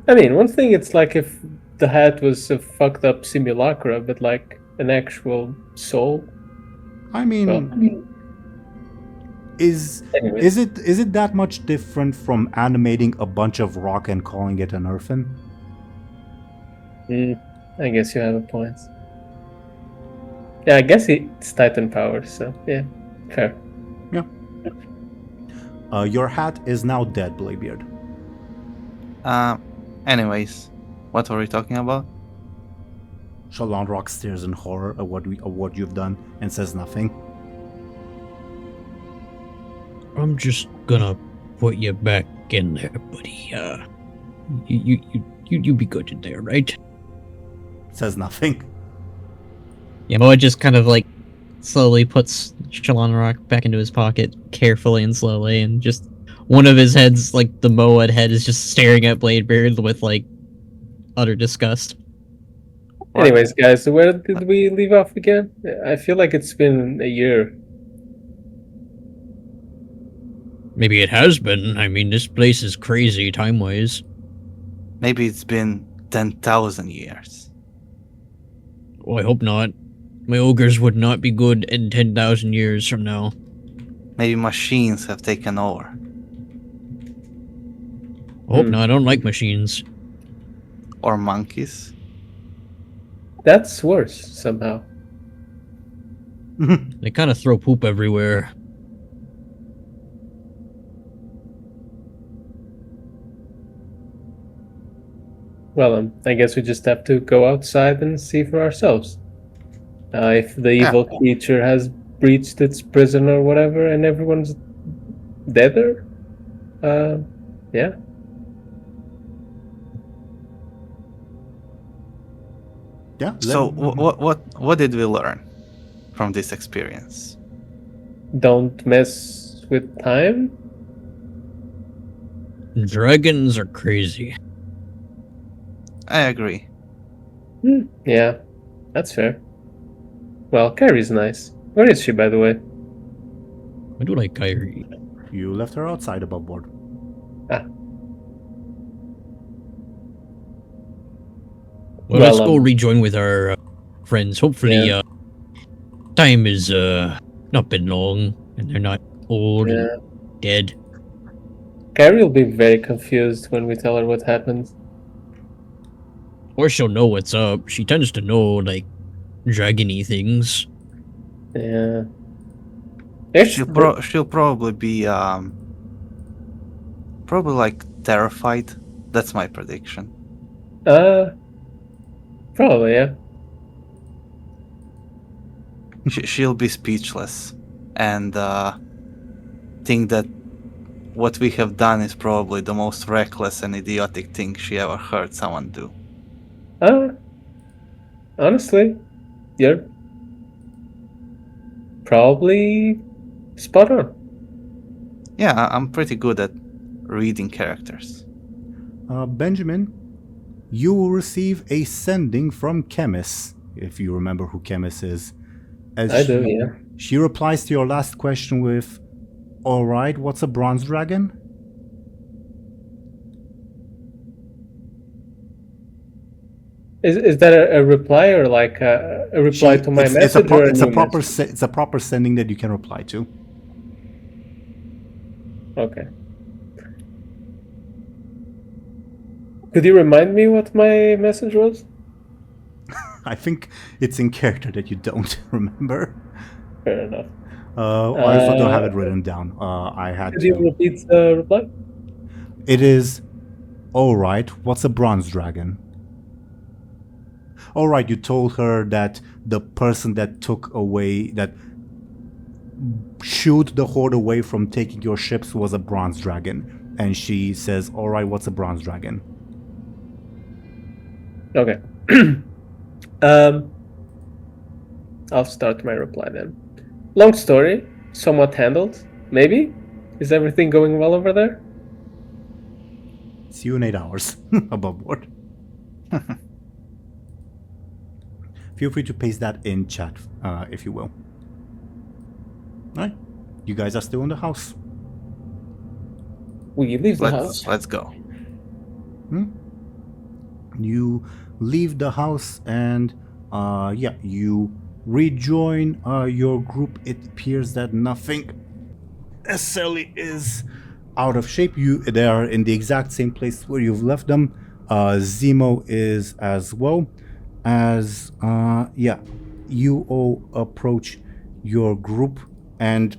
I mean, one thing it's like if the hat was a fucked up simulacra, but like an actual soul. I mean, Well, is anyways. it that much different from animating a bunch of rock and calling it an earthen? I guess you have a point. Yeah, I guess it's Titan powers, so yeah, fair. Your hat is now dead, Bladebeard. Anyways, what were we talking about? Shalonrock stares in horror at what you've done and says nothing. I'm just gonna put you back in there, buddy. You be good in there, right? Says nothing. Yeah, Moa just kind of like slowly puts Shalonrock back into his pocket, carefully and slowly, and just one of his heads, like the Moad head, is just staring at Bladebeard with like utter disgust. Anyways, guys, so where did we leave off again? I feel like it's been a year. Maybe it has been. I mean, this place is crazy time-wise. Maybe it's been 10,000 years. Oh, I hope not. My ogres would not be good in 10,000 years from now. Maybe machines have taken over. I hope not. I don't like machines. Or monkeys. That's worse, somehow. They kind of throw poop everywhere. Well, I guess we just have to go outside and see for ourselves. If the evil creature has breached its prison or whatever and everyone's deader, yeah. Yeah. So what did we learn from this experience? Don't mess with time? Dragons are crazy. I agree. Yeah, that's fair. Well, Kyrie's nice. Where is she, by the way? I do like Kyrie. You left her outside above board. Well, let's go rejoin with our friends. Hopefully, Yeah. time is not been long, and they're not old and dead. Kyrie will be very confused when we tell her what happened. Or she'll know what's up. She tends to know, like, dragony things. Yeah. She'll probably be probably like terrified. That's my prediction. Probably, yeah. She'll be speechless, and think that what we have done is probably the most reckless and idiotic thing she ever heard someone do. Honestly, you're probably spot on. Yeah, I'm pretty good at reading characters. Benjamin, you will receive a sending from Chemis, if you remember who Chemis is. I do, yeah. She replies to your last question with, "Alright, what's a bronze dragon?" Is that a reply or like a reply to my message? It's a proper sending that you can reply to. Okay. Could you remind me what my message was? I think it's in character that you don't remember. Fair enough. I also don't have it written down. I had Could to. you repeat the reply? It is, "Alright, what's a bronze dragon?" Alright, you told her that the person that shooed the horde away from taking your ships was a bronze dragon. And she says, "Alright, what's a bronze dragon?" Okay. I'll start my reply then. Long story, somewhat handled, maybe? Is everything going well over there? See you in 8 hours. Above board. Feel free to paste that in chat, if you will. Alright. You guys are still in the house. We leave the house. Let's go. You leave the house and you rejoin your group. It appears that nothing necessarily is out of shape. They are in the exact same place where you've left them. Zemo is as well. As you all approach your group, and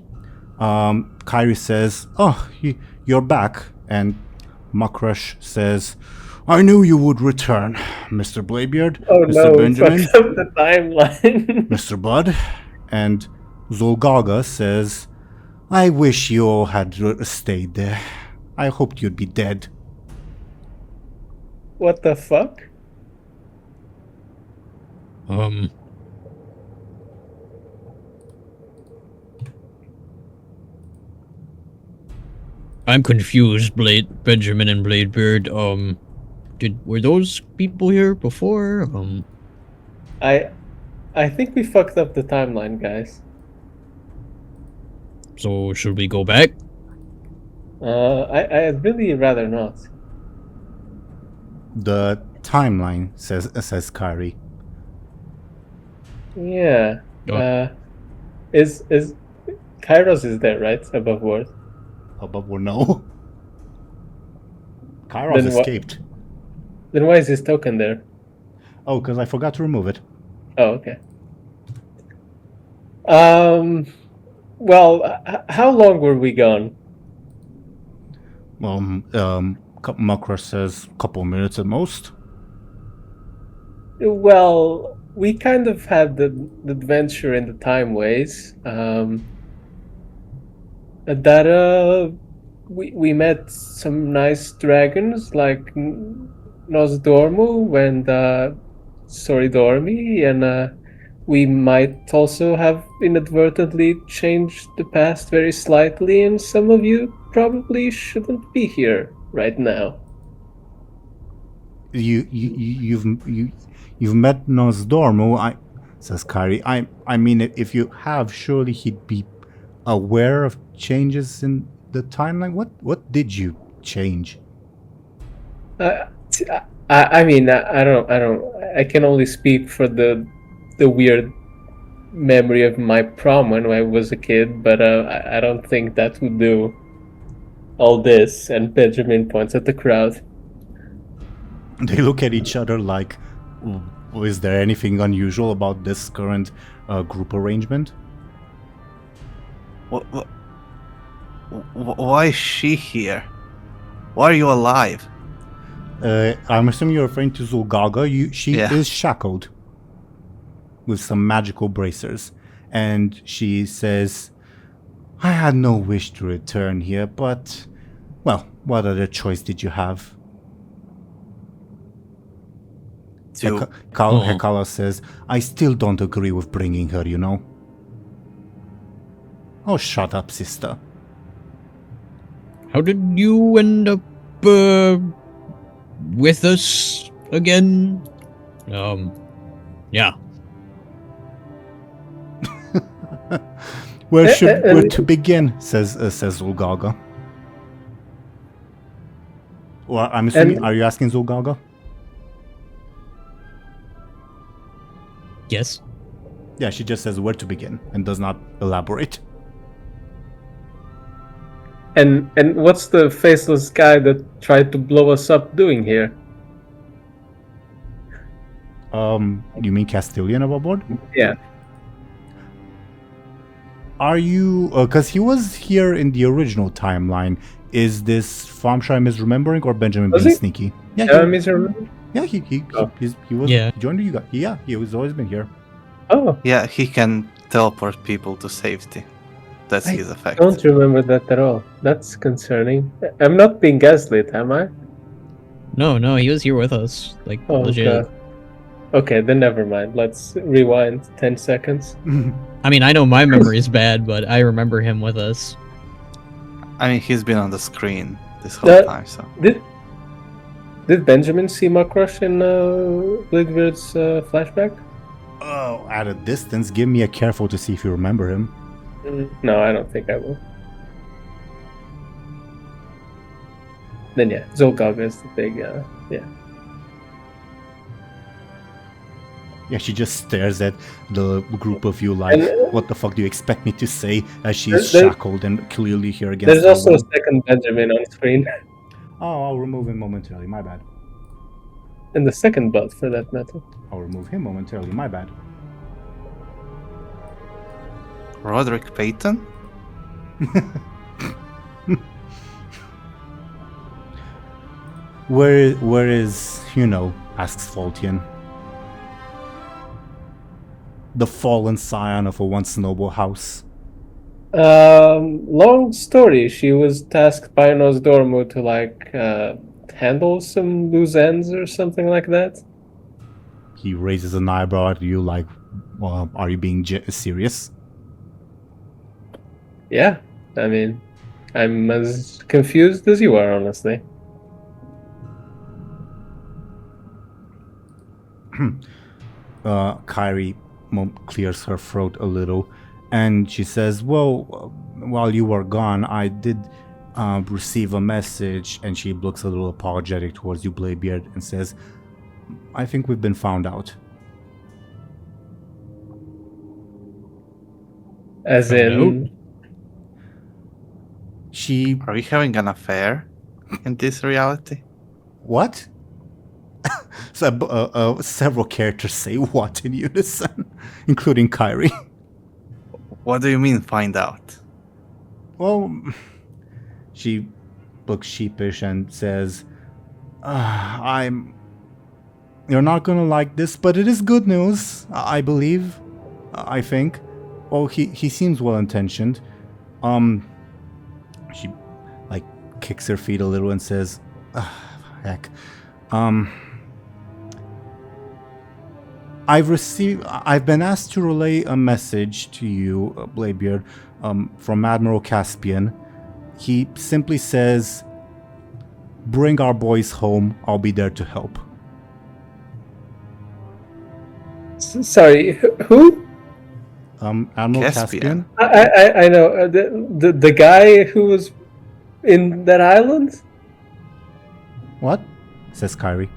Kyrie says, "Oh, you're back," and Makrush says, "I knew you would return, Mr. Bladebeard, Oh Mr. no, Benjamin, fucked up the timeline. Mr. Bud," and Zolgaga says, "I wish you all had stayed there. I hoped you'd be dead." What the fuck? I'm confused, Benjamin and Bladebeard. Were those people here before? I think we fucked up the timeline, guys. So should we go back? I'd really rather not. The timeline, says Kyrie. Yeah. Oh. Is Kairos is there, right? Above board. Above or no? Kairos Then escaped. Then why is his token there? Oh, because I forgot to remove it. Oh, okay. Well, how long were we gone? Makrush says a couple of minutes at most. Well, we kind of had the adventure in the time ways. We met some nice dragons like Nosdormu and Soridormi, and we might also have inadvertently changed the past very slightly, and some of you probably shouldn't be here right now. You've met Nosdormu, says Kyrie. I mean, if you have, surely he'd be aware of changes in the timeline. What did you change? I mean, I can only speak for the weird memory of my prom when I was a kid, but I don't think that would do all this. And Benjamin points at the crowd. They look at each other like, is there anything unusual about this current group arrangement? Why is she here? Why are you alive? I'm assuming you're referring to Zulgaga. She is shackled with some magical bracers. And she says, I had no wish to return here, but, well, what other choice did you have? To Hekala says, I still don't agree with bringing her, you know. Oh, shut up, sister. How did you end up with us again? Yeah. Where to begin? Says Zulgaga. Well, I'm assuming. Are you asking Zulgaga? Yes. Yeah, she just says where to begin and does not elaborate. And what's the faceless guy that tried to blow us up doing here? You mean Castilian above board? Yeah. Are you? Because he was here in the original timeline. Is this Thompshire misremembering or Benjamin Was being he? sneaky? Yeah, he was. Yeah. He joined you guys. Yeah, he was always been here. Oh, Yeah, he can teleport people to safety. That's I his effect. don't remember that at all. That's concerning. I'm not being gaslit, am I? No, he was here with us. Like, Oh, legit. God. Okay, then never mind. Let's rewind 10 seconds. I mean, I know my memory is bad, but I remember him with us. I mean, he's been on the screen this whole That- time, so. Did Benjamin see my crush in Bladebeard's flashback? Oh, at a distance, give me a careful to see if you remember him. No, I don't think I will. Then yeah, Zulgaga is the big, yeah. Yeah, she just stares at the group of you like, And- what the fuck do you expect me to say? As she's There- shackled and clearly here against There's her also a will. second Benjamin on screen. Oh, I'll remove him momentarily, my bad. And the second belt, for that matter. I'll remove him momentarily, my bad. Roderick Payton? Where is, asks Faultian. The fallen scion of a once noble house. Long story. She was tasked by Nosdormu to handle some loose ends or something like that. He raises an eyebrow at you like, well, are you being serious? Yeah, I mean, I'm as confused as you are, honestly. Kyrie clears her throat a little, and she says, well, while you were gone, I did receive a message, and she looks a little apologetic towards you, Bladebeard, and says, I think we've been found out. As in, She... Are we having an affair in this reality? What? So, several characters say what in unison, including Kyrie. What do you mean, find out? Well, she looks sheepish and says, You're not gonna like this, but it is good news, I believe. I think. Oh, he seems well-intentioned. She, kicks her feet a little and says, heck. I've been asked to relay a message to you, Bladebeard, from Admiral Caspian. He simply says, bring our boys home, I'll be there to help. sorry, who? Admiral Caspian? I know the guy who was in that island. What? Says Kyrie.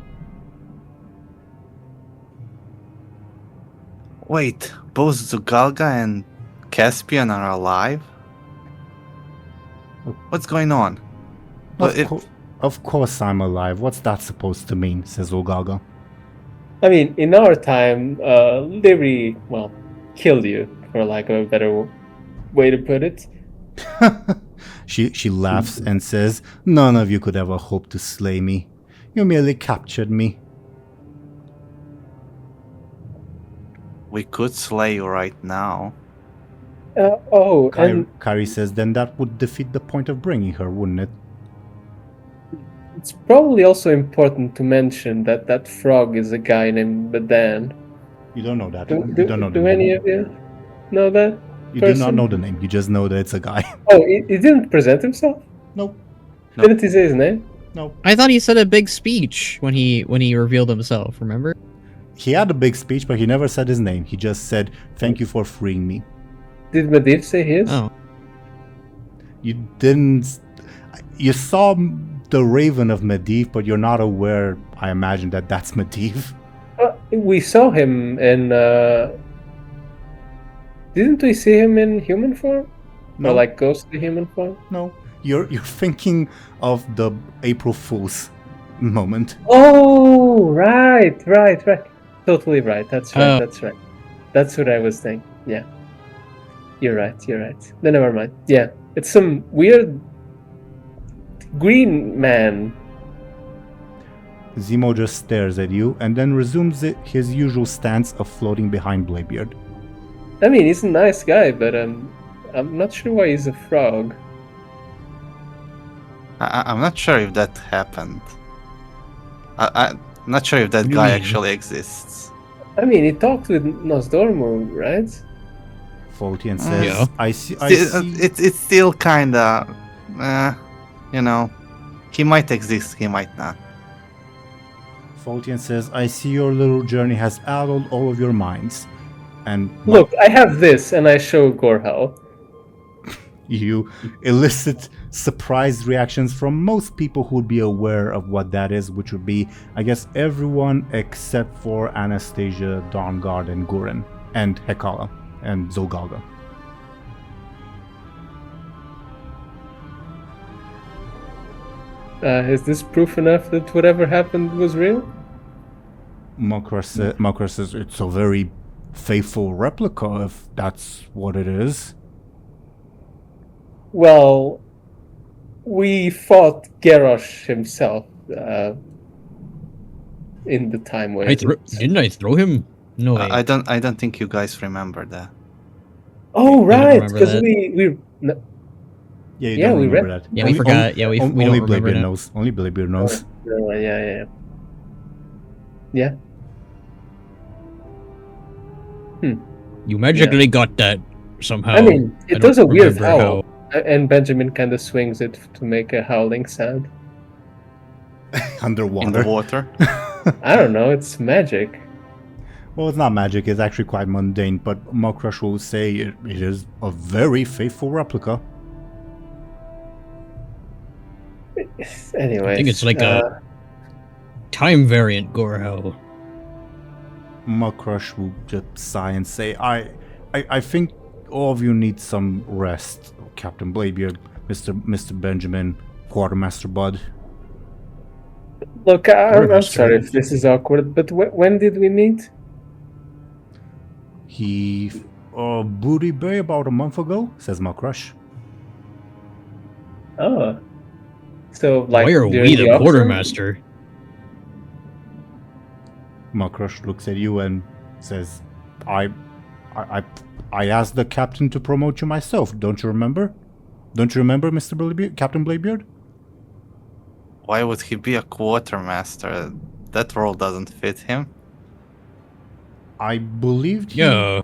Wait, both Zugalga and Caspian are alive? What's going on? Of course I'm alive. What's that supposed to mean? Says Ulgaga. I mean, in our time, Lyri, killed you, for lack of a better way to put it. She laughs and says, none of you could ever hope to slay me. You merely captured me. We could slay you right now. Kari says, then that would defeat the point of bringing her, wouldn't it? It's probably also important to mention that that frog is a guy named Badan. You don't know that. Do, you don't know the do name. any of you know that? You person? do not know the name. You just know that it's a guy. Oh, he didn't present himself? Nope. No. Didn't he say his name? Nope. I thought he said a big speech when he revealed himself. Remember? He had a big speech, but he never said his name. He just said, "Thank you for freeing me." Did Medivh say his? Oh, You didn't. You saw the Raven of Medivh, but you're not aware. I imagine that that's Medivh. We saw him in. Didn't we see him in human form? No. Or like ghostly human form? No, you're thinking of the April Fool's moment. Oh, right. Totally right. That's right. Oh. That's right. That's what I was thinking. Yeah. You're right. Then never mind. Yeah. It's some weird green man. Zemo just stares at you and then resumes his usual stance of floating behind Bladebeard. I mean, he's a nice guy, but I'm not sure why he's a frog. I'm not sure if that happened. I'm not sure if that What do you guy mean? actually exists. I mean, he talked with Nosdormu, right? Faultian says, Yeah. I see. It's still kinda, you know, he might exist, he might not. Faultian says, I see your little journey has addled all of your minds. And Look, I have this, and I show Gorhal. you elicit surprised reactions from most people who would be aware of what that is, which would be, I guess, everyone except for Anastasia, Dawnguard, and Guren, and Hekala, and Zolgalga. Is this proof enough that whatever happened was real? Makra says, it's a very faithful replica, if that's what it is. Well, we fought Garrosh himself in the time where. Didn't I throw him? No way. I don't think you guys remember that. Oh, I don't right, remember because that. we Yeah, you Yeah, don't we remember read- that. Yeah, we forgot. Yeah, we only don't remember Bladebeard that. knows. Only Bladebeard knows. Yeah. You magically got that somehow. I mean, it I does a don't weird remember howl, and Benjamin kind of swings it to make a howling sound. Underwater. In the water. I don't know, it's magic. Well, it's not magic, it's actually quite mundane, but Mokrush will say it is a very faithful replica. Anyway, I think it's like a time variant Gorhel. Mokrush will just sigh and say, I think all of you need some rest, Captain Bladebeard, Mr. Benjamin, Quartermaster Bud. Look, I'm sorry if this is awkward, but when did we meet? He, Booty Bay about a month ago, says Mokrush. Oh. So, like, Why are during we the auction? quartermaster? Mokrush looks at you and says, I asked the captain to promote you myself, don't you remember? Don't you remember, Mr. Bladebeard, Captain Bladebeard? Why would he be a quartermaster? That role doesn't fit him. I believed he'd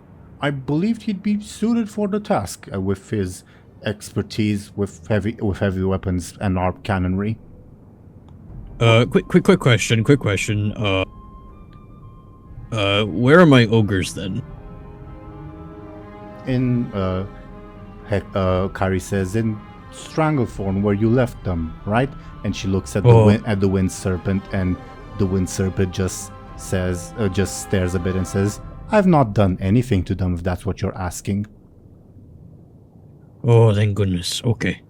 be suited for the task with his expertise with heavy weapons and arc cannonry. Quick question. Where are my ogres then? In Kari says, in Stranglethorn, where you left them, right? And she looks at the wind serpent, and the wind serpent just says, just stares a bit and says, I've not done anything to them, if that's what you're asking. Oh, thank goodness. Okay.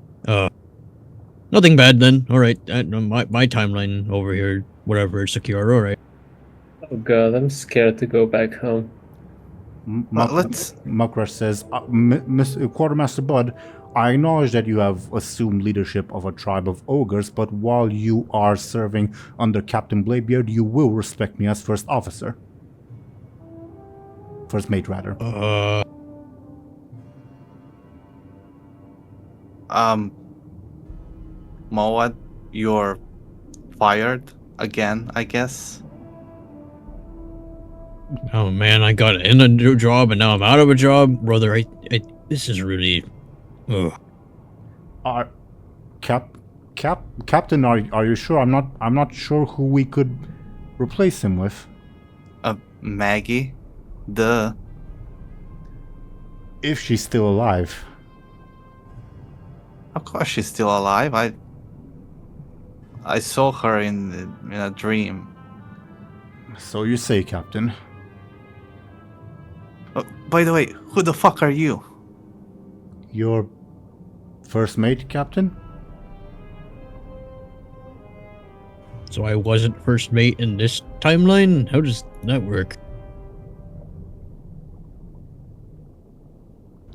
Nothing bad then. All right. My timeline over here, whatever, it's secure. All right. Oh god, I'm scared to go back home. Mokrush says, Quartermaster Bud, I acknowledge that you have assumed leadership of a tribe of ogres, but while you are serving under Captain Bladebeard, you will respect me as first officer. First mate, rather. Moad, you're fired again, I guess. Oh man, I got in a new job and now I'm out of a job, brother. This is really. Ugh. Captain, are you sure? I'm not sure who we could replace him with. Maggie, duh. If she's still alive. Of course she's still alive. I saw her in a dream. So you say, Captain. By the way, who the fuck are you? Your first mate, Captain? So I wasn't first mate in this timeline? How does that work?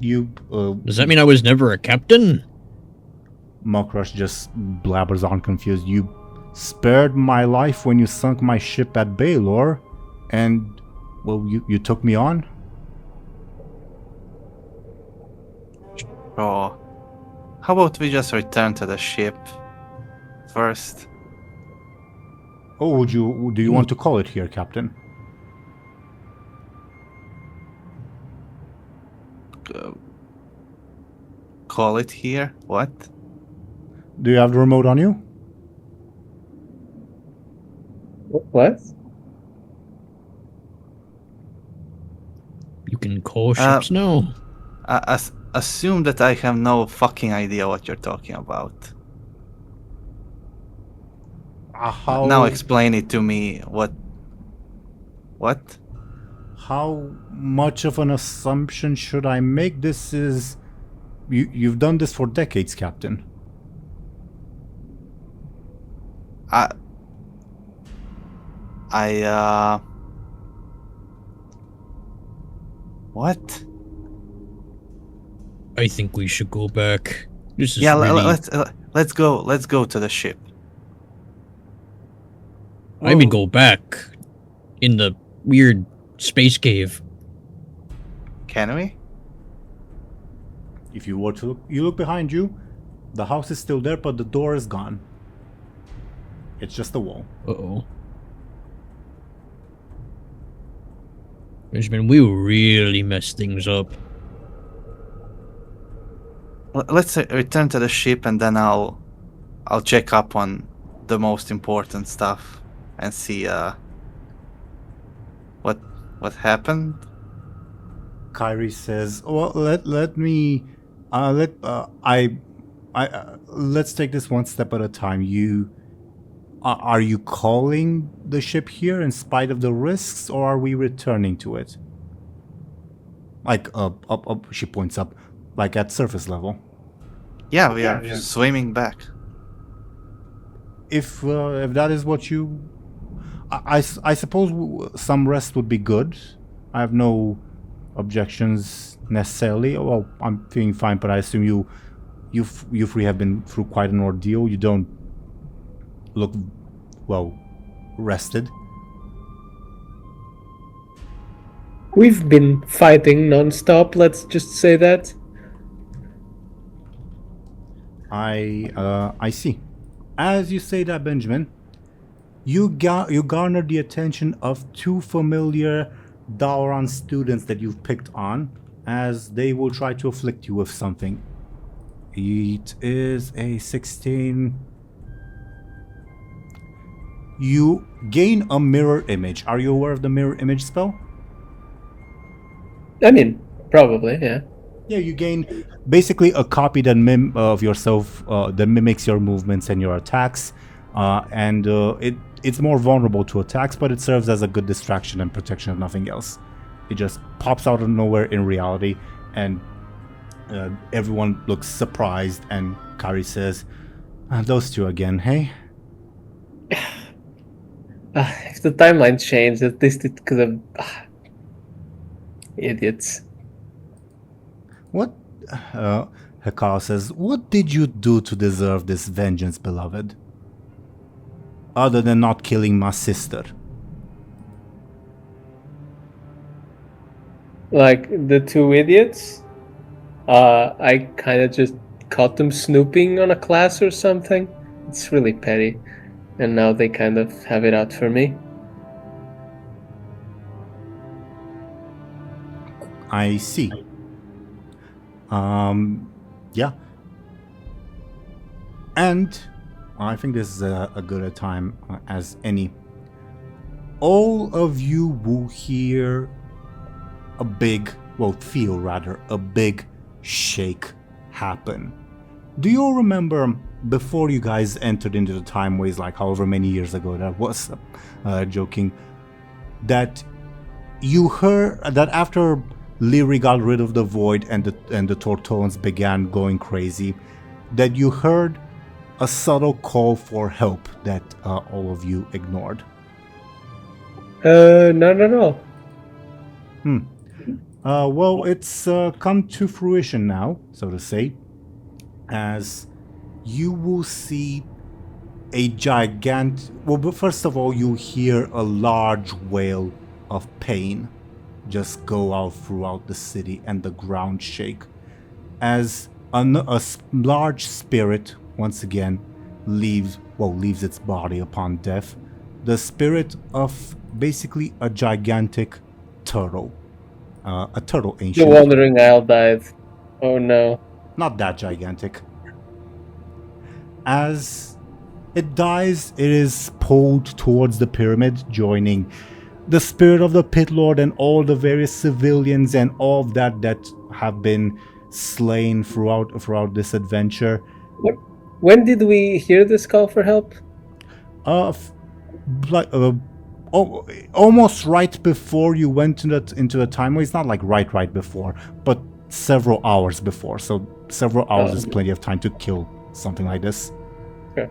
Does that mean I was never a captain? Mokrush just blabbers on confused. You spared my life when you sunk my ship at Baylor, and, well, you took me on? Oh, how about we just return to the ship first? Oh, do you want to call it here, Captain? Call it here? What? Do you have the remote on you? What? You can call ships now. Assume that I have no fucking idea what you're talking about. Now explain it to me. What? How much of an assumption should I make? This is... You've done this for decades, Captain. What? I think we should go back. This is Yeah, really... let's go to the ship. I mean, go back in the weird space cave. Can we? If you were to look behind you, the house is still there, but the door is gone. It's just a wall. Uh-oh. Benjamin, we really messed things up. Let's return to the ship, and then I'll check up on the most important stuff and see what happened. Kyrie says, "Well, let me let's take this one step at a time. Are you calling the ship here in spite of the risks, or are we returning to it? Like up. She points up, like at surface level. Yeah, we are swimming back. If that is what you, I suppose some rest would be good. I have no objections necessarily. Well, I'm feeling fine, but I assume you three have been through quite an ordeal. You don't look, well, rested. We've been fighting non-stop, let's just say that. I see. As you say that, Benjamin, you garnered the attention of two familiar Aaran students that you've picked on, as they will try to afflict you with something. It is a 16. You gain a mirror image. Are you aware of the mirror image spell? I mean, probably, yeah. Yeah, you gain basically a copy that of yourself that mimics your movements and your attacks, and it's more vulnerable to attacks, but it serves as a good distraction and protection if nothing else. It just pops out of nowhere in reality, and everyone looks surprised, and Kari says, "Those two again, hey?" If the timeline changed, at least it could have... idiots. What? Hekara says, "What did you do to deserve this vengeance, beloved? Other than not killing my sister." Like, the two idiots, I kind of just caught them snooping on a class or something. It's really petty. And now they kind of have it out for me. I see. Yeah. And I think this is a good a time as any. All of you will hear a big, well, feel rather, a big shake happen. Do you all remember before you guys entered into the time ways, like however many years ago that was, joking, that you heard that after Lyri got rid of the void and the Tortones began going crazy, that you heard a subtle call for help that all of you ignored? Not at all. Well, it's come to fruition now, so to say, as you will see a gigantic... Well, but first of all, you hear a large wail of pain just go out throughout the city and the ground shake as a large spirit once again leaves its body upon death. The spirit of basically a gigantic turtle. A turtle The ancient. Wandering Isle died. Oh no. Not that gigantic. As it dies, it is pulled towards the pyramid, joining the spirit of the Pit Lord and all the various civilians and all of that have been slain throughout this adventure. When did we hear this call for help? Almost right before you went into the time. Well, it's not like right before, but several hours before. So several hours is plenty of time to kill something like this. Okay.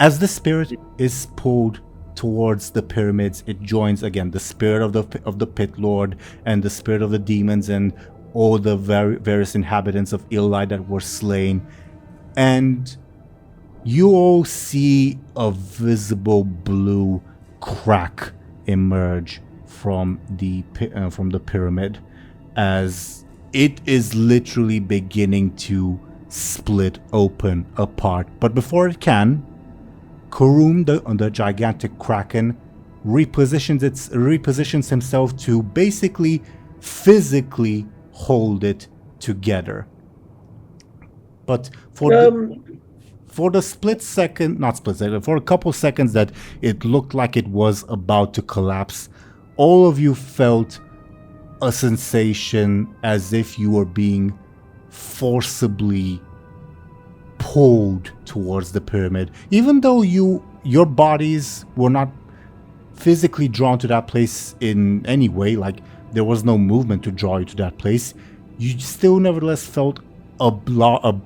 As the spirit is pulled towards the pyramids, it joins again the spirit of the Pit Lord and the spirit of the demons and all the various inhabitants of Ely that were slain, and you all see a visible blue crack emerge from the pyramid as it is literally beginning to split open apart. But before it can, Kurum, the gigantic kraken, repositions himself to basically physically hold it together. But for a couple seconds that it looked like it was about to collapse, all of you felt a sensation as if you were being forcibly pulled towards the pyramid. Even though your bodies were not physically drawn to that place in any way, like there was no movement to draw you to that place, you still nevertheless felt a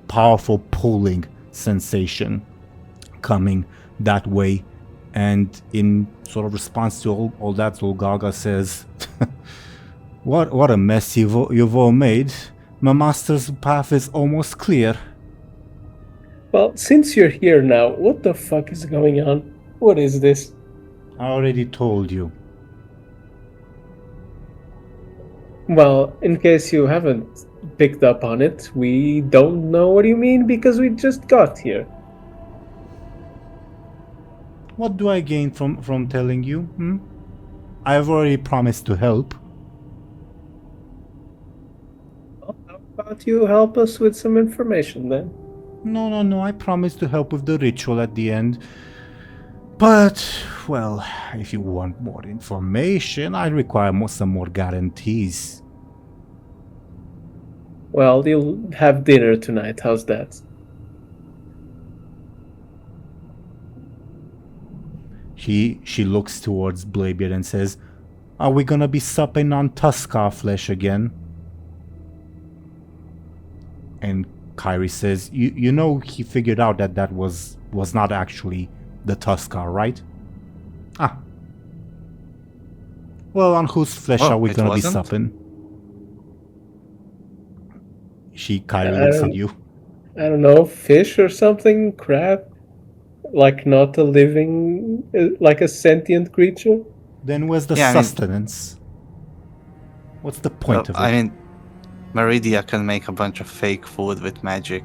powerful pulling sensation coming that way. And in sort of response to all that, Zulgaga says, what a mess you've all made. My master's path is almost clear. Well, since you're here now, what the fuck is going on? What is this? I already told you. Well, in case you haven't picked up on it, we don't know what you mean because we just got here. What do I gain from telling you? I've already promised to help. Well, how about you help us with some information then? No, I promised to help with the ritual at the end. But, well, if you want more information, I require some more guarantees. Well, you'll have dinner tonight, how's that? She looks towards Bladebeard and says, are we gonna be supping on Tuskar flesh again? And Kyrie says, you know he figured out that was not actually the Tuskar, right? Ah. Well, on whose flesh are we gonna be supping? Kyrie looks at you. I don't know, fish or something? Crab? Like not a living, like a sentient creature? Then where's the sustenance? What's the point of it? I mean, Meridia can make a bunch of fake food with magic.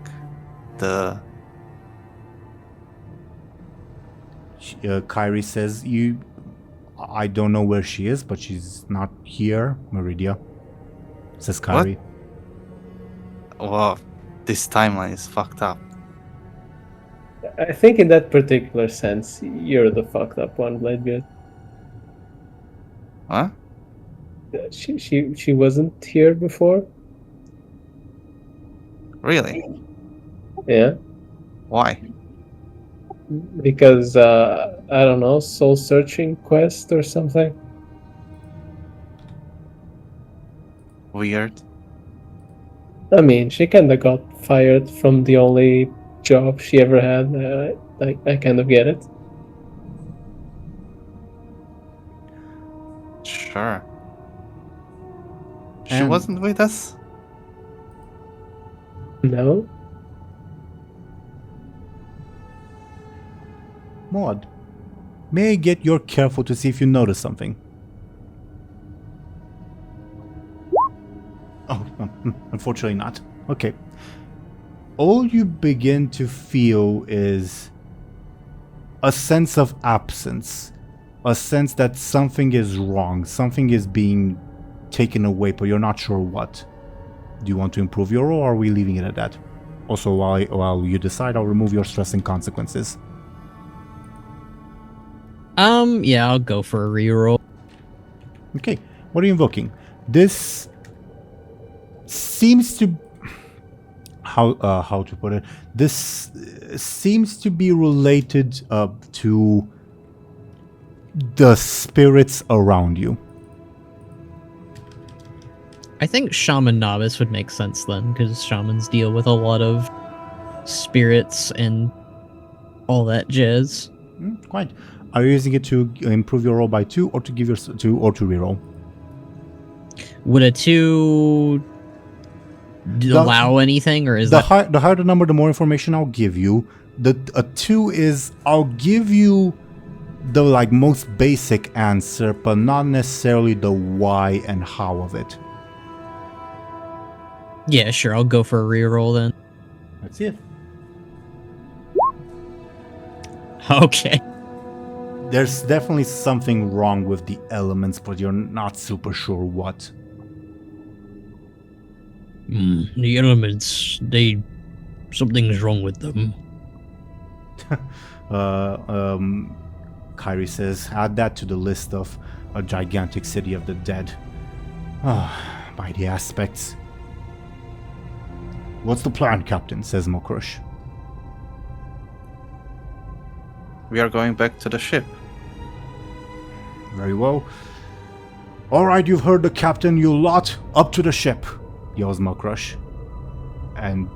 Kyrie says, I don't know where she is, but she's not here, Meridia. Says Kyrie. Well, this timeline is fucked up. I think in that particular sense, you're the fucked up one, Bladebeard. Huh? She wasn't here before? Really? Yeah. Why? Because, I don't know, soul searching quest or something? Weird. I mean, she kinda got fired from the only job she ever had. I kind of get it. Sure. She And- wasn't with us? No? Maud, may I get your careful to see if you notice something? Oh, unfortunately not. Okay. All you begin to feel is a sense of absence. A sense that something is wrong. Something is being taken away, but you're not sure what. Do you want to improve your roll, or are we leaving it at that? Also, while you decide, I'll remove your stress and consequences. Yeah, I'll go for a reroll. Okay, what are you invoking? This seems to... How to put it? This seems to be related to the spirits around you. I think Shaman Novice would make sense then, because shamans deal with a lot of spirits and all that jazz. Quite. Are you using it to improve your roll by 2, or to give your to reroll? Would a 2 allow anything, or is The that... the higher the number, the more information I'll give you. A 2 is I'll give you the most basic answer, but not necessarily the why and how of it. Yeah, sure, I'll go for a reroll then. Let's see it. Okay. There's definitely something wrong with the elements, but you're not super sure what. The elements, something's wrong with them. Kyrie says, add that to the list of a gigantic city of the dead. By the aspects. What's the plan, Captain? Says Mokrush. We are going back to the ship. Very well. Alright, you've heard the captain, you lot. Up to the ship, yells Mokrush. And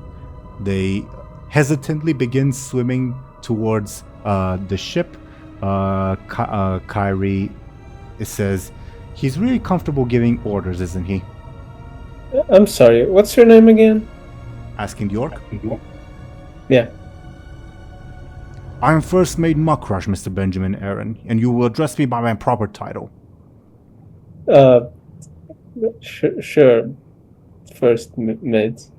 they hesitantly begin swimming towards the ship. Kyrie says, he's really comfortable giving orders, isn't he? I'm sorry, what's your name again? Asking the orc. Yeah. I am First Mate Mokrush, Mr. Benjamin Aaran, and you will address me by my proper title. Sure. First mate.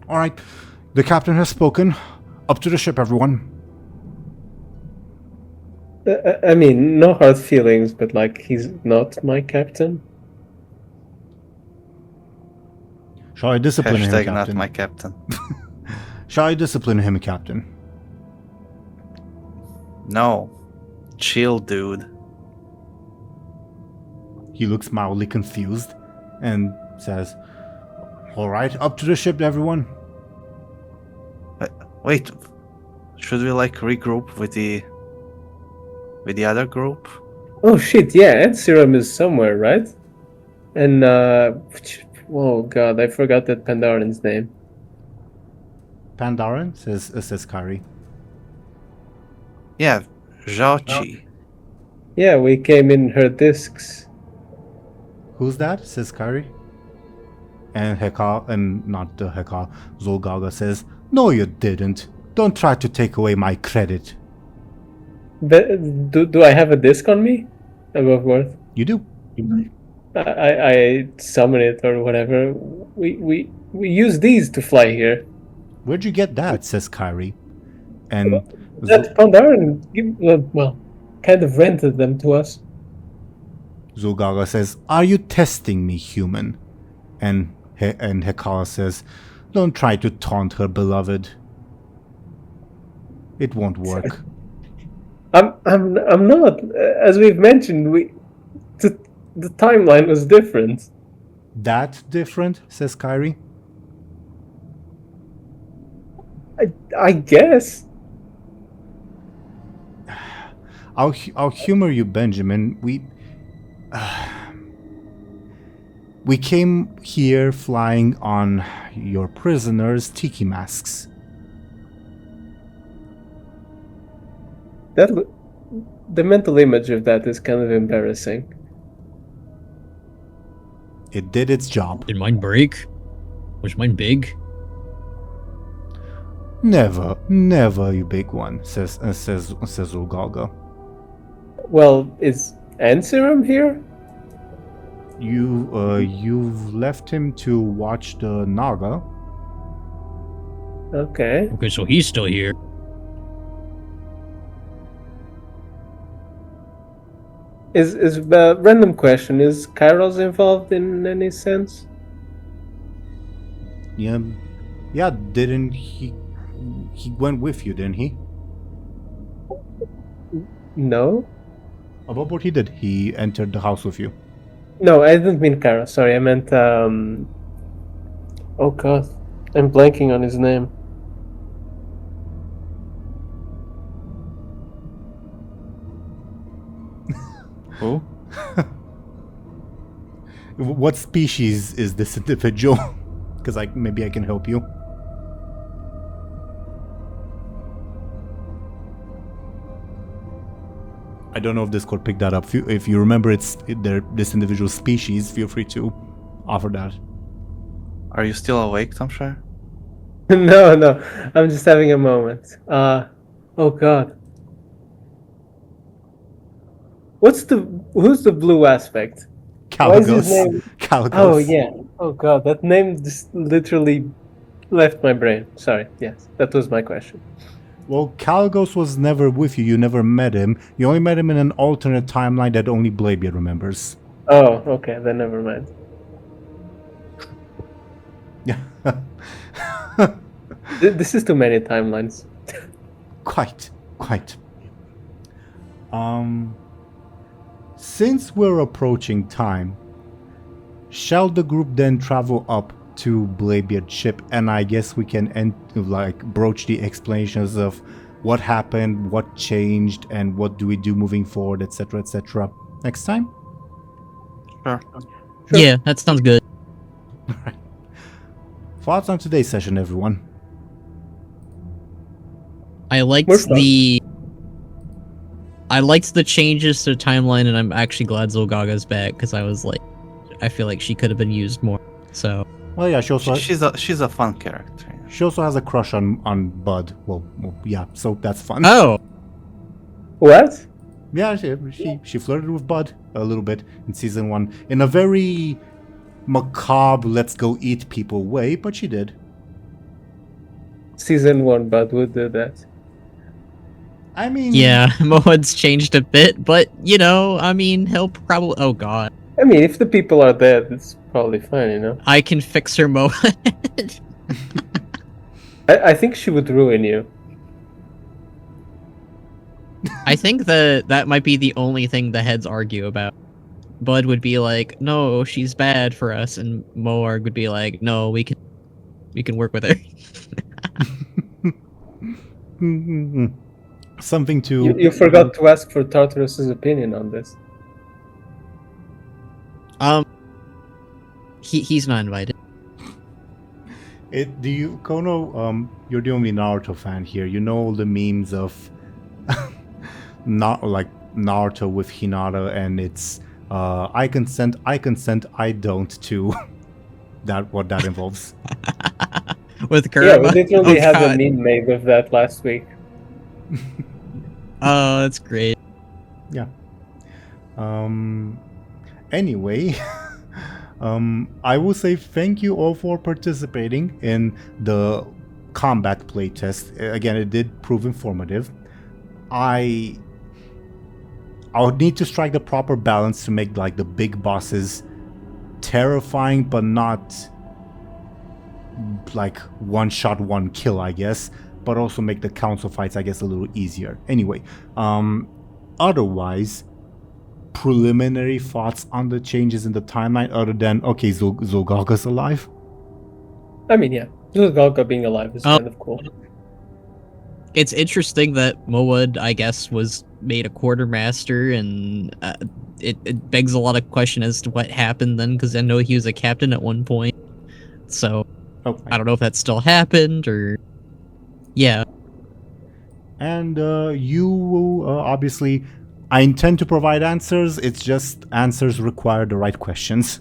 Alright, the captain has spoken. Up to the ship, everyone. I mean, no hard feelings, but he's not my captain. Shall I discipline him, Hashtag Captain? not my captain. Shall I discipline him, Captain? No. Chill, dude. He looks mildly confused and says, Alright, up to the ship, everyone. Wait. Should we regroup with the other group? Oh shit, yeah, Ed Serum is somewhere, right? And oh god, I forgot that Pandaran's name. Pandaren, says Kyrie. Yeah, Zhaoqi. Yeah, we came in her discs. Who's that? Says Kyrie. And Zolgaga says, No, you didn't. Don't try to take away my credit. Do I have a disc on me? Above worth? You do. I summon it or whatever. We use these to fly here. Where'd you get that? Says Kyrie. And That Aaran, well, kind of rented them to us. Zulgaga says, "Are you testing me, human?" And Hekala says, "Don't try to taunt her, beloved. It won't work." I'm not. As we've mentioned, the timeline was different. That different? Says Kyrie. I guess. I'll humor you, Benjamin. We came here flying on your prisoners' tiki masks. The mental image of that is kind of embarrassing. It did its job. Did mine break? Was mine big? Never, you big one, says Ulgalga. Well, is Anserum here? You've left him to watch the Naga. Okay. Okay, so he's still here. Is a random question? Is Kairos involved in any sense? Yeah, didn't he? He went with you, didn't he? No. About what he did? He entered the house with you. No, I didn't mean Kairos. Sorry, I meant oh god, I'm blanking on his name. Oh? What species is this individual? Because maybe I can help you. I don't know if Discord picked that up. If you remember this individual species, feel free to offer that. Are you still awake, Thompshire? No, I'm just having a moment. Oh god. Who's the blue aspect? Why is his name? Caligos. Oh yeah. Oh god, that name just literally left my brain. Sorry. Yes, that was my question. Well, Caligos was never with you. You never met him. You only met him in an alternate timeline that only Bladebeard remembers. Oh, okay, then never mind. Yeah. This is too many timelines. Quite. Since we're approaching time, shall the group then travel up to Bladebeard's ship, and I guess we can broach the explanations of what happened, what changed, and what do we do moving forward, etc., next time? Sure. Yeah, that sounds good. Alright. Thoughts on today's session, everyone? I liked the changes to the timeline, and I'm actually glad Zulgaga's back, because I feel like she could have been used more. So. Well, yeah, she's a fun character. She also has a crush on Bud. Well, yeah, so that's fun. Oh. What? Yeah, she flirted with Bud a little bit in season 1 in a very macabre, let's go eat people way, but she did. Season 1, Bud would do that. I mean... Yeah, Moed's changed a bit, but, he'll probably... Oh, God. I mean, if the people are dead, it's probably fine, I can fix her, Moed. I think she would ruin you. I think that might be the only thing the heads argue about. Bud would be like, no, she's bad for us, and Moarg would be like, no, we can work with her. Something to... You forgot to ask for Tartarus's opinion on this. He's not invited. Khono, you're the only Naruto fan here. You know all the memes of not like Naruto with Hinata, and it's I consent, I don't to what that involves. With Kurama? Yeah, we literally had a meme made of that last week. Oh, that's great. Yeah. Anyway, I will say thank you all for participating in the combat playtest. Again, it did prove informative. I'll need to strike the proper balance to make like the big bosses terrifying, but not like one shot, one kill, I guess. But also make the council fights, I guess, a little easier. Anyway, otherwise, preliminary thoughts on the changes in the timeline, other than okay, Zul'Gulga's alive. I mean, yeah, Zul'Gulga being alive is kind of cool. It's interesting that Moad, I guess, was made a quartermaster, and it begs a lot of question as to what happened then, because I know he was a captain at one point. So I don't know if that still happened or. Yeah. And you will obviously, I intend to provide answers. It's just answers require the right questions.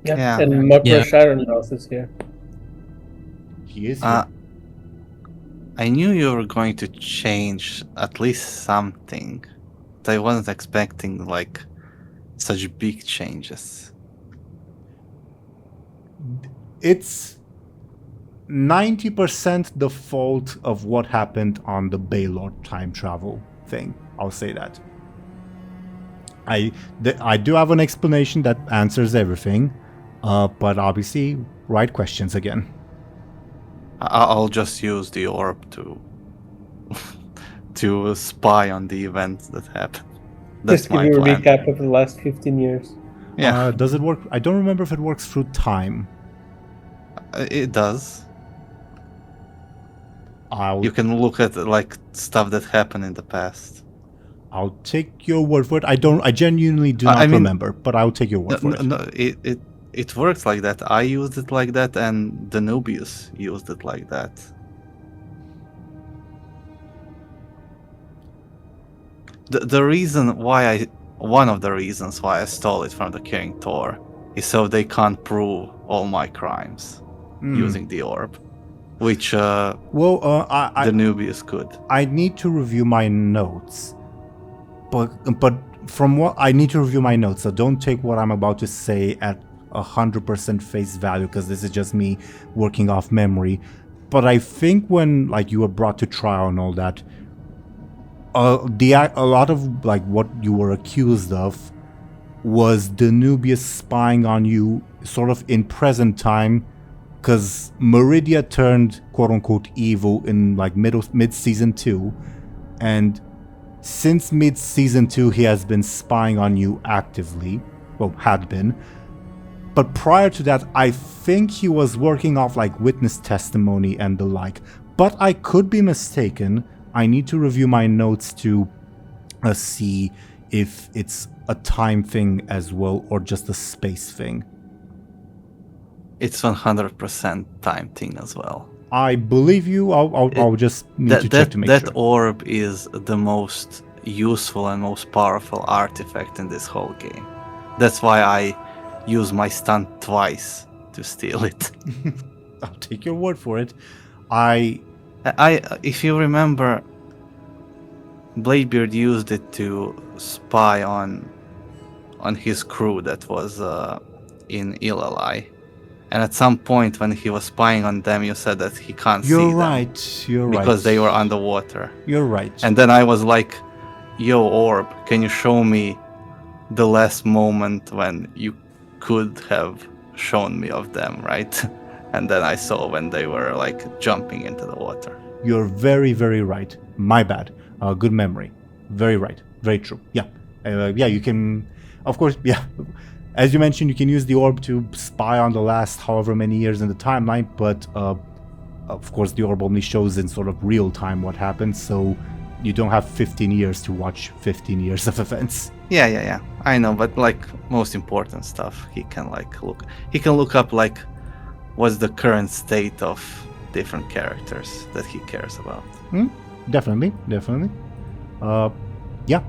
Yeah. And Mokra Sharonhouse is here. He is here. I knew you were going to change at least something. But I wasn't expecting like such big changes. It's 90% the fault of what happened on the Baylord time travel thing. I'll say that. I do have an explanation that answers everything, but obviously, right questions again. I'll just use the orb to to spy on the events that happened. That's Just give my you a plan. recap of the last 15 years. Yeah, Does it work? I don't remember if it works through time. it does. I'll You can look at like stuff that happened in the past. I'll take your word for it. I genuinely do not I mean, remember, but I'll take your word for it. No, it works like that. I used it like that, and Danubius used it like that. The reason why one of the reasons why I stole it from the King Tor is so they can't prove all my crimes using the orb, which Danubius could. I need to review my notes, but from what I need to review my notes, so don't take what I'm about to say at 100% face value, because this is just me working off memory. But I think when like you were brought to trial and all that, a lot of like what you were accused of was Danubius spying on you sort of in present time, because Meridia turned quote-unquote evil in like mid-season 2, and since mid-season 2 he has been spying on you actively, well, had been, but prior to that I think he was working off like witness testimony and the like, but I could be mistaken. I need to review my notes to see if it's a time thing as well or just a space thing. It's 100% time thing as well. I believe you. I'll just need to check to make sure. That orb is the most useful and most powerful artifact in this whole game. That's why I use my stunt twice to steal it. I'll take your word for it. If you remember, Bladebeard used it to spy on his crew that was in Ilalai. And at some point when he was spying on them, you said that he can't see them. You're right. Because they were underwater. You're right. And then I was like, yo, Orb, can you show me the last moment when you could have shown me of them, right? And then I saw when they were like jumping into the water. You're very, very right. My bad. Good memory. Very right. Very true. Yeah. You can, of course, yeah. As you mentioned, you can use the orb to spy on the last however many years in the timeline, but of course the orb only shows in sort of real time what happens, so you don't have 15 years to watch 15 years of events. Yeah. I know, but like most important stuff, he can look up like what's the current state of different characters that he cares about. Definitely. Yeah.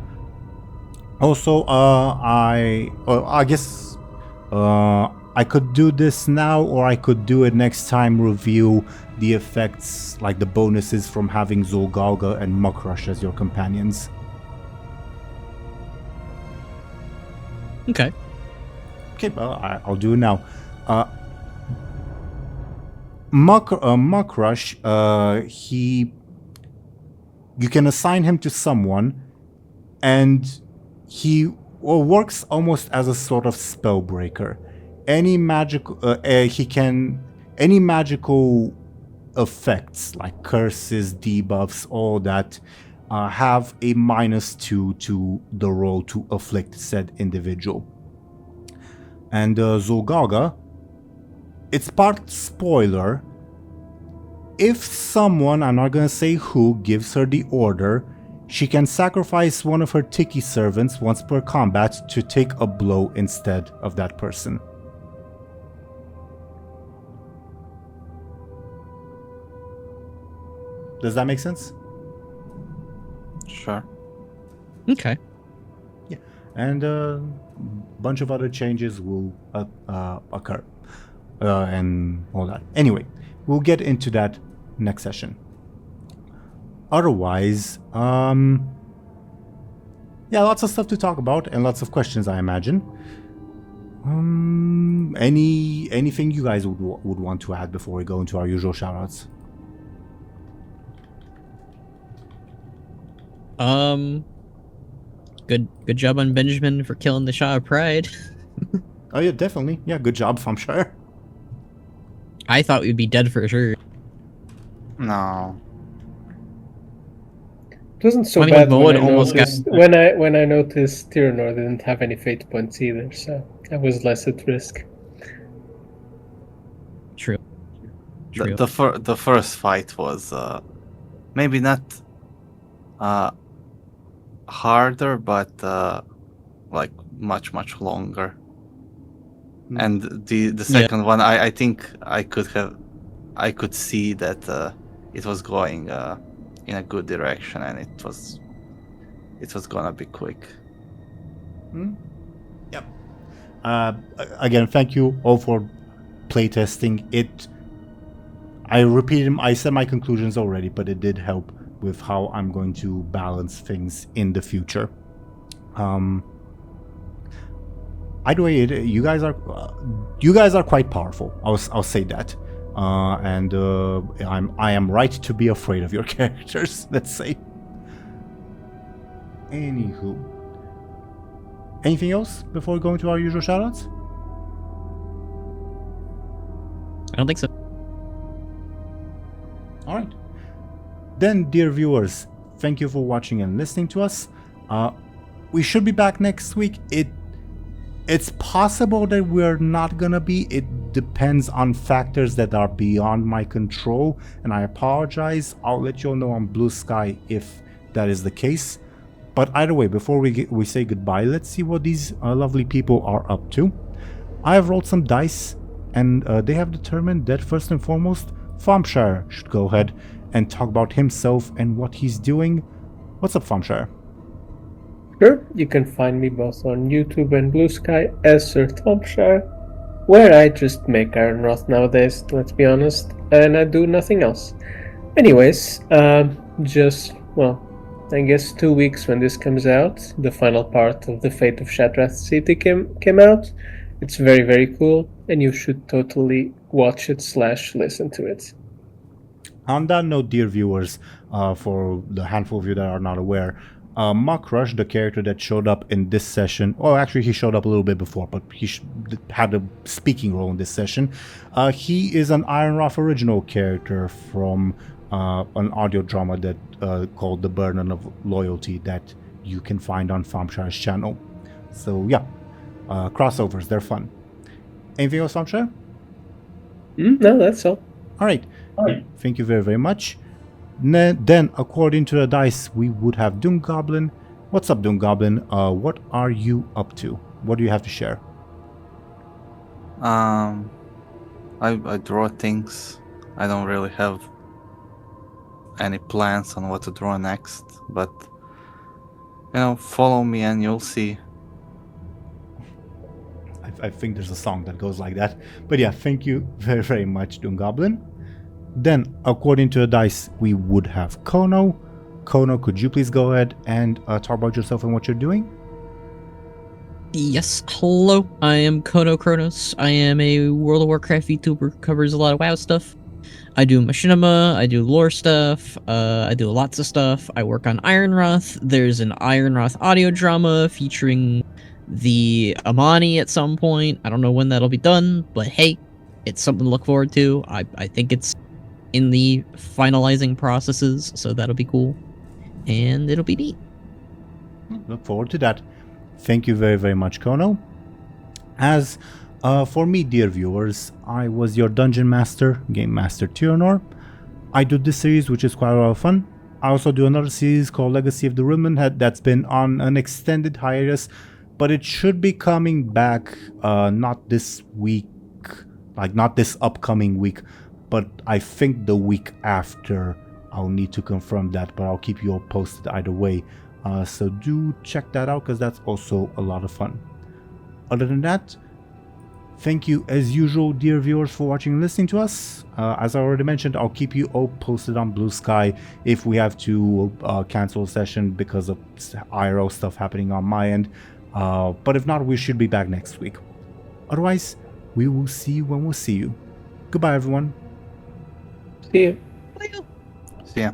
Also, I guess I could do this now, or I could do it next time, review the effects, like the bonuses from having Zul'Gulga and Mukrush as your companions. Okay. Okay, I'll do it now. Muckrush, you can assign him to someone, and he works almost as a sort of spell breaker. Any magical effects like curses, debuffs, all that have a -2 to the roll to afflict said individual. And Zulgaga, it's part spoiler. If someone, I'm not gonna say who, gives her the order, she can sacrifice one of her Tiki servants once per combat to take a blow instead of that person. Does that make sense? Sure. Okay. Yeah. And a bunch of other changes will occur. And all that. Anyway, we'll get into that next session. Otherwise, yeah, lots of stuff to talk about and lots of questions, I imagine. Anything you guys would want to add before we go into our usual shoutouts? Good job on Benjamin for killing the Shah of Pride. Oh yeah, definitely. Yeah, good job, Thompshire. I thought we'd be dead for sure. No. It wasn't so I mean, bad Moed when I almost noticed, got- when I noticed Teeironor didn't have any fate points either, so I was less at risk. True. True. The first fight was maybe not harder, but like much longer. And the second one, I think I could see that it was going in a good direction, and it was gonna be quick. Yep. Again, thank you all for playtesting it. I said my conclusions already, but it did help with how I'm going to balance things in the future. Either way, you guys are quite powerful. I'll say that, and I am right to be afraid of your characters. Let's say. Anywho, anything else before going to our usual shoutouts? I don't think so. All right. Then, dear viewers, thank you for watching and listening to us. We should be back next week. It's possible that we're not gonna be. It depends on factors that are beyond my control, and I apologize. I'll let you all know on Blue Sky if that is the case. But either way, before we say goodbye, let's see what these lovely people are up to. I have rolled some dice, and they have determined that first and foremost, Thompshire should go ahead and talk about himself and what he's doing. What's up, Thompshire? Sure, you can find me both on YouTube and Blue Sky as Sir Thompshire, where I just make Aaran nowadays, let's be honest, and I do nothing else. Anyways, I guess 2 weeks when this comes out, the final part of the Fate of Shattrath City came out. It's very, very cool, and you should totally watch it / listen to it. On that note, dear viewers, for the handful of you that are not aware, Muckrush, the character that showed up in this session, well, actually he showed up a little bit before, but he had a speaking role in this session. He is an Iron Wrath original character from an audio drama that called The Burden of Loyalty that you can find on Thompshire's channel. So yeah, crossovers, they're fun. Anything else, Thompshire? No, that's all. All right. Thank you very, very much. Then, according to the dice, we would have DoomGoblin. What's up, DoomGoblin? What are you up to? What do you have to share? I draw things. I don't really have any plans on what to draw next, but follow me and you'll see. I think there's a song that goes like that. But yeah, thank you very, very much, DoomGoblin. Then, according to the dice, we would have Khono. Khono, could you please go ahead and talk about yourself and what you're doing? Yes, hello. I am Khono Chronos. I am a World of Warcraft VTuber who covers a lot of WoW stuff. I do machinima, I do lore stuff, I do lots of stuff. I work on Ironroth. There's an Ironroth audio drama featuring the Amani at some point. I don't know when that'll be done, but hey, it's something to look forward to. I think it's in the finalizing processes, so that'll be cool. And it'll be neat. Look forward to that. Thank you very, very much, Khono. As for me, dear viewers, I was your Dungeon Master, Game Master Teeironor. I do this series, which is quite a lot of fun. I also do another series called Legacy of the Ruined that's been on an extended hiatus, but it should be coming back not this week, like not this upcoming week, but I think the week after. I'll need to confirm that, but I'll keep you all posted either way. So do check that out because that's also a lot of fun. Other than that, thank you as usual, dear viewers, for watching and listening to us. As I already mentioned, I'll keep you all posted on Blue Sky if we have to cancel a session because of IRL stuff happening on my end. But if not, we should be back next week. Otherwise, we will see you when we'll see you. Goodbye, everyone. See you. See ya.